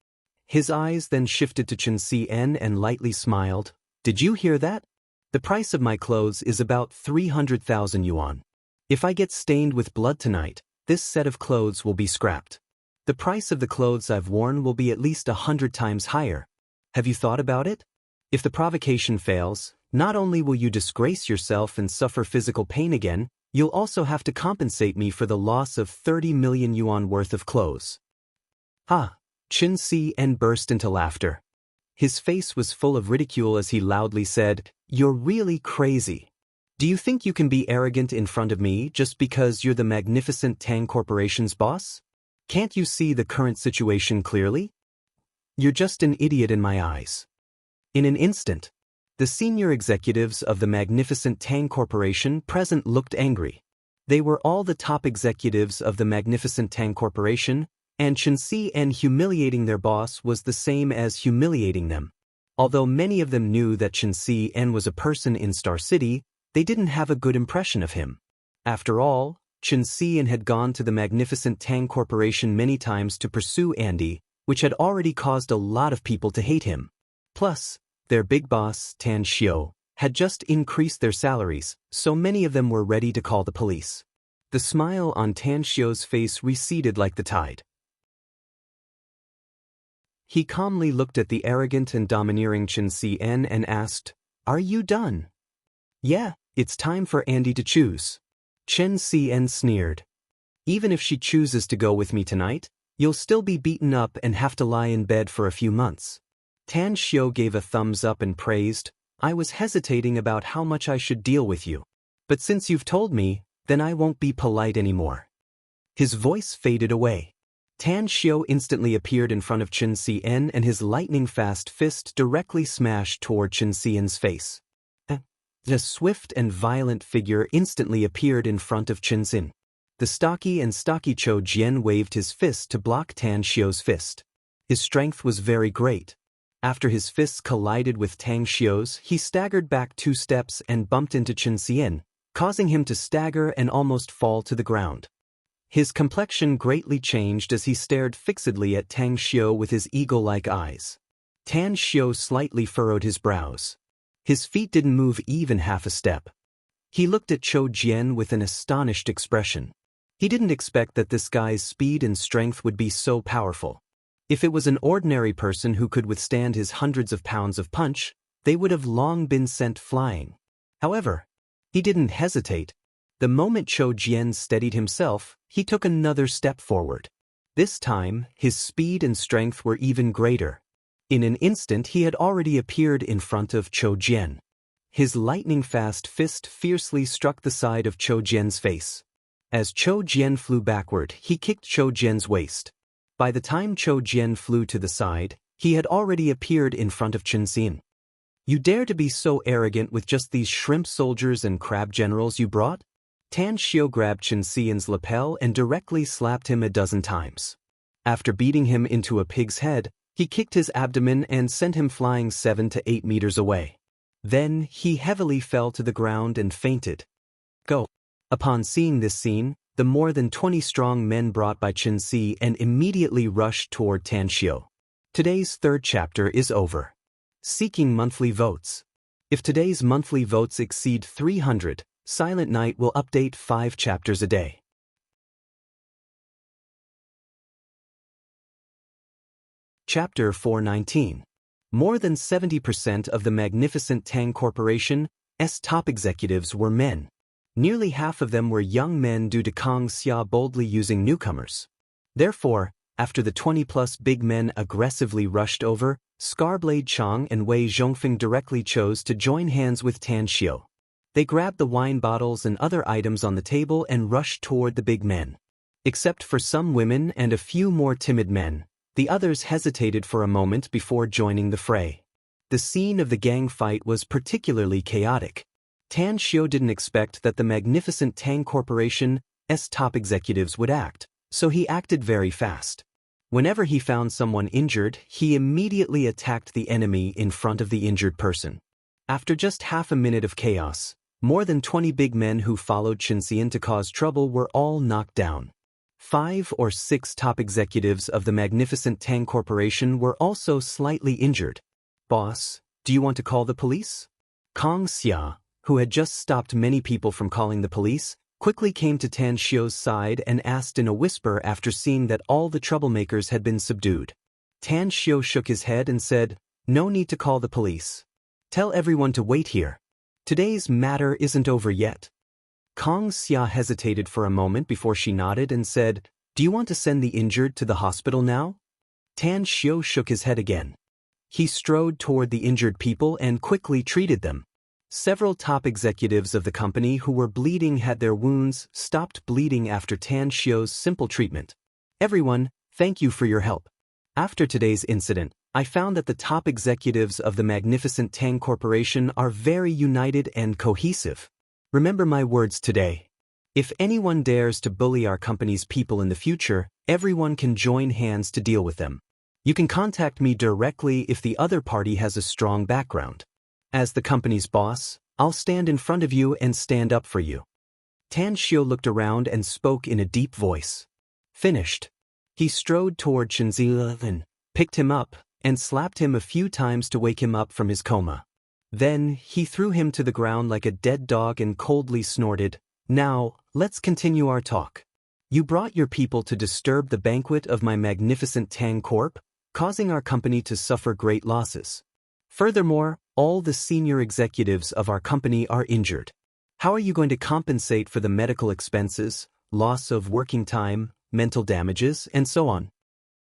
His eyes then shifted to Chen Xian and lightly smiled. "Did you hear that? The price of my clothes is about 300,000 yuan. If I get stained with blood tonight, this set of clothes will be scrapped. The price of the clothes I've worn will be at least 100 times higher. Have you thought about it? If the provocation fails, not only will you disgrace yourself and suffer physical pain again, you'll also have to compensate me for the loss of 30 million yuan worth of clothes." "Ha!" Chen Xian burst into laughter. His face was full of ridicule as he loudly said, "You're really crazy. Do you think you can be arrogant in front of me just because you're the magnificent Tang Corporation's boss? Can't you see the current situation clearly? You're just an idiot in my eyes." In an instant, the senior executives of the magnificent Tang Corporation present looked angry. They were all the top executives of the magnificent Tang Corporation, and Chen Xian humiliating their boss was the same as humiliating them. Although many of them knew that Chen Xian was a person in Star City, they didn't have a good impression of him. After all, Chen Xian had gone to the magnificent Tang Corporation many times to pursue Andy, which had already caused a lot of people to hate him. Plus, their big boss, Tan Xiao, had just increased their salaries, so many of them were ready to call the police. The smile on Tan Xiao's face receded like the tide. He calmly looked at the arrogant and domineering Chen Xian and asked, "Are you done?" "Yeah, it's time for Andy to choose." Chen Xian sneered. "Even if she chooses to go with me tonight, you'll still be beaten up and have to lie in bed for a few months." Tan Xiao gave a thumbs up and praised, "I was hesitating about how much I should deal with you. But since you've told me, then I won't be polite anymore." His voice faded away. Tan Xiao instantly appeared in front of Chen Xian and his lightning-fast fist directly smashed toward Chen Xian's face. A swift and violent figure instantly appeared in front of Chen Xian. The stocky Chou Jian waved his fist to block Tan Xiao's fist. His strength was very great. After his fists collided with Tan Xiao's, he staggered back 2 steps and bumped into Chen Xian, causing him to stagger and almost fall to the ground. His complexion greatly changed as he stared fixedly at Tan Xiao with his eagle-like eyes. Tan Xiao slightly furrowed his brows. His feet didn't move even half a step. He looked at Chou Jian with an astonished expression. He didn't expect that this guy's speed and strength would be so powerful. If it was an ordinary person who could withstand his hundreds of pounds of punch, they would have long been sent flying. However, he didn't hesitate. The moment Chou Jian steadied himself, he took another step forward. This time, his speed and strength were even greater. In an instant he had already appeared in front of Chou Jian. His lightning-fast fist fiercely struck the side of Chou Jian's face. As Chou Jian flew backward, he kicked Chou Jian's waist. By the time Chou Jian flew to the side, he had already appeared in front of Chen Xian. "You dare to be so arrogant with just these shrimp soldiers and crab generals you brought?" Tan Xiao grabbed Chen Xian's lapel and directly slapped him a dozen times. After beating him into a pig's head, he kicked his abdomen and sent him flying 7 to 8 meters away. Then, he heavily fell to the ground and fainted. "Go. Upon seeing this scene, the more than 20 strong men brought by Chen Si and immediately rushed toward Tan Xiu. Today's third chapter is over. Seeking monthly votes. If today's monthly votes exceed 300, Silent Night will update 5 chapters a day. Chapter 419. More than 70% of the magnificent Tang Corporation's top executives were men. Nearly half of them were young men due to Kang Xia boldly using newcomers. Therefore, after the 20-plus big men aggressively rushed over, Scarblade Chang and Wei Zhongfeng directly chose to join hands with Tan Xiu. They grabbed the wine bottles and other items on the table and rushed toward the big men. Except for some women and a few more timid men, the others hesitated for a moment before joining the fray. The scene of the gang fight was particularly chaotic. Tan Xiu didn't expect that the magnificent Tang Corporation's top executives would act, so he acted very fast. Whenever he found someone injured, he immediately attacked the enemy in front of the injured person. After just half a minute of chaos, more than 20 big men who followed Chen Xian to cause trouble were all knocked down. 5 or 6 top executives of the magnificent Tang Corporation were also slightly injured. "Boss, do you want to call the police?" Kang Xia, who had just stopped many people from calling the police, quickly came to Tan Xiu's side and asked in a whisper after seeing that all the troublemakers had been subdued. Tan Xiu shook his head and said, "No need to call the police. Tell everyone to wait here. Today's matter isn't over yet." Kang Xia hesitated for a moment before she nodded and said, "Do you want to send the injured to the hospital now?" Tan Xiu shook his head again. He strode toward the injured people and quickly treated them. Several top executives of the company who were bleeding had their wounds stopped bleeding after Tan Xiu's simple treatment. "Everyone, thank you for your help. After today's incident, I found that the top executives of the magnificent Tang Corporation are very united and cohesive. Remember my words today. If anyone dares to bully our company's people in the future, everyone can join hands to deal with them. You can contact me directly if the other party has a strong background. As the company's boss, I'll stand in front of you and stand up for you." Tan Xiu looked around and spoke in a deep voice. Finished. He strode toward Chen Zilan, picked him up, and slapped him a few times to wake him up from his coma. Then, he threw him to the ground like a dead dog and coldly snorted, "Now, let's continue our talk. You brought your people to disturb the banquet of my magnificent Tang Corp, causing our company to suffer great losses. Furthermore, all the senior executives of our company are injured. How are you going to compensate for the medical expenses, loss of working time, mental damages, and so on?"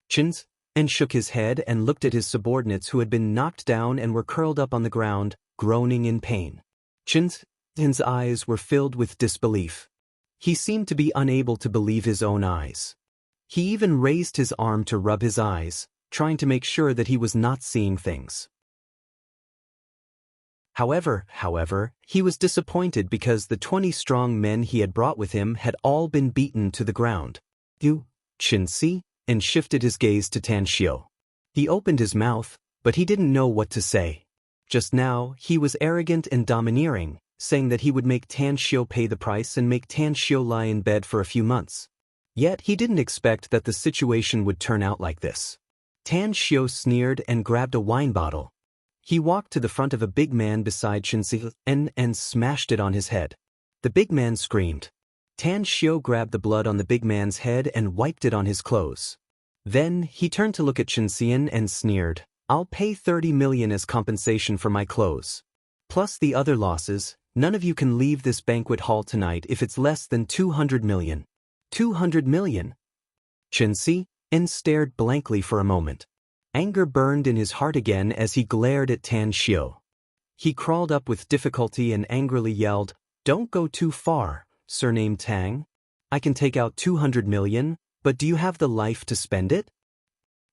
Chen Zilan shook his head and looked at his subordinates who had been knocked down and were curled up on the ground, groaning in pain. Chen Zilan's eyes were filled with disbelief. He seemed to be unable to believe his own eyes. He even raised his arm to rub his eyes, trying to make sure that he was not seeing things. However, he was disappointed because the 20 strong men he had brought with him had all been beaten to the ground. "You, Chen Si?" and shifted his gaze to Tan Xiu. He opened his mouth, but he didn't know what to say. Just now, he was arrogant and domineering, saying that he would make Tan Xiu pay the price and make Tan Xiu lie in bed for a few months. Yet he didn't expect that the situation would turn out like this. Tan Xiu sneered and grabbed a wine bottle. He walked to the front of a big man beside Chen Zilan and smashed it on his head. The big man screamed. Tan Xiu grabbed the blood on the big man's head and wiped it on his clothes. Then, he turned to look at Chen Xian and sneered, "I'll pay 30 million as compensation for my clothes. Plus the other losses, none of you can leave this banquet hall tonight if it's less than 200 million. 200 million? Chen Xian stared blankly for a moment. Anger burned in his heart again as he glared at Tan Xiu. He crawled up with difficulty and angrily yelled, "Don't go too far, surname Tang. I can take out 200 million, but do you have the life to spend it?"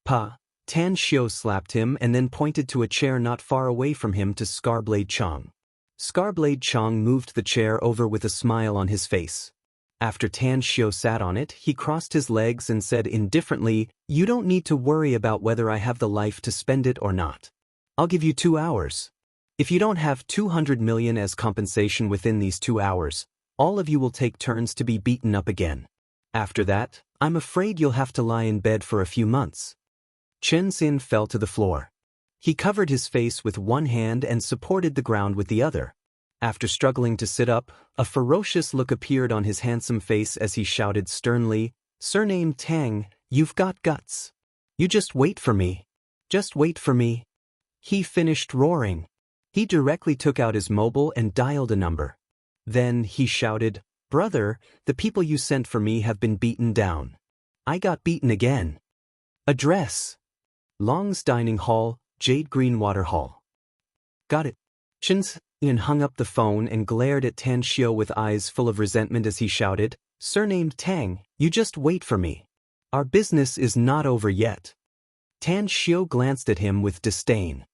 "Pa." Tan Xiu slapped him and then pointed to a chair not far away from him to Scarblade Chang. Scarblade Chang moved the chair over with a smile on his face. After Tan Xiu sat on it, he crossed his legs and said indifferently, "You don't need to worry about whether I have the life to spend it or not. I'll give you 2 hours. If you don't have 200 million as compensation within these 2 hours, all of you will take turns to be beaten up again. After that, I'm afraid you'll have to lie in bed for a few months. Chen Xin fell to the floor. He covered his face with one hand and supported the ground with the other. After struggling to sit up, a ferocious look appeared on his handsome face as he shouted sternly, "Surname Tang, you've got guts. You just wait for me. Just wait for me." He finished roaring. He directly took out his mobile and dialed a number. Then he shouted, "Brother, the people you sent for me have been beaten down. I got beaten again. Address: Long's Dining Hall, Jade Greenwater Hall." Got it. Chen Xin hung up the phone and glared at Tan Xiu with eyes full of resentment as he shouted, "Surnamed Tang, you just wait for me. Our business is not over yet." Tan Xiu glanced at him with disdain.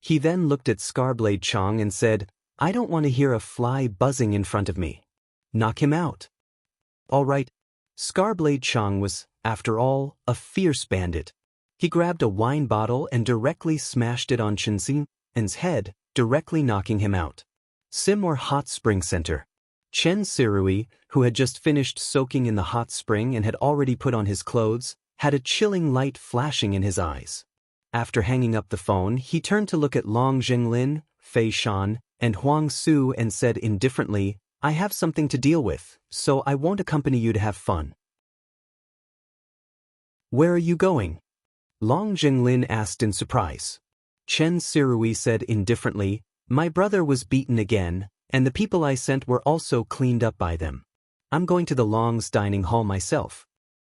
He then looked at Scarblade Chong and said, "I don't want to hear a fly buzzing in front of me. Knock him out." All right. Scarblade Chong was, after all, a fierce bandit. He grabbed a wine bottle and directly smashed it on Chen Xin's head, directly knocking him out. Simor Hot Spring Center. Chen Sirui, who had just finished soaking in the hot spring and had already put on his clothes, had a chilling light flashing in his eyes. After hanging up the phone, he turned to look at Long Jinglin, Fei Shan, and Huang Su and said indifferently, "I have something to deal with, so I won't accompany you to have fun." "Where are you going?" Long Jinglin asked in surprise. Chen Sirui said indifferently, "My brother was beaten again, and the people I sent were also cleaned up by them. I'm going to the Long's Dining Hall myself."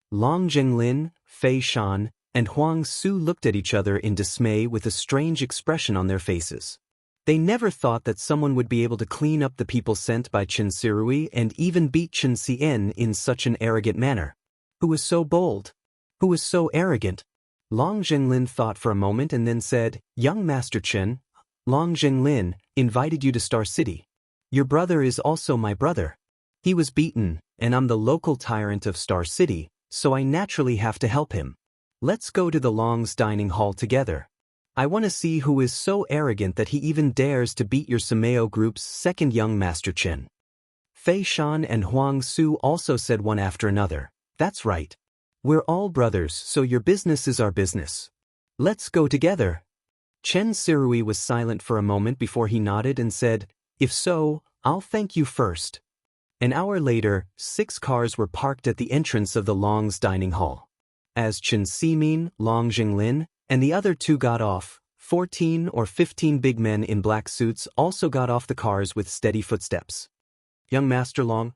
Long Jinglin, Fei Shan, and Huang Su looked at each other in dismay with a strange expression on their faces. They never thought that someone would be able to clean up the people sent by Chen Sirui and even beat Chen Xian in such an arrogant manner. Who was so bold? Who was so arrogant? Long Jinglin thought for a moment and then said, "Young Master Chen, Long Jinglin invited you to Star City. Your brother is also my brother. He was beaten, and I'm the local tyrant of Star City, so I naturally have to help him. Let's go to the Long's Dining Hall together. I want to see who is so arrogant that he even dares to beat your Sameo group's second young Master Chen." Fei Shan and Huang Su also said one after another, "That's right. We're all brothers, so your business is our business. Let's go together." Chen Sirui was silent for a moment before he nodded and said, "If so, I'll thank you first." An hour later, 6 cars were parked at the entrance of the Long's Dining Hall. As Chen Ximin, Long Jinglin, and the other 2 got off, 14 or 15 big men in black suits also got off the cars with steady footsteps. "Young Master Long,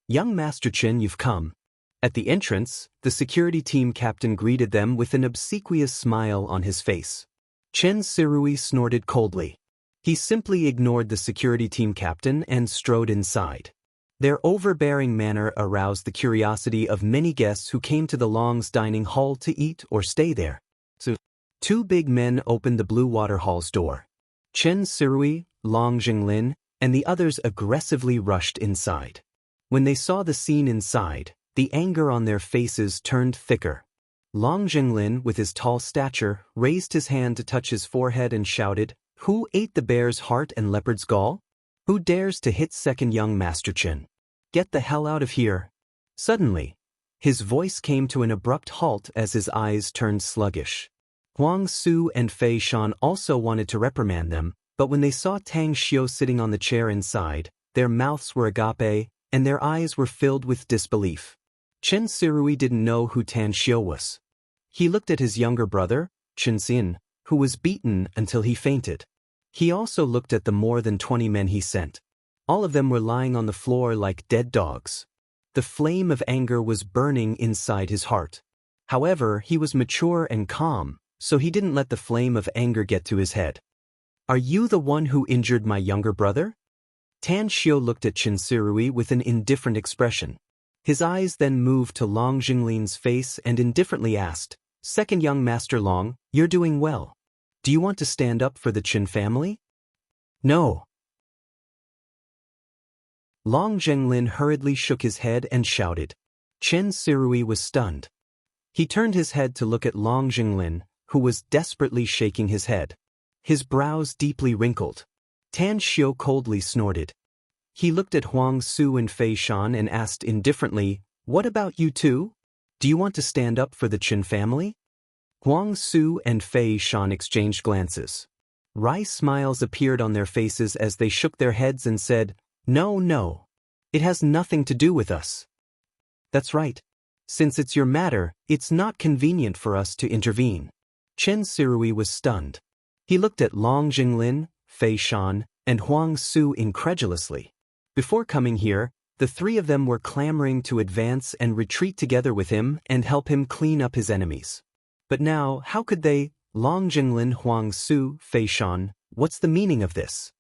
Young Master Chen, you've come." At the entrance, the security team captain greeted them with an obsequious smile on his face. Chen Sirui snorted coldly. He simply ignored the security team captain and strode inside. Their overbearing manner aroused the curiosity of many guests who came to the Long's Dining Hall to eat or stay there. So, 2 big men opened the Blue Water Hall's door. Chen Sirui, Long Jinglin, and the others aggressively rushed inside. When they saw the scene inside, the anger on their faces turned thicker. Long Jinglin, with his tall stature, raised his hand to touch his forehead and shouted, "Who ate the bear's heart and leopard's gall? Who dares to hit second young Master Chen? Get the hell out of here." Suddenly, his voice came to an abrupt halt as his eyes turned sluggish. Huang Su and Fei Shan also wanted to reprimand them, but when they saw Tang Xiu sitting on the chair inside, their mouths were agape, and their eyes were filled with disbelief. Chen Sirui didn't know who Tan Xiu was. He looked at his younger brother, Chen Xin, who was beaten until he fainted. He also looked at the more than 20 men he sent. All of them were lying on the floor like dead dogs. The flame of anger was burning inside his heart. However, he was mature and calm, so he didn't let the flame of anger get to his head. "Are you the one who injured my younger brother?" Tan Xiu looked at Chen Sirui with an indifferent expression. His eyes then moved to Long Jinglin's face and indifferently asked, "Second young Master Long, you're doing well. Do you want to stand up for the Chen family?" "No." Long Jinglin hurriedly shook his head and shouted. Chen Sirui was stunned. He turned his head to look at Long Jinglin, who was desperately shaking his head. His brows deeply wrinkled. Tan Xiu coldly snorted. He looked at Huang Su and Fei Shan and asked indifferently, "What about you two? Do you want to stand up for the Qin family?" Huang Su and Fei Shan exchanged glances. Wry smiles appeared on their faces as they shook their heads and said, "No, no. It has nothing to do with us." "That's right. Since it's your matter, it's not convenient for us to intervene." Chen Sirui was stunned. He looked at Long Jinglin, Fei Shan, and Huang Su incredulously. Before coming here, the three of them were clamoring to advance and retreat together with him and help him clean up his enemies. But now, how could they? Long Jinglin, Huang Su, Fei Shan, what's the meaning of this?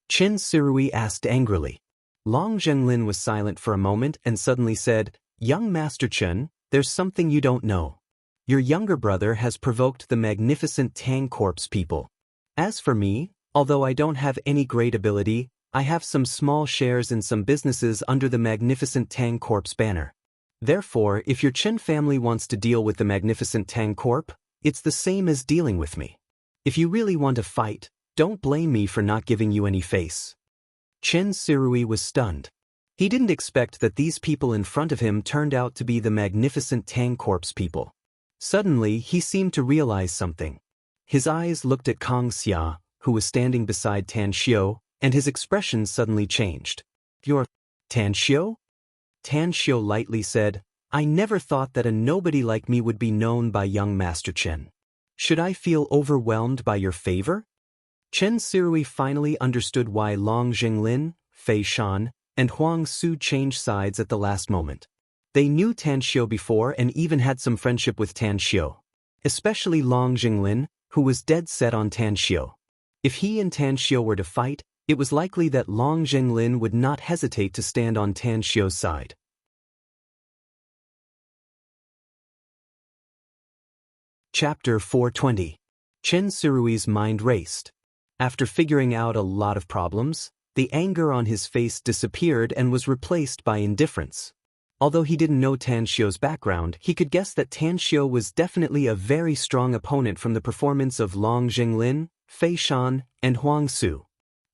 Chen Sirui asked angrily. Long Jinglin was silent for a moment and suddenly said, "Young Master Chen, there's something you don't know. Your younger brother has provoked the magnificent Tang Corp's people. As for me, although I don't have any great ability, I have some small shares in some businesses under the magnificent Tang Corp's banner. Therefore, if your Chen family wants to deal with the magnificent Tang Corp, it's the same as dealing with me. If you really want to fight, don't blame me for not giving you any face." Chen Sirui was stunned. He didn't expect that these people in front of him turned out to be the magnificent Tang Corp's people. Suddenly, he seemed to realize something. His eyes looked at Kang Xia, who was standing beside Tan Xiu, and his expression suddenly changed. "You're Tan Xiu?" Tan Xiu lightly said, "I never thought that a nobody like me would be known by young Master Chen. Should I feel overwhelmed by your favor?" Chen Sirui finally understood why Long Jinglin, Fei Shan, and Huang Su changed sides at the last moment. They knew Tan Xiu before and even had some friendship with Tan Xiu. Especially Long Jinglin, who was dead set on Tan Xiu. If he and Tan Xiu were to fight, it was likely that Long Jinglin would not hesitate to stand on Tan Xiu's side. Chapter 420. Chen Sirui's mind raced. After figuring out a lot of problems, the anger on his face disappeared and was replaced by indifference. Although he didn't know Tan Xiu's background, he could guess that Tan Xiu was definitely a very strong opponent from the performance of Long Jinglin, Fei Shan, and Huang Su.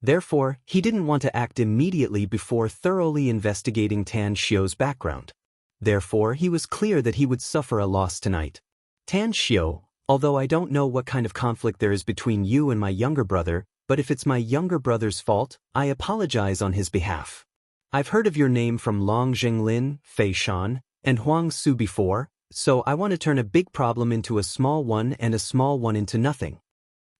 Therefore, he didn't want to act immediately before thoroughly investigating Tan Xiu's background. Therefore, he was clear that he would suffer a loss tonight. "Tan Xiu, although I don't know what kind of conflict there is between you and my younger brother, but if it's my younger brother's fault, I apologize on his behalf. I've heard of your name from Long Jinglin, Fei Shan, and Huang Su before, so I want to turn a big problem into a small one and a small one into nothing."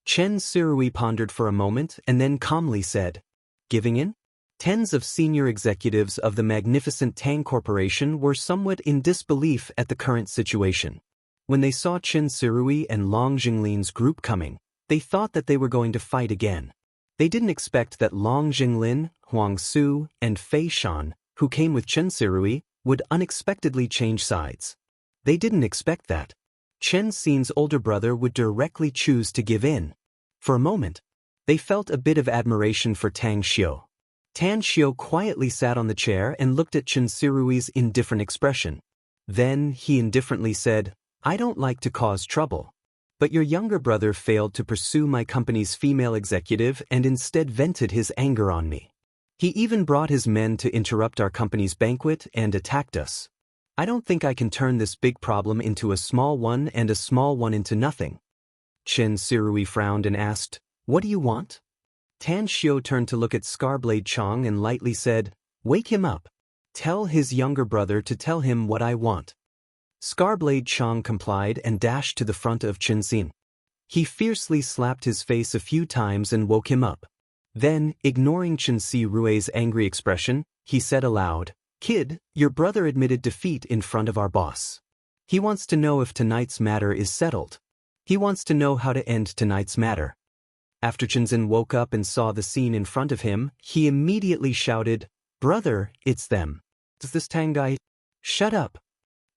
Chen Sirui pondered for a moment and then calmly said, "Giving in?" Tens of senior executives of the magnificent Tang Corporation were somewhat in disbelief at the current situation. When they saw Chen Sirui and Long Jinglin's group coming, they thought that they were going to fight again. They didn't expect that Long Jinglin, Huang Su, and Fei Shan, who came with Chen Sirui, would unexpectedly change sides. They didn't expect that Chen Xin's older brother would directly choose to give in. For a moment, they felt a bit of admiration for Tan Xiu. Tan Xiu quietly sat on the chair and looked at Chen Sirui's indifferent expression. Then he indifferently said, "I don't like to cause trouble. But your younger brother failed to pursue my company's female executive and instead vented his anger on me. He even brought his men to interrupt our company's banquet and attacked us. I don't think I can turn this big problem into a small one and a small one into nothing." Chen Sirui frowned and asked, "What do you want?" Tan Xiu turned to look at Scarblade Chong and lightly said, "Wake him up. Tell his younger brother to tell him what I want." Scarblade Chong complied and dashed to the front of Chen Xin. He fiercely slapped his face a few times and woke him up. Then, ignoring Chen Sirui's angry expression, he said aloud, "Kid, your brother admitted defeat in front of our boss. He wants to know if tonight's matter is settled. He wants to know how to end tonight's matter." After Chen Xin woke up and saw the scene in front of him, he immediately shouted, "Brother, it's them. Is this Tang guy?" "Shut up!"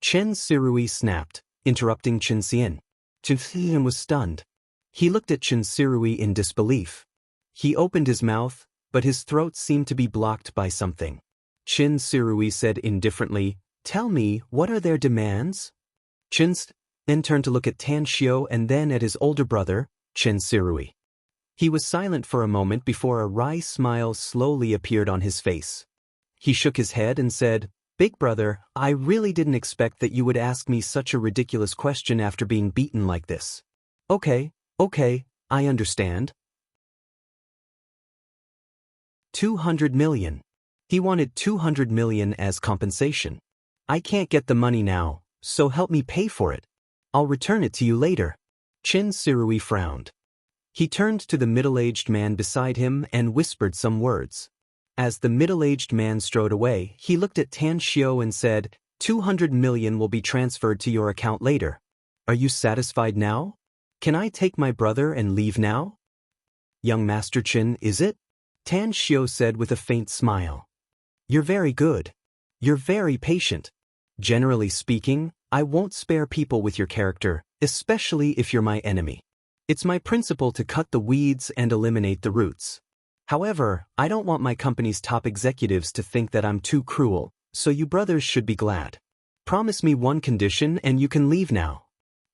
Chen Sirui snapped, interrupting Chen Xian. Chen Xian was stunned. He looked at Chen Sirui in disbelief. He opened his mouth, but his throat seemed to be blocked by something. Chen Sirui said indifferently, "Tell me, what are their demands?" Chen then turned to look at Tan Xiu and then at his older brother, Chen Sirui. He was silent for a moment before a wry smile slowly appeared on his face. He shook his head and said, "Big brother, I really didn't expect that you would ask me such a ridiculous question after being beaten like this." Okay, I understand." 200 million. He wanted 200 million as compensation. "I can't get the money now, so help me pay for it. I'll return it to you later." Chin Sirui frowned. He turned to the middle-aged man beside him and whispered some words. As the middle-aged man strode away, he looked at Tan Xiao and said, 200 million will be transferred to your account later. Are you satisfied now? Can I take my brother and leave now? Young Master Chin, is it? Tan Xiao said with a faint smile. You're very good. You're very patient. Generally speaking, I won't spare people with your character, especially if you're my enemy. It's my principle to cut the weeds and eliminate the roots. However, I don't want my company's top executives to think that I'm too cruel, so you brothers should be glad. Promise me one condition and you can leave now.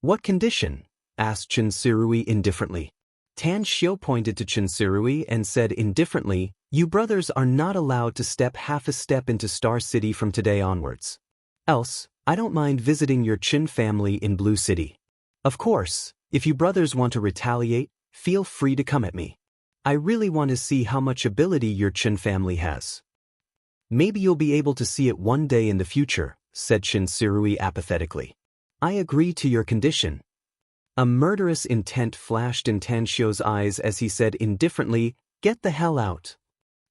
What condition? Asked Chin Sirui indifferently. Tan Xiao pointed to Chin Sirui and said indifferently, you brothers are not allowed to step half a step into Star City from today onwards. Else, I don't mind visiting your Chin family in Blue City. Of course, if you brothers want to retaliate, feel free to come at me. I really want to see how much ability your Chin family has. Maybe you'll be able to see it one day in the future, said Chin Sirui apathetically. I agree to your condition. A murderous intent flashed in Tan Xiao's eyes as he said indifferently, get the hell out.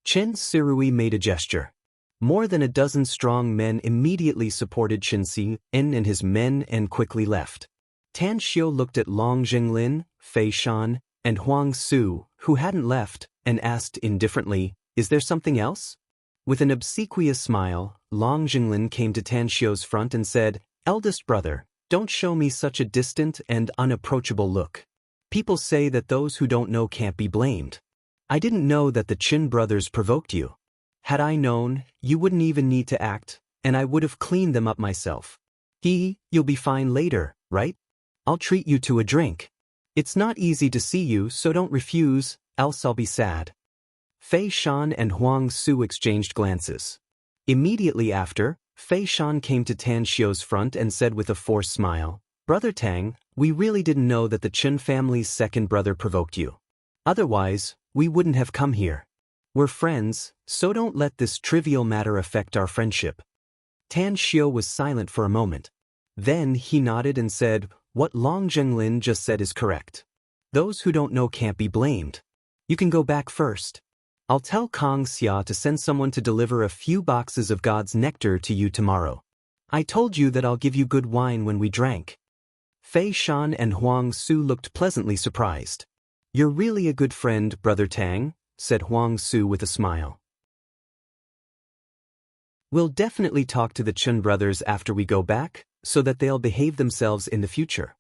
Chin Sirui made a gesture. More than a dozen strong men immediately supported Chin Si En and his men and quickly left. Tan Xiao looked at Long Jinglin, Fei Shan, and Huang Su, who hadn't left, and asked indifferently, is there something else? With an obsequious smile, Long Jinglin came to Tan Xiao's front and said, eldest brother, don't show me such a distant and unapproachable look. People say that those who don't know can't be blamed. I didn't know that the Chin brothers provoked you. Had I known, you wouldn't even need to act, and I would have cleaned them up myself. You'll be fine later, right? I'll treat you to a drink. It's not easy to see you, so don't refuse, else I'll be sad. Fei Shan and Huang Su exchanged glances. Immediately after, Fei Shan came to Tan Xiao's front and said with a forced smile, Brother Tang, we really didn't know that the Chen family's second brother provoked you. Otherwise, we wouldn't have come here. We're friends, so don't let this trivial matter affect our friendship. Tan Xiao was silent for a moment. Then he nodded and said, what Long Zhenglin just said is correct. Those who don't know can't be blamed. You can go back first. I'll tell Kong Xia to send someone to deliver a few boxes of God's nectar to you tomorrow. I told you that I'll give you good wine when we drank. Fei Shan and Huang Su looked pleasantly surprised. You're really a good friend, Brother Tang, said Huang Su with a smile. We'll definitely talk to the Chun brothers after we go back, so that they'll behave themselves in the future.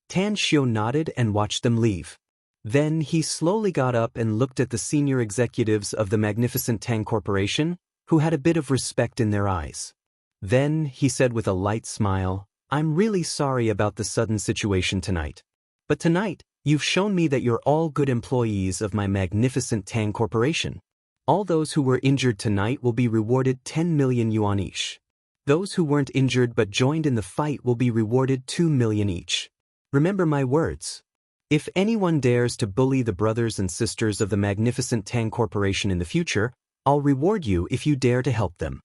Tan Xiao nodded and watched them leave. Then he slowly got up and looked at the senior executives of the magnificent Tang Corporation, who had a bit of respect in their eyes. Then he said with a light smile, I'm really sorry about the sudden situation tonight. But tonight, you've shown me that you're all good employees of my magnificent Tang Corporation. All those who were injured tonight will be rewarded 10 million yuan each. Those who weren't injured but joined in the fight will be rewarded 2 million each. Remember my words. If anyone dares to bully the brothers and sisters of the magnificent Tang Corporation in the future, I'll reward you if you dare to help them.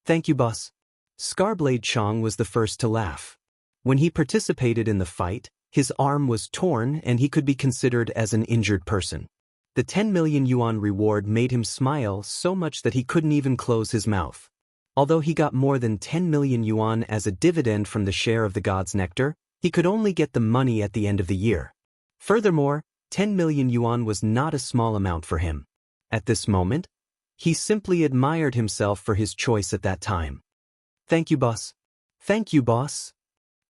Thank you, boss. Scarblade Chong was the first to laugh. When he participated in the fight, his arm was torn and he could be considered as an injured person. The 10 million yuan reward made him smile so much that he couldn't even close his mouth. Although he got more than 10 million yuan as a dividend from the share of the God's Nectar, he could only get the money at the end of the year. Furthermore, 10 million yuan was not a small amount for him. At this moment, he simply admired himself for his choice at that time. Thank you, boss. Thank you, boss.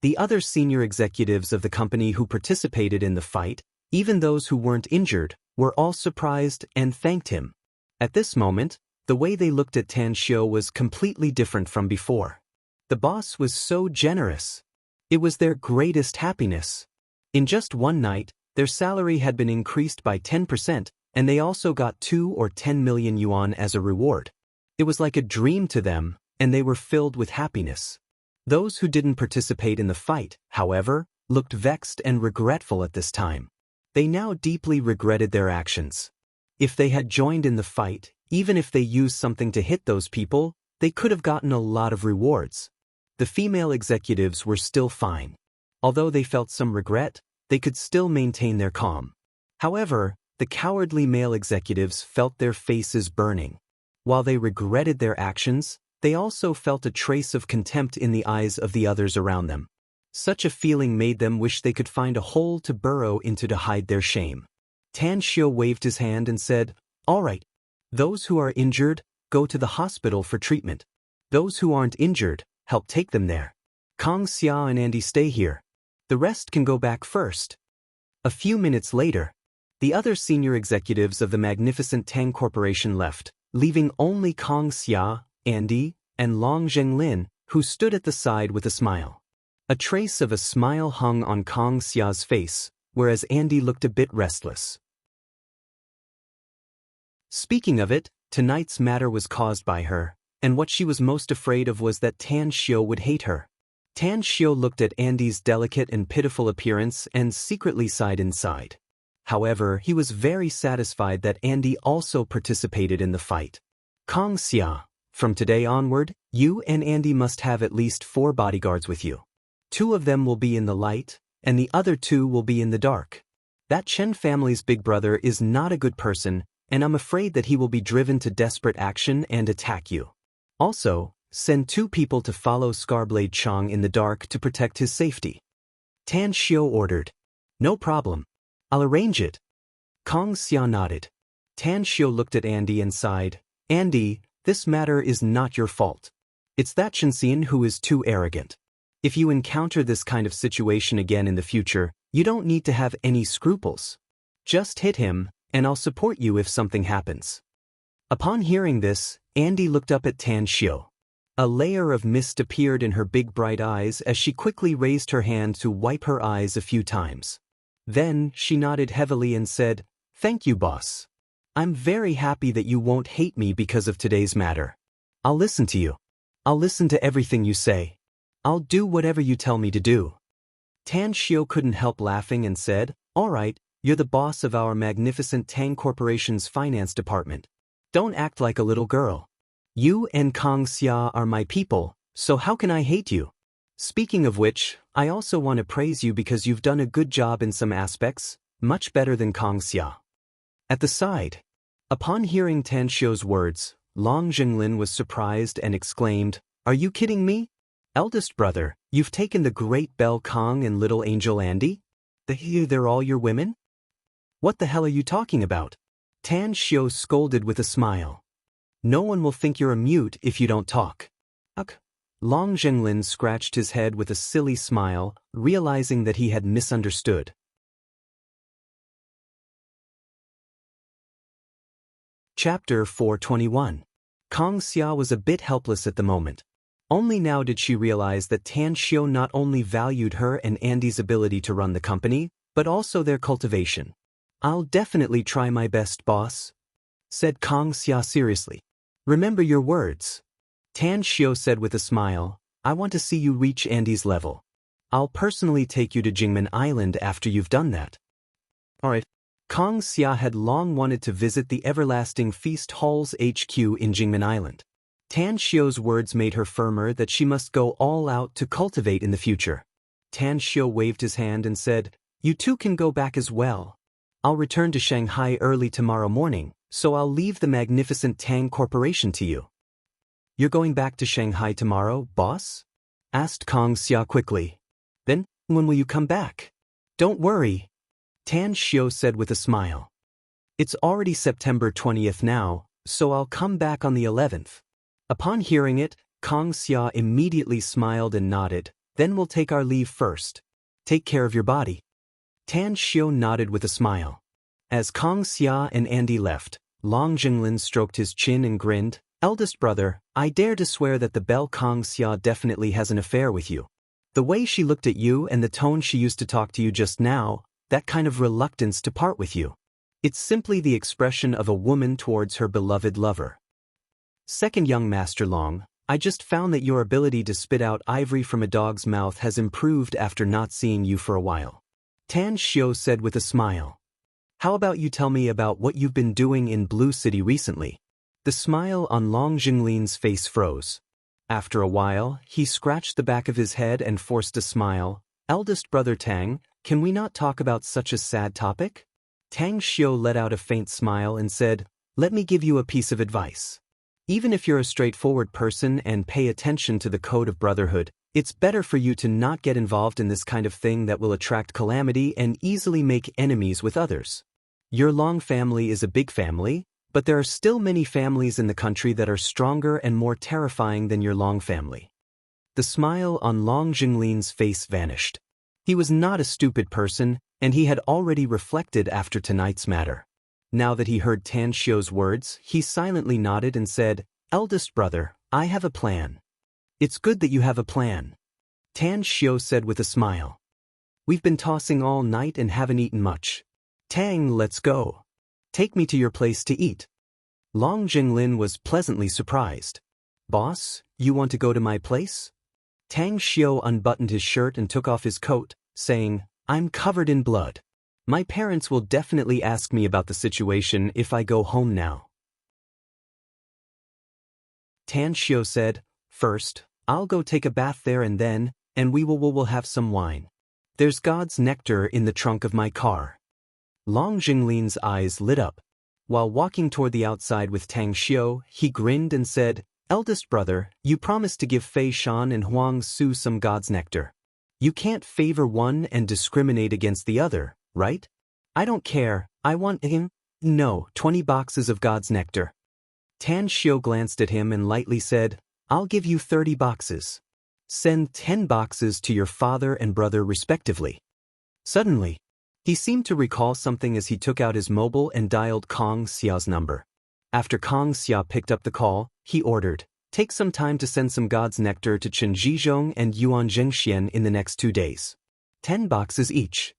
The other senior executives of the company who participated in the fight, even those who weren't injured, were all surprised and thanked him. At this moment, the way they looked at Tan Xiao was completely different from before. The boss was so generous. It was their greatest happiness. In just one night, Their salary had been increased by 10%, and they also got 2 or 10 million yuan as a reward. It was like a dream to them, and they were filled with happiness. Those who didn't participate in the fight, however, looked vexed and regretful at this time. They now deeply regretted their actions. If they had joined in the fight, even if they used something to hit those people, they could have gotten a lot of rewards. The female executives were still fine. Although they felt some regret, they could still maintain their calm. However, the cowardly male executives felt their faces burning. While they regretted their actions, they also felt a trace of contempt in the eyes of the others around them. Such a feeling made them wish they could find a hole to burrow into to hide their shame. Tan Xiu waved his hand and said, "All right. Those who are injured, go to the hospital for treatment. Those who aren't injured, help take them there. Kong Xia and Andy stay here. The rest can go back first." A few minutes later, the other senior executives of the magnificent Tang Corporation left, leaving only Kong Xia, Andy, and Long Zhenglin, who stood at the side with a smile. A trace of a smile hung on Kong Xia's face, whereas Andy looked a bit restless. Speaking of it, tonight's matter was caused by her, and what she was most afraid of was that Tan Xiu would hate her. Tan Xiu looked at Andy's delicate and pitiful appearance and secretly sighed inside. However, he was very satisfied that Andy also participated in the fight. Kong Xia, from today onward, you and Andy must have at least 4 bodyguards with you. 2 of them will be in the light, and the other 2 will be in the dark. That Chen family's big brother is not a good person, and I'm afraid that he will be driven to desperate action and attack you. Also, send 2 people to follow Scarblade Chang in the dark to protect his safety. Tan Xiu ordered. No problem. I'll arrange it. Kong Xia nodded. Tan Xiu looked at Andy and sighed. Andy, this matter is not your fault. It's that Chen Xian who is too arrogant. If you encounter this kind of situation again in the future, you don't need to have any scruples. Just hit him, and I'll support you if something happens. Upon hearing this, Andy looked up at Tan Xiu. A layer of mist appeared in her big bright eyes as she quickly raised her hand to wipe her eyes a few times. Then, she nodded heavily and said, "Thank you, boss. I'm very happy that you won't hate me because of today's matter. I'll listen to you. I'll listen to everything you say. I'll do whatever you tell me to do." Tan Xiu couldn't help laughing and said, "All right, you're the boss of our magnificent Tang Corporation's finance department. Don't act like a little girl. You and Kong Xia are my people, so how can I hate you? Speaking of which, I also want to praise you because you've done a good job in some aspects, much better than Kong Xia." At the side, upon hearing Tan Xiu's words, Long Zhenglin was surprised and exclaimed, "Are you kidding me? Eldest brother, you've taken the great Belle Kong and little Angel Andy? They're all your women? What the hell are you talking about?" Tan Xiu scolded with a smile. "No one will think you're a mute if you don't talk." Ugh. Long Zhenglin scratched his head with a silly smile, realizing that he had misunderstood. Chapter 421. Kong Xia was a bit helpless at the moment. Only now did she realize that Tan Xiu not only valued her and Andy's ability to run the company, but also their cultivation. "I'll definitely try my best, boss," said Kong Xia seriously. "Remember your words." Tan Xiu said with a smile, "I want to see you reach Andy's level. I'll personally take you to Jingmen Island after you've done that." Alright. Kong Xia had long wanted to visit the Everlasting Feast Hall's HQ in Jingmen Island. Tan Xiu's words made her firmer that she must go all out to cultivate in the future. Tan Xiu waved his hand and said, "You 2 can go back as well. I'll return to Shanghai early tomorrow morning, so I'll leave the magnificent Tang Corporation to you." "You're going back to Shanghai tomorrow, boss?" asked Kong Xia quickly. "Then, when will you come back?" "Don't worry," Tan Xiu said with a smile. "It's already September 20th now, so I'll come back on the 11th. Upon hearing it, Kong Xia immediately smiled and nodded. "Then we'll take our leave first. Take care of your body." Tan Xiu nodded with a smile. As Kong Xia and Andy left, Long Zhenglin stroked his chin and grinned. "Eldest brother, I dare to swear that the Belle Kong Xia definitely has an affair with you. The way she looked at you and the tone she used to talk to you just now, that kind of reluctance to part with you. It's simply the expression of a woman towards her beloved lover. Second young Master Long, I just found that your ability to spit out ivory from a dog's mouth has improved after not seeing you for a while. Tan Xiao said with a smile. How about you tell me about what you've been doing in Blue City recently? The smile on Long Jinglin's face froze. After a while, he scratched the back of his head and forced a smile. Eldest brother Tang, can we not talk about such a sad topic? Tang Xiao let out a faint smile and said, let me give you a piece of advice. Even if you're a straightforward person and pay attention to the code of brotherhood, it's better for you to not get involved in this kind of thing that will attract calamity and easily make enemies with others. Your Long family is a big family, but there are still many families in the country that are stronger and more terrifying than your Long family. The smile on Long Jinglin's face vanished. He was not a stupid person, and he had already reflected after tonight's matter. Now that he heard Tan Xiao's words, he silently nodded and said, Eldest brother, I have a plan. It's good that you have a plan. Tan Xiao said with a smile. We've been tossing all night and haven't eaten much. Tang, let's go. Take me to your place to eat. Long Jinglin was pleasantly surprised. Boss, you want to go to my place? Tang Xiao unbuttoned his shirt and took off his coat, saying, I'm covered in blood. My parents will definitely ask me about the situation if I go home now. Tan Xiao said, first, I'll go take a bath there and we will have some wine. There's God's nectar in the trunk of my car. Long Jinglin's eyes lit up. While walking toward the outside with Tang Xiao, he grinned and said, Eldest brother, you promised to give Fei Shan and Huang Su some God's nectar. You can't favor one and discriminate against the other, right? I don't care, I want him. No, 20 boxes of God's nectar. Tan Xiao glanced at him and lightly said, I'll give you 30 boxes. Send 10 boxes to your father and brother respectively. Suddenly, he seemed to recall something as he took out his mobile and dialed Kong Xiao's number. After Kong Xia picked up the call, he ordered, take some time to send some God's nectar to Chen Zhizhong and Yuan Zhengxian in the next 2 days. 10 boxes each.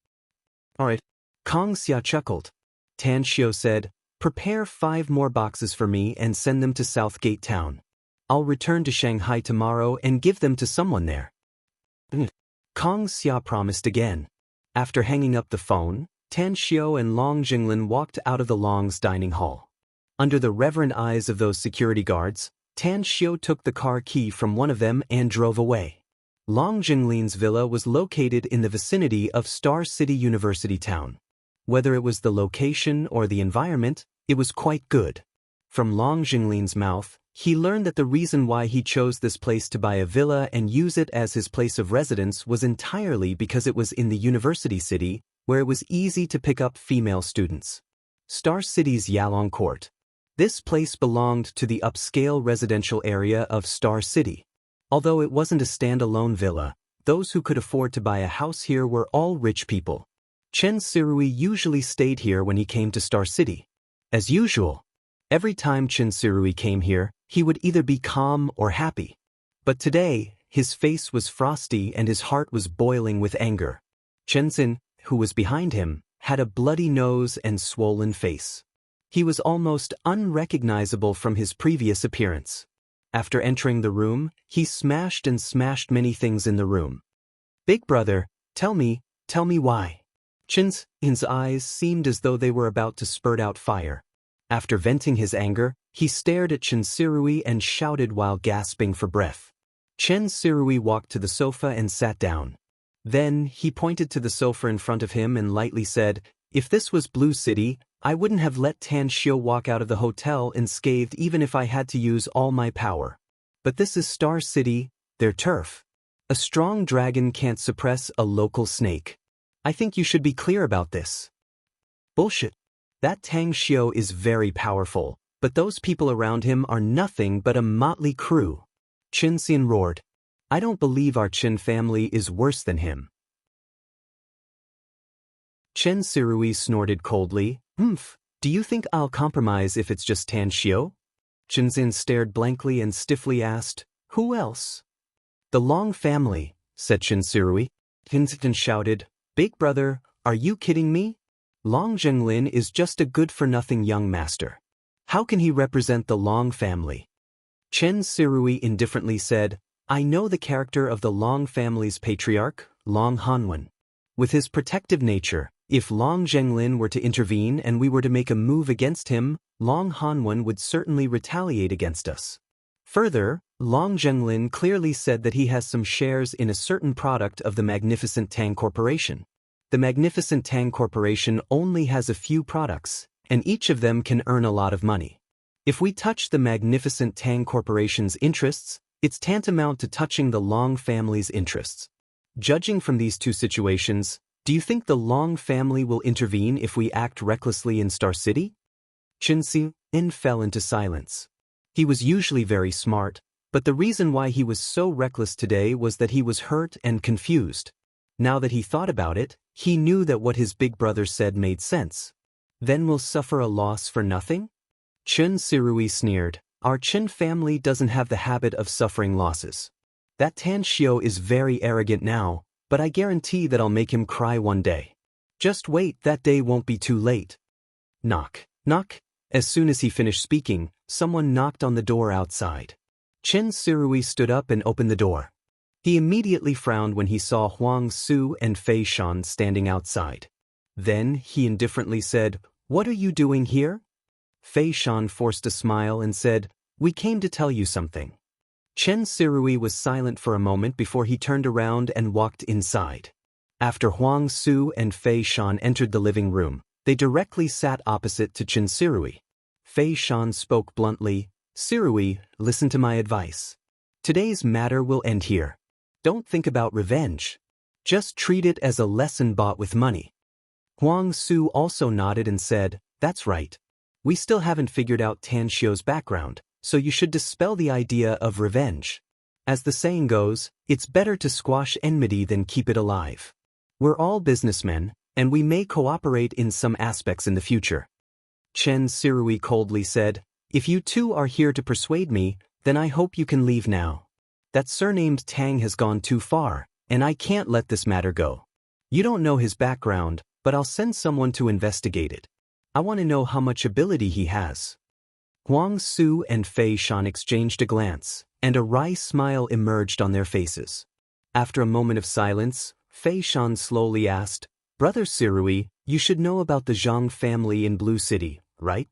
Alright. Kong Xia chuckled. Tan Xiao said, prepare 5 more boxes for me and send them to Southgate Town. I'll return to Shanghai tomorrow and give them to someone there. Kong Xia promised again. After hanging up the phone, Tan Xiao and Long Jinglin walked out of the Long's dining hall. Under the reverent eyes of those security guards, Tan Xiao took the car key from one of them and drove away. Long Jinglin's villa was located in the vicinity of Star City University Town. Whether it was the location or the environment, it was quite good. From Long Jinglin's mouth, he learned that the reason why he chose this place to buy a villa and use it as his place of residence was entirely because it was in the university city, where it was easy to pick up female students. Star City's Yalong Court. This place belonged to the upscale residential area of Star City. Although it wasn't a standalone villa, those who could afford to buy a house here were all rich people. Chen Sirui usually stayed here when he came to Star City. As usual, every time Chen Sirui came here, he would either be calm or happy. But today, his face was frosty and his heart was boiling with anger. Chen Xin, who was behind him, had a bloody nose and swollen face. He was almost unrecognizable from his previous appearance. After entering the room, he smashed many things in the room. Big brother, tell me why. Chen Xin's eyes seemed as though they were about to spurt out fire. After venting his anger, he stared at Chen Sirui and shouted while gasping for breath. Chen Sirui walked to the sofa and sat down. Then, he pointed to the sofa in front of him and lightly said, if this was Blue City, I wouldn't have let Tan Xiao walk out of the hotel unscathed even if I had to use all my power. But this is Star City, their turf. A strong dragon can't suppress a local snake. I think you should be clear about this. Bullshit. That Tang Xiao is very powerful, but those people around him are nothing but a motley crew. Qin Xin roared. I don't believe our Qin family is worse than him. Chen Sirui snorted coldly. Do you think I'll compromise if it's just Tan Xiao? Qin Xin stared blankly and stiffly asked, who else? The Long family, said Chen Sirui. Qin Xin shouted, Big brother, Are you kidding me? Long Zhenglin is just a good-for-nothing young master. How can he represent the Long family? Chen Sirui indifferently said, I know the character of the Long family's patriarch, Long Hanwen. With his protective nature, if Long Zhenglin were to intervene and we were to make a move against him, Long Hanwen would certainly retaliate against us. Further, Long Zhenglin clearly said that he has some shares in a certain product of the Magnificent Tang Corporation. The Magnificent Tang Corporation only has a few products, and each of them can earn a lot of money. If we touch the Magnificent Tang Corporation's interests, it's tantamount to touching the Long family's interests. Judging from these two situations, do you think the Long family will intervene if we act recklessly in Star City? Chen Xin fell into silence. He was usually very smart, but the reason why he was so reckless today was that he was hurt and confused. Now that he thought about it, he knew that what his big brother said made sense. Then we'll suffer a loss for nothing? Chen Sirui sneered. Our Chen family doesn't have the habit of suffering losses. That Tan Xiao is very arrogant now, but I guarantee that I'll make him cry one day. Just wait, that day won't be too late. Knock, knock. As soon as he finished speaking, someone knocked on the door outside. Chen Sirui stood up and opened the door. He immediately frowned when he saw Huang Su and Fei Shan standing outside. Then he indifferently said, What are you doing here? Fei Shan forced a smile and said, We came to tell you something. Chen Sirui was silent for a moment before he turned around and walked inside. After Huang Su and Fei Shan entered the living room, they directly sat opposite to Chen Sirui. Fei Shan spoke bluntly, Sirui, listen to my advice. Today's matter will end here. Don't think about revenge. Just treat it as a lesson bought with money. Huang Su also nodded and said, That's right. We still haven't figured out Tan Xiao's background, so you should dispel the idea of revenge. As the saying goes, it's better to squash enmity than keep it alive. We're all businessmen, and we may cooperate in some aspects in the future. Chen Sirui coldly said, If you two are here to persuade me, then I hope you can leave now. That surnamed Tang has gone too far, and I can't let this matter go. You don't know his background, but I'll send someone to investigate it. I want to know how much ability he has. Huang Su and Fei Shan exchanged a glance, and a wry smile emerged on their faces. After a moment of silence, Fei Shan slowly asked, Brother Sirui, you should know about the Zhang family in Blue City, right?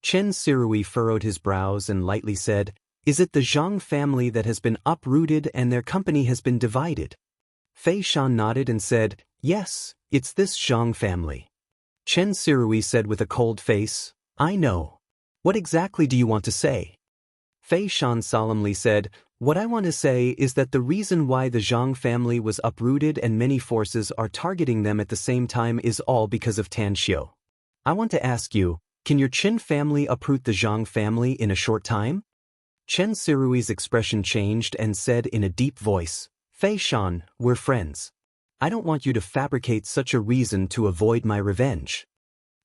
Chen Sirui furrowed his brows and lightly said, Is it the Zhang family that has been uprooted and their company has been divided? Fei Shan nodded and said, Yes, it's this Zhang family. Chen Sirui said with a cold face, I know. What exactly do you want to say? Fei Shan solemnly said, What I want to say is that the reason why the Zhang family was uprooted and many forces are targeting them at the same time is all because of Tan Xiao. I want to ask you, can your Chen family uproot the Zhang family in a short time? Chen Sirui's expression changed and said in a deep voice, Fei Shan, we're friends. I don't want you to fabricate such a reason to avoid my revenge.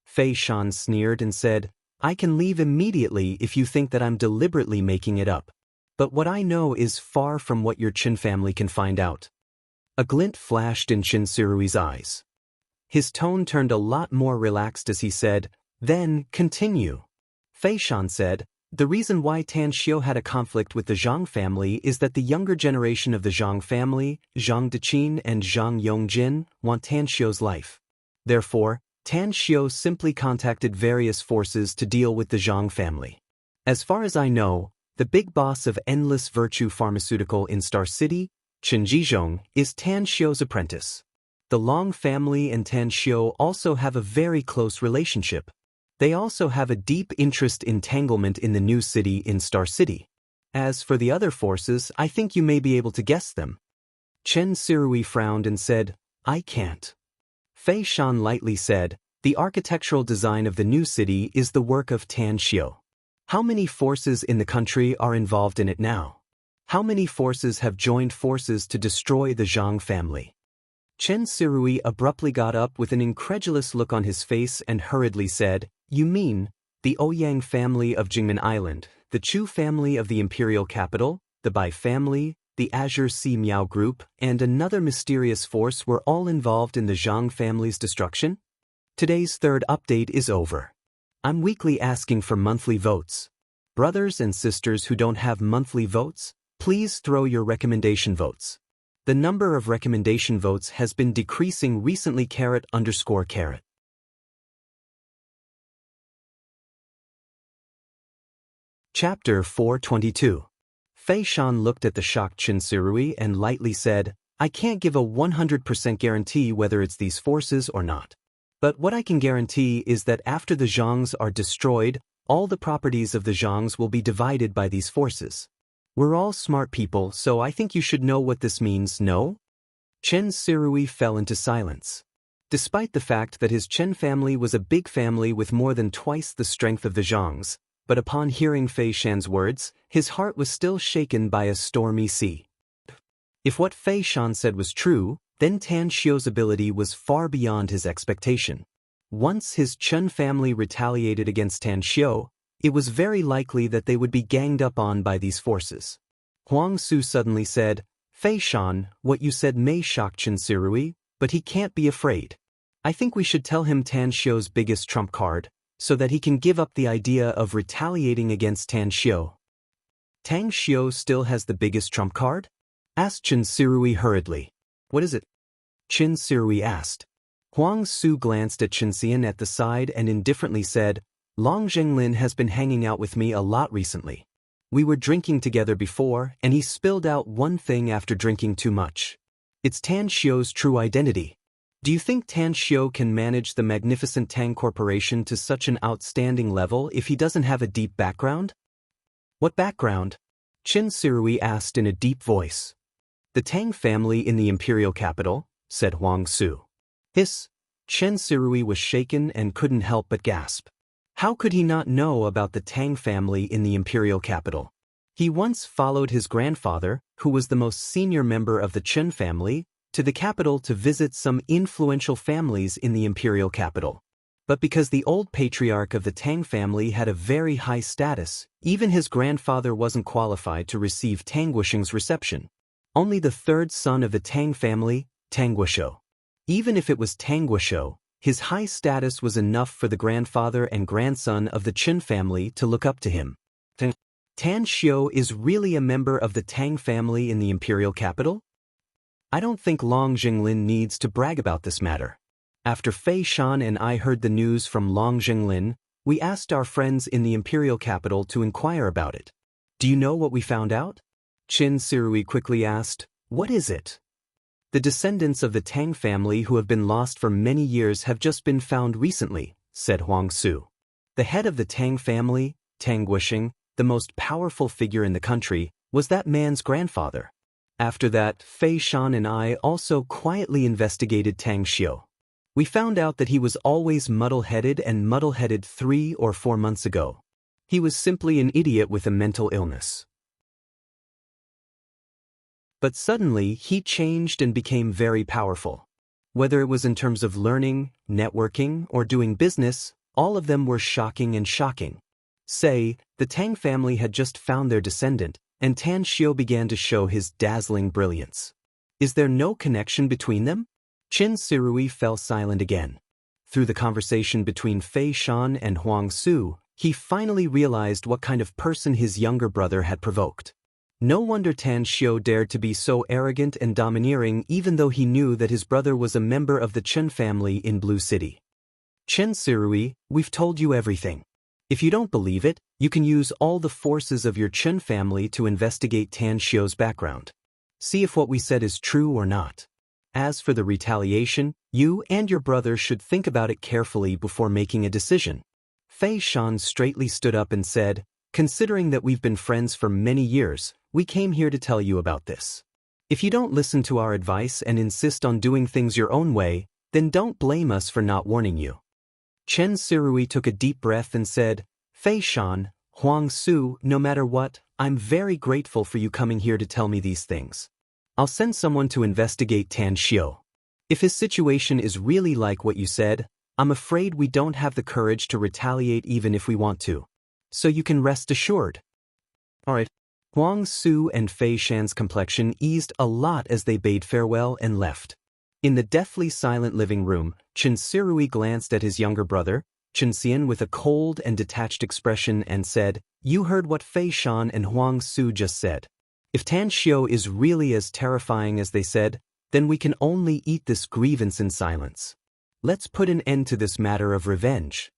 Fei Shan sneered and said, I can leave immediately if you think that I'm deliberately making it up. But what I know is far from what your Chen family can find out. A glint flashed in Chen Sirui's eyes. His tone turned a lot more relaxed as he said, Then, continue. Fei Shan said, The reason why Tan Xiao had a conflict with the Zhang family is that the younger generation of the Zhang family, Zhang Deqin and Zhang Yongjin, want Tan Xiao's life. Therefore, Tan Xiao simply contacted various forces to deal with the Zhang family. As far as I know, the big boss of Endless Virtue Pharmaceutical in Star City, Chen Jizhong, is Tan Xiao's apprentice. The Long family and Tan Xiao also have a very close relationship. They also have a deep interest entanglement in the new city in Star City. As for the other forces, I think you may be able to guess them. Chen Sirui frowned and said, I can't. Fei Shan lightly said, The architectural design of the new city is the work of Tan Xiao. How many forces in the country are involved in it now? How many forces have joined forces to destroy the Zhang family? Chen Sirui abruptly got up with an incredulous look on his face and hurriedly said, You mean, the Ouyang family of Jingmen Island, the Chu family of the imperial capital, the Bai family, the Azure Sea Miao group, and another mysterious force were all involved in the Zhang family's destruction? Today's third update is over. I'm weekly asking for monthly votes. Brothers and sisters who don't have monthly votes, please throw your recommendation votes. The number of recommendation votes has been decreasing recently. _. Chapter 422. Fei Shan looked at the shocked Qin Sirui and lightly said, I can't give a 100% guarantee whether it's these forces or not. But what I can guarantee is that after the Zhangs are destroyed, all the properties of the Zhangs will be divided by these forces. We're all smart people, so I think you should know what this means, no? Chen Sirui fell into silence. Despite the fact that his Chen family was a big family with more than twice the strength of the Zhangs, but upon hearing Fei Shan's words, his heart was still shaken by a stormy sea. If what Fei Shan said was true, then Tan Xiu's ability was far beyond his expectation. Once his Chen family retaliated against Tan Xiu, it was very likely that they would be ganged up on by these forces. Huang Su suddenly said, Fei Shan, what you said may shock Chen Sirui, but he can't be afraid. I think we should tell him Tan Xiu's biggest trump card, so that he can give up the idea of retaliating against Tan Xiu. Tang Xiu still has the biggest trump card? Asked Chen Sirui hurriedly. What is it? Chen Sirui asked. Huang Su glanced at Chen Xian at the side and indifferently said, Long Zhenglin has been hanging out with me a lot recently. We were drinking together before, and he spilled out one thing after drinking too much. It's Tan Xiu's true identity. Do you think Tan Xiu can manage the magnificent Tang Corporation to such an outstanding level if he doesn't have a deep background? What background? Chen Sirui asked in a deep voice. The Tang family in the imperial capital, said Huang Su. Hiss. Chen Sirui was shaken and couldn't help but gasp. How could he not know about the Tang family in the imperial capital? He once followed his grandfather, who was the most senior member of the Chen family, to the capital to visit some influential families in the imperial capital. But because the old patriarch of the Tang family had a very high status, even his grandfather wasn't qualified to receive Tang Guosheng's reception. Only the third son of the Tang family, Tang Guoshou. Even if it was Tang Guoshou, his high status was enough for the grandfather and grandson of the Chen family to look up to him. Tan Xiu is really a member of the Tang family in the imperial capital? I don't think Long Zhenglin needs to brag about this matter. After Fei Shan and I heard the news from Long Zhenglin, we asked our friends in the imperial capital to inquire about it. Do you know what we found out? Chen Sirui quickly asked, What is it? The descendants of the Tang family who have been lost for many years have just been found recently, said Huang Su. The head of the Tang family, Tang Guosheng, the most powerful figure in the country, was that man's grandfather. After that, Fei Shan and I also quietly investigated Tang Xiu. We found out that he was always muddle-headed and muddle-headed 3 or 4 months ago. He was simply an idiot with a mental illness. But suddenly, he changed and became very powerful. Whether it was in terms of learning, networking, or doing business, all of them were shocking and shocking. Say, the Tang family had just found their descendant, and Tan Xiu began to show his dazzling brilliance. Is there no connection between them? Chen Sirui fell silent again. Through the conversation between Fei Shan and Huang Su, he finally realized what kind of person his younger brother had provoked. No wonder Tan Xiu dared to be so arrogant and domineering even though he knew that his brother was a member of the Chen family in Blue City. Chen Sirui, we've told you everything. If you don't believe it, you can use all the forces of your Chen family to investigate Tan Xiu's background. See if what we said is true or not. As for the retaliation, you and your brother should think about it carefully before making a decision. Fei Shan straightly stood up and said, Considering that we've been friends for many years, we came here to tell you about this. If you don't listen to our advice and insist on doing things your own way, then don't blame us for not warning you. Chen Sirui took a deep breath and said, Fei Shan, Huang Su, no matter what, I'm very grateful for you coming here to tell me these things. I'll send someone to investigate Tan Xiu. If his situation is really like what you said, I'm afraid we don't have the courage to retaliate even if we want to. So you can rest assured. Alright. Huang Su and Fei Shan's complexion eased a lot as they bade farewell and left. In the deathly silent living room, Chen Sirui glanced at his younger brother, Chen Xian, with a cold and detached expression and said, "You heard what Fei Shan and Huang Su just said. If Tan Xiu is really as terrifying as they said, then we can only eat this grievance in silence. Let's put an end to this matter of revenge."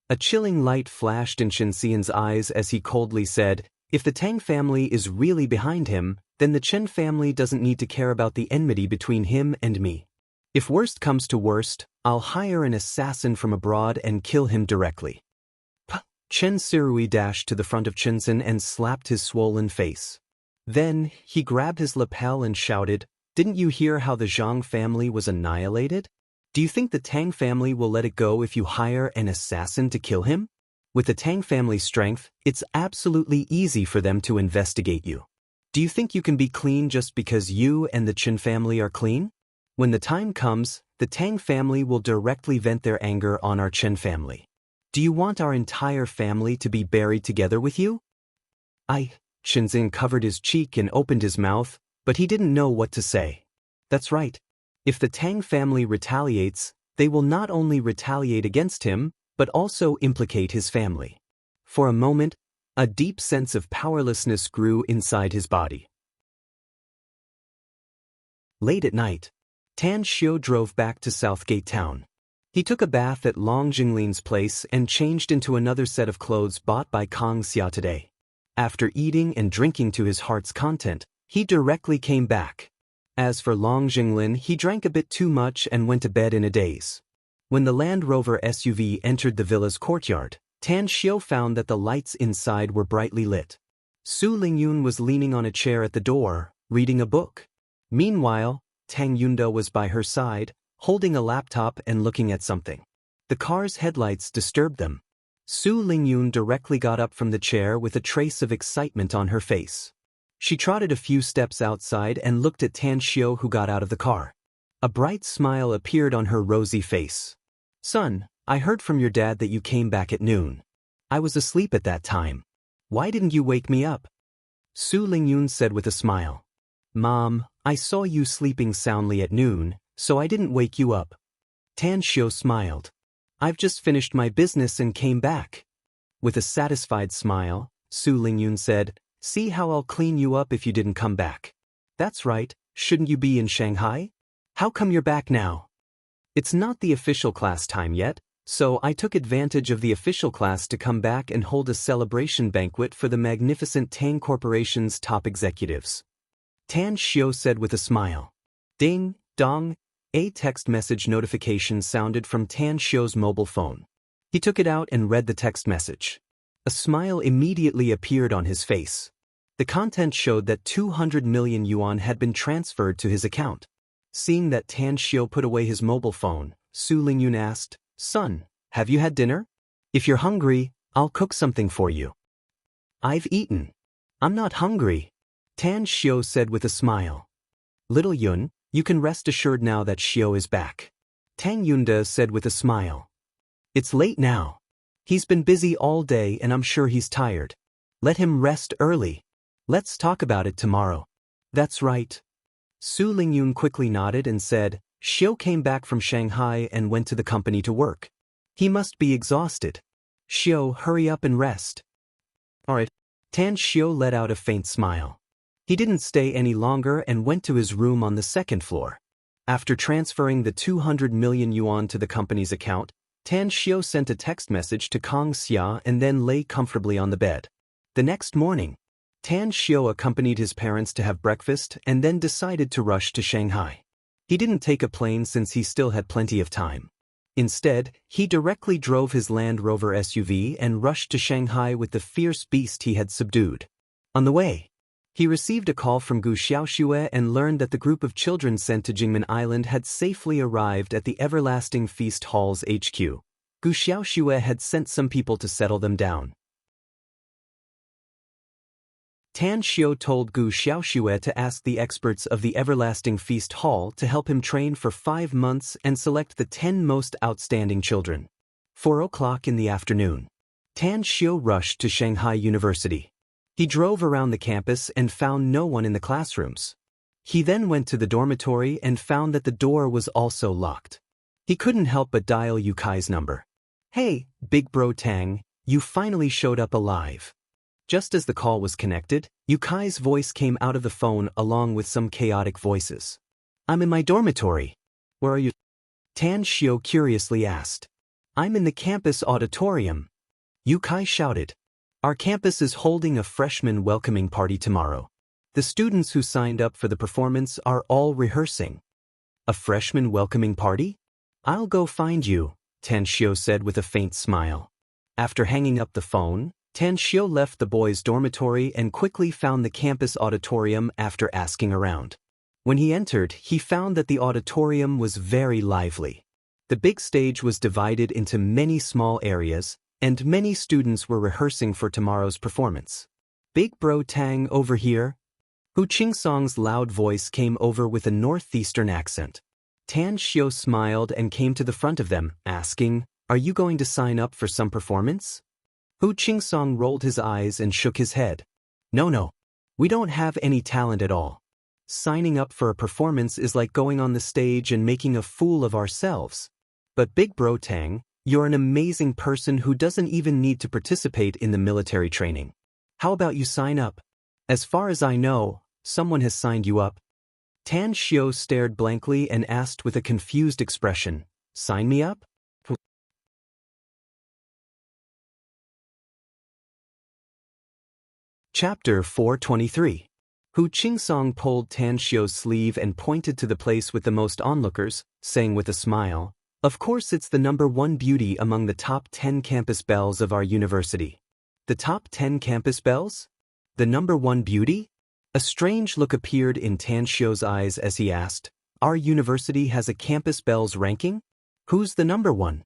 A chilling light flashed in Chen Xian's eyes as he coldly said, "If the Tang family is really behind him, then the Chen family doesn't need to care about the enmity between him and me. If worst comes to worst, I'll hire an assassin from abroad and kill him directly." Chen Sirui dashed to the front of Chen Xin and slapped his swollen face. Then, he grabbed his lapel and shouted, "Didn't you hear how the Zhang family was annihilated? Do you think the Tang family will let it go if you hire an assassin to kill him? With the Tang family's strength, it's absolutely easy for them to investigate you. Do you think you can be clean just because you and the Chen family are clean? When the time comes, the Tang family will directly vent their anger on our Chen family. Do you want our entire family to be buried together with you?" Chen Xin covered his cheek and opened his mouth, but he didn't know what to say. That's right. If the Tang family retaliates, they will not only retaliate against him, but also implicate his family. For a moment, a deep sense of powerlessness grew inside his body. Late at night, Tan Xiu drove back to Southgate Town. He took a bath at Long Jinglin's place and changed into another set of clothes bought by Kang Xia today. After eating and drinking to his heart's content, he directly came back. As for Long Jinglin, he drank a bit too much and went to bed in a daze. When the Land Rover SUV entered the villa's courtyard, Tan Xiu found that the lights inside were brightly lit. Su Lingyun was leaning on a chair at the door, reading a book. Meanwhile, Tang Yunda was by her side, holding a laptop and looking at something. The car's headlights disturbed them. Su Lingyun directly got up from the chair with a trace of excitement on her face. She trotted a few steps outside and looked at Tan Xiu, who got out of the car. A bright smile appeared on her rosy face. "Son, I heard from your dad that you came back at noon. I was asleep at that time. Why didn't you wake me up?" Su Lingyun said with a smile. "Mom, I saw you sleeping soundly at noon, so I didn't wake you up." Tan Xiu smiled. "I've just finished my business and came back." With a satisfied smile, Su Lingyun said, "See how I'll clean you up if you didn't come back." "That's right, shouldn't you be in Shanghai? How come you're back now?" "It's not the official class time yet, so I took advantage of the official class to come back and hold a celebration banquet for the magnificent Tang Corporation's top executives." Tan Xiu said with a smile. Ding, dong, a text message notification sounded from Tan Xiu's mobile phone. He took it out and read the text message. A smile immediately appeared on his face. The content showed that 200 million yuan had been transferred to his account. Seeing that Tan Xiu put away his mobile phone, Su Lingyun asked, "Son, have you had dinner? If you're hungry, I'll cook something for you." "I've eaten. I'm not hungry," Tan Xiu said with a smile. "Little Yun, you can rest assured now that Xiu is back," Tang Yunda said with a smile. "It's late now. He's been busy all day and I'm sure he's tired. Let him rest early. Let's talk about it tomorrow." "That's right." Su Lingyun quickly nodded and said, "Xiu came back from Shanghai and went to the company to work. He must be exhausted. Xiu, hurry up and rest." "All right." Tan Xiu let out a faint smile. He didn't stay any longer and went to his room on the second floor. After transferring the 200 million yuan to the company's account, Tan Xiu sent a text message to Kang Xia and then lay comfortably on the bed. The next morning, Tan Xiu accompanied his parents to have breakfast and then decided to rush to Shanghai. He didn't take a plane since he still had plenty of time. Instead, he directly drove his Land Rover SUV and rushed to Shanghai with the fierce beast he had subdued. On the way, he received a call from Gu Xiaoxue and learned that the group of children sent to Jingmen Island had safely arrived at the Everlasting Feast Hall's HQ. Gu Xiaoxue had sent some people to settle them down. Tan Xiu told Gu Xiaoxue to ask the experts of the Everlasting Feast Hall to help him train for 5 months and select the 10 most outstanding children. 4 o'clock in the afternoon. Tan Xiu rushed to Shanghai University. He drove around the campus and found no one in the classrooms. He then went to the dormitory and found that the door was also locked. He couldn't help but dial Yukai's number. "Hey, Big Bro Tang, you finally showed up alive." Just as the call was connected, Yukai's voice came out of the phone along with some chaotic voices. "I'm in my dormitory." "Where are you?" Tan Shio curiously asked. "I'm in the campus auditorium." Yukai shouted. "Our campus is holding a freshman welcoming party tomorrow. The students who signed up for the performance are all rehearsing." "A freshman welcoming party? I'll go find you," Tan Shio said with a faint smile. After hanging up the phone, Tan Shio left the boys' dormitory and quickly found the campus auditorium after asking around. When he entered, he found that the auditorium was very lively. The big stage was divided into many small areas, and many students were rehearsing for tomorrow's performance. "Big Bro Tang over here?" Hu Qingsong's loud voice came over with a northeastern accent. Tan Shio smiled and came to the front of them, asking, "Are you going to sign up for some performance?" Hu Qingsong rolled his eyes and shook his head. No, we don't have any talent at all. Signing up for a performance is like going on the stage and making a fool of ourselves. But Big Bro Tang, you're an amazing person who doesn't even need to participate in the military training. How about you sign up? As far as I know, someone has signed you up." Tan Shio stared blankly and asked with a confused expression, "Sign me up?" Chapter 423. Hu Qingsong pulled Tan Shio's sleeve and pointed to the place with the most onlookers, saying with a smile, "Of course it's the #1 beauty among the top 10 campus belles of our university." "The top 10 campus belles? The #1 beauty?" A strange look appeared in Tan Shio's eyes as he asked, "Our university has a campus belles ranking? Who's the #1?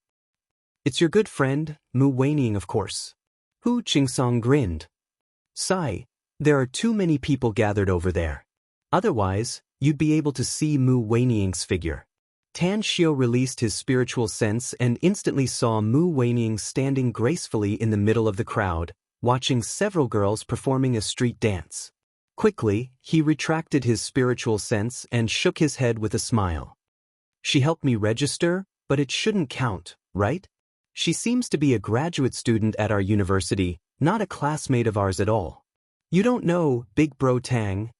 "It's your good friend, Mu Weining, of course." Hu Qingsong grinned. "Sigh, there are too many people gathered over there. Otherwise, you'd be able to see Mu Weining's figure." Tan Shio released his spiritual sense and instantly saw Mu Weining standing gracefully in the middle of the crowd, watching several girls performing a street dance. Quickly, he retracted his spiritual sense and shook his head with a smile. "She helped me register, but it shouldn't count, right? She seems to be a graduate student at our university, not a classmate of ours at all." "You don't know, Big Bro Tang."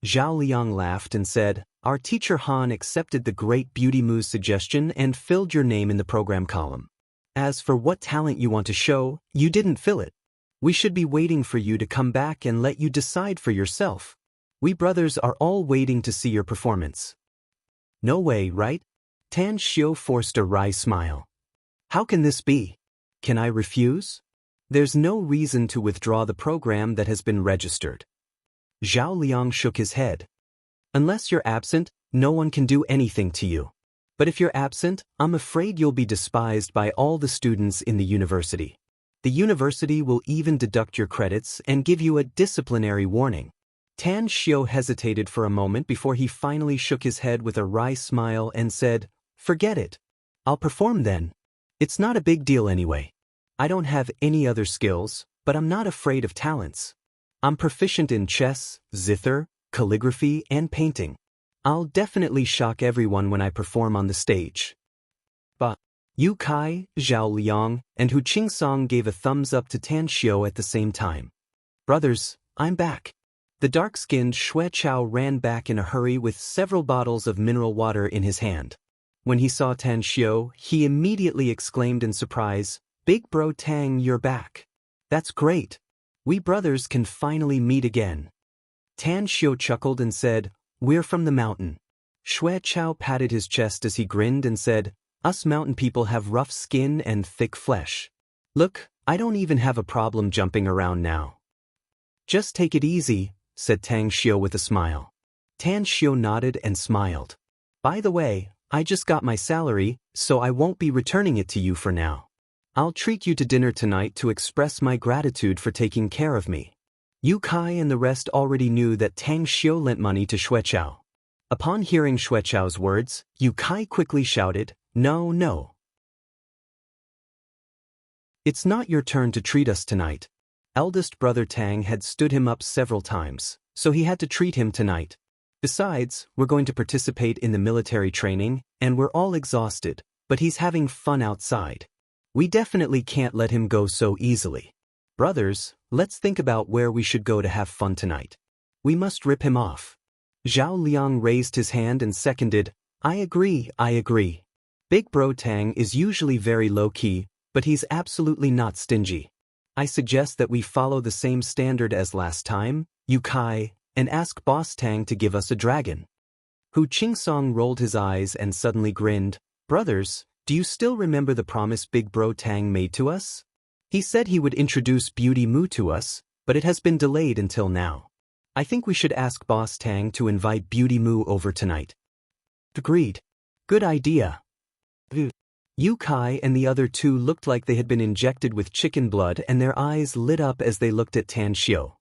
Zhao Liang laughed and said, "Our teacher Han accepted the Great Beauty Mu's suggestion and filled your name in the program column. As for what talent you want to show, you didn't fill it. We should be waiting for you to come back and let you decide for yourself. We brothers are all waiting to see your performance." "No way, right?" Tan Shio forced a wry smile. "How can this be? Can I refuse? There's no reason to withdraw the program that has been registered." Zhao Liang shook his head. "Unless you're absent, no one can do anything to you. But if you're absent, I'm afraid you'll be despised by all the students in the university. The university will even deduct your credits and give you a disciplinary warning." Tan Shio hesitated for a moment before he finally shook his head with a wry smile and said, "Forget it. I'll perform then. It's not a big deal anyway. I don't have any other skills, but I'm not afraid of talents. I'm proficient in chess, zither, calligraphy, and painting. I'll definitely shock everyone when I perform on the stage." But Yu Kai, Zhao Liang, and Hu Qingsong gave a thumbs up to Tan Shio at the same time. "Brothers, I'm back." The dark-skinned Xue Chao ran back in a hurry with several bottles of mineral water in his hand. When he saw Tan Shio, he immediately exclaimed in surprise, "Big Bro Tang, you're back. That's great. We brothers can finally meet again." Tan Shio chuckled and said, "We're from the mountain." Xue Chao patted his chest as he grinned and said, "Us mountain people have rough skin and thick flesh. Look, I don't even have a problem jumping around now." "Just take it easy," said Tang Shio with a smile. Tan Shio nodded and smiled. "By the way, I just got my salary, so I won't be returning it to you for now. I'll treat you to dinner tonight to express my gratitude for taking care of me." Yu Kai and the rest already knew that Tang Shio lent money to Xue Chao. Upon hearing Xue Chao's words, Yu Kai quickly shouted, No. It's not your turn to treat us tonight. Eldest brother Tang had stood him up several times, so he had to treat him tonight. Besides, we're going to participate in the military training, and we're all exhausted, but he's having fun outside. We definitely can't let him go so easily. Brothers, let's think about where we should go to have fun tonight. We must rip him off. Zhao Liang raised his hand and seconded, I agree. Big Bro Tang is usually very low-key, but he's absolutely not stingy. I suggest that we follow the same standard as last time, Yu Kai, and ask Boss Tang to give us a dragon. Hu Qingsong rolled his eyes and suddenly grinned. Brothers, do you still remember the promise Big Bro Tang made to us? He said he would introduce Beauty Moo to us, but it has been delayed until now. I think we should ask Boss Tang to invite Beauty Moo over tonight. Agreed. Good idea. Yu Kai and the other two looked like they had been injected with chicken blood and their eyes lit up as they looked at Tan Xiu.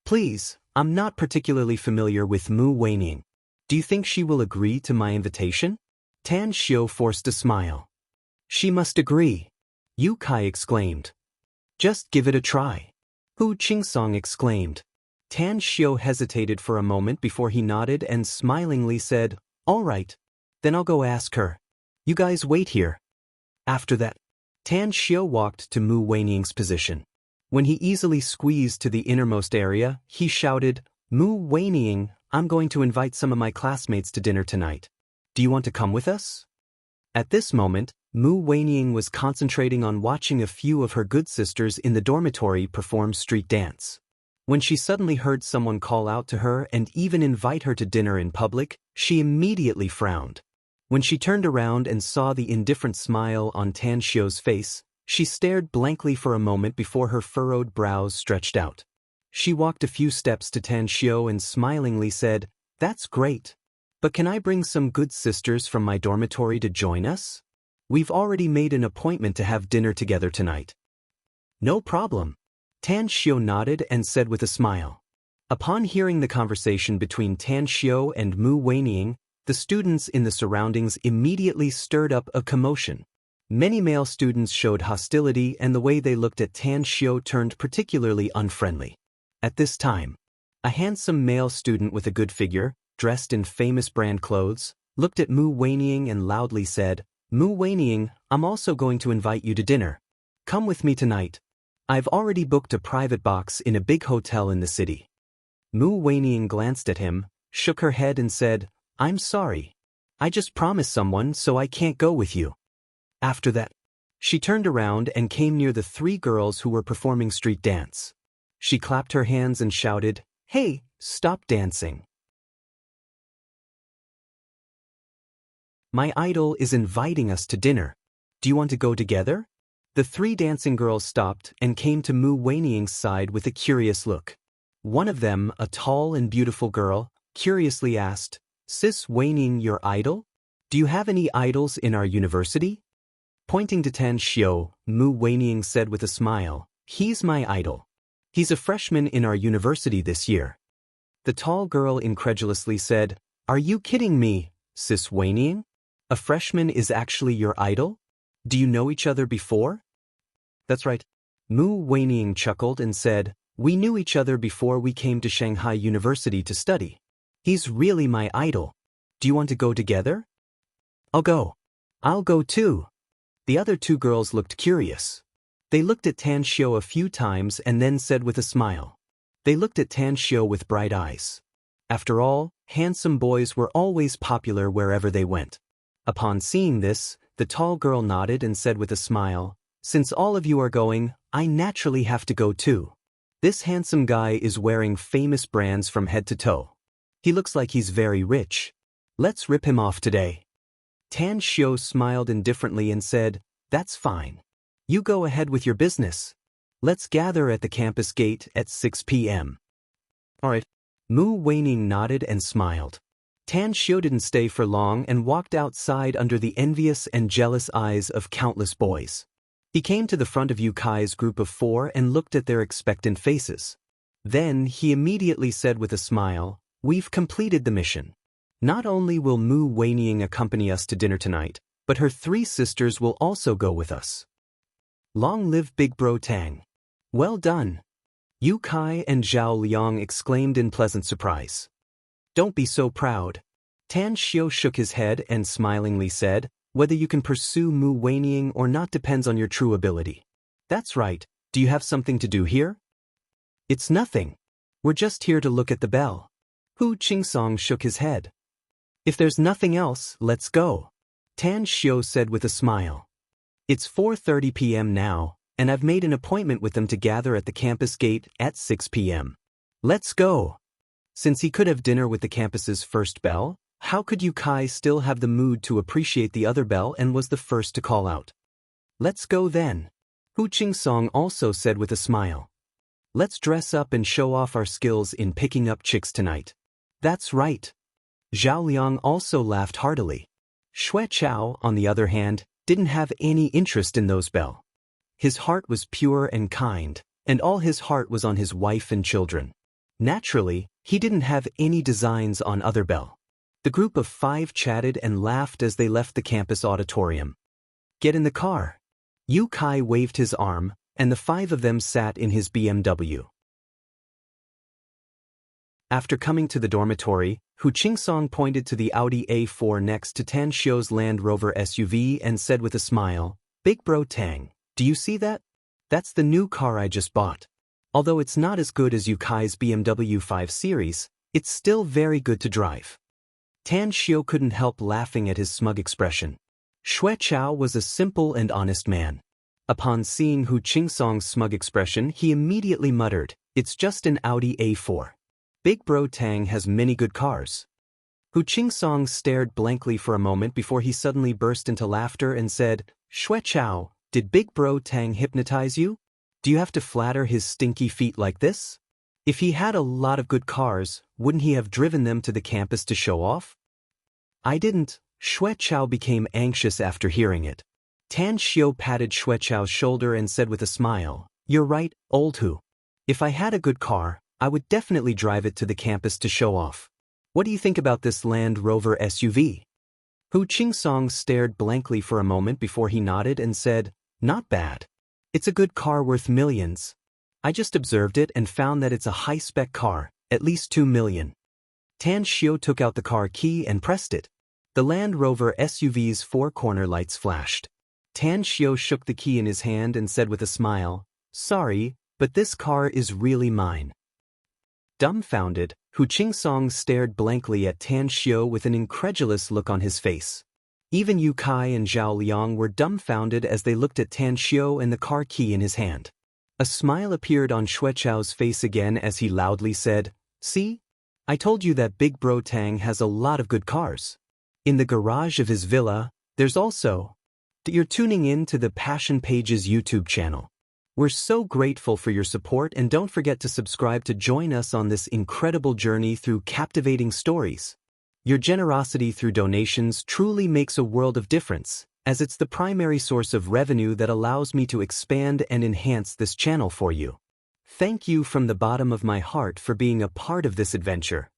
Please, I'm not particularly familiar with Mu Weining. Do you think she will agree to my invitation? Tan Xiu forced a smile. She must agree. Yu Kai exclaimed. Just give it a try. Hu Qingsong exclaimed. Tan Xiu hesitated for a moment before he nodded and smilingly said, All right. Then I'll go ask her. You guys wait here. After that, Tan Xiu walked to Mu Weining's position. When he easily squeezed to the innermost area, he shouted, Mu Weining, I'm going to invite some of my classmates to dinner tonight. Do you want to come with us? At this moment, Mu Weining was concentrating on watching a few of her good sisters in the dormitory perform street dance. When she suddenly heard someone call out to her and even invite her to dinner in public, she immediately frowned. When she turned around and saw the indifferent smile on Tan Xiu's face, she stared blankly for a moment before her furrowed brows stretched out. She walked a few steps to Tan Xiu and smilingly said, That's great. But can I bring some good sisters from my dormitory to join us? We've already made an appointment to have dinner together tonight. No problem. Tan Xiu nodded and said with a smile. Upon hearing the conversation between Tan Xiu and Mu Weining, the students in the surroundings immediately stirred up a commotion. Many male students showed hostility and the way they looked at Tan Xiu turned particularly unfriendly. At this time, a handsome male student with a good figure, dressed in famous brand clothes, looked at Mu Weining and loudly said, Mu Weining, I'm also going to invite you to dinner. Come with me tonight. I've already booked a private box in a big hotel in the city. Mu Weining glanced at him, shook her head and said, I'm sorry. I just promised someone so I can't go with you. After that, she turned around and came near the three girls who were performing street dance. She clapped her hands and shouted, Hey, stop dancing. My idol is inviting us to dinner. Do you want to go together? The three dancing girls stopped and came to Mu Weining's side with a curious look. One of them, a tall and beautiful girl, curiously asked, Sis Weining your idol? Do you have any idols in our university? Pointing to Tan Xiu, Mu Weining said with a smile, He's my idol. He's a freshman in our university this year. The tall girl incredulously said, Are you kidding me, Sis Weining? A freshman is actually your idol? Do you know each other before? That's right. Mu Weining chuckled and said, We knew each other before we came to Shanghai University to study. He's really my idol. Do you want to go together? I'll go. I'll go too. The other two girls looked curious. They looked at Tan Xiu a few times and then said with a smile. They looked at Tan Xiu with bright eyes. After all, handsome boys were always popular wherever they went. Upon seeing this, the tall girl nodded and said with a smile, Since all of you are going, I naturally have to go too. This handsome guy is wearing famous brands from head to toe. He looks like he's very rich. Let's rip him off today. Tan Xiu smiled indifferently and said, That's fine. You go ahead with your business. Let's gather at the campus gate at 6 p.m. All right. Mu Weining nodded and smiled. Tan Xiu didn't stay for long and walked outside under the envious and jealous eyes of countless boys. He came to the front of Yu Kai's group of 4 and looked at their expectant faces. Then he immediately said with a smile, We've completed the mission. Not only will Mu Weining accompany us to dinner tonight, but her 3 sisters will also go with us. Long live Big Bro Tang. Well done. Yu Kai and Zhao Liang exclaimed in pleasant surprise. Don't be so proud. Tan Xiao shook his head and smilingly said, whether you can pursue Mu Weining or not depends on your true ability. That's right, do you have something to do here? It's nothing. We're just here to look at the bell. Hu Qingsong shook his head. If there's nothing else, let's go. Tan Xiao said with a smile. It's 4:30 p.m. now, and I've made an appointment with them to gather at the campus gate at 6 p.m. Let's go. Since he could have dinner with the campus's first bell, how could Yu Kai still have the mood to appreciate the other bell and was the first to call out? Let's go then. Hu Qingsong also said with a smile. Let's dress up and show off our skills in picking up chicks tonight. That's right. Zhao Liang also laughed heartily. Xue Chao, on the other hand, didn't have any interest in those bell. His heart was pure and kind, and all his heart was on his wife and children. Naturally, he didn't have any designs on other bell. The group of 5 chatted and laughed as they left the campus auditorium. Get in the car. Yu Kai waved his arm, and the 5 of them sat in his BMW. After coming to the dormitory, Hu Qingsong pointed to the Audi A4 next to Tan Xiao's Land Rover SUV and said with a smile, Big Bro Tang, do you see that? That's the new car I just bought. Although it's not as good as Yu Kai's BMW 5 Series, it's still very good to drive. Tan Xiao couldn't help laughing at his smug expression. Xue Chao was a simple and honest man. Upon seeing Hu Qingsong's smug expression, he immediately muttered, It's just an Audi A4. Big Bro Tang has many good cars. Hu Qingsong stared blankly for a moment before he suddenly burst into laughter and said, Xue Chao, did Big Bro Tang hypnotize you? Do you have to flatter his stinky feet like this? If he had a lot of good cars, wouldn't he have driven them to the campus to show off? I didn't. Xue Chao became anxious after hearing it. Tan Xiao patted Xue Chao's shoulder and said with a smile, You're right, old Hu. If I had a good car, I would definitely drive it to the campus to show off. What do you think about this Land Rover SUV? Hu Qingsong stared blankly for a moment before he nodded and said, Not bad. It's a good car worth millions. I just observed it and found that it's a high-spec car, at least 2 million. Tan Xiao took out the car key and pressed it. The Land Rover SUV's 4 corner lights flashed. Tan Xiao shook the key in his hand and said with a smile, Sorry, but this car is really mine. Dumbfounded, Hu Qingsong stared blankly at Tan Xiao with an incredulous look on his face. Even Yu Kai and Zhao Liang were dumbfounded as they looked at Tan Xiao and the car key in his hand. A smile appeared on Xue Chao's face again as he loudly said, See? I told you that Big Bro Tang has a lot of good cars. In the garage of his villa, there's also... You're tuning in to the Passion Pages YouTube channel. We're so grateful for your support and don't forget to subscribe to join us on this incredible journey through captivating stories. Your generosity through donations truly makes a world of difference, as it's the primary source of revenue that allows me to expand and enhance this channel for you. Thank you from the bottom of my heart for being a part of this adventure.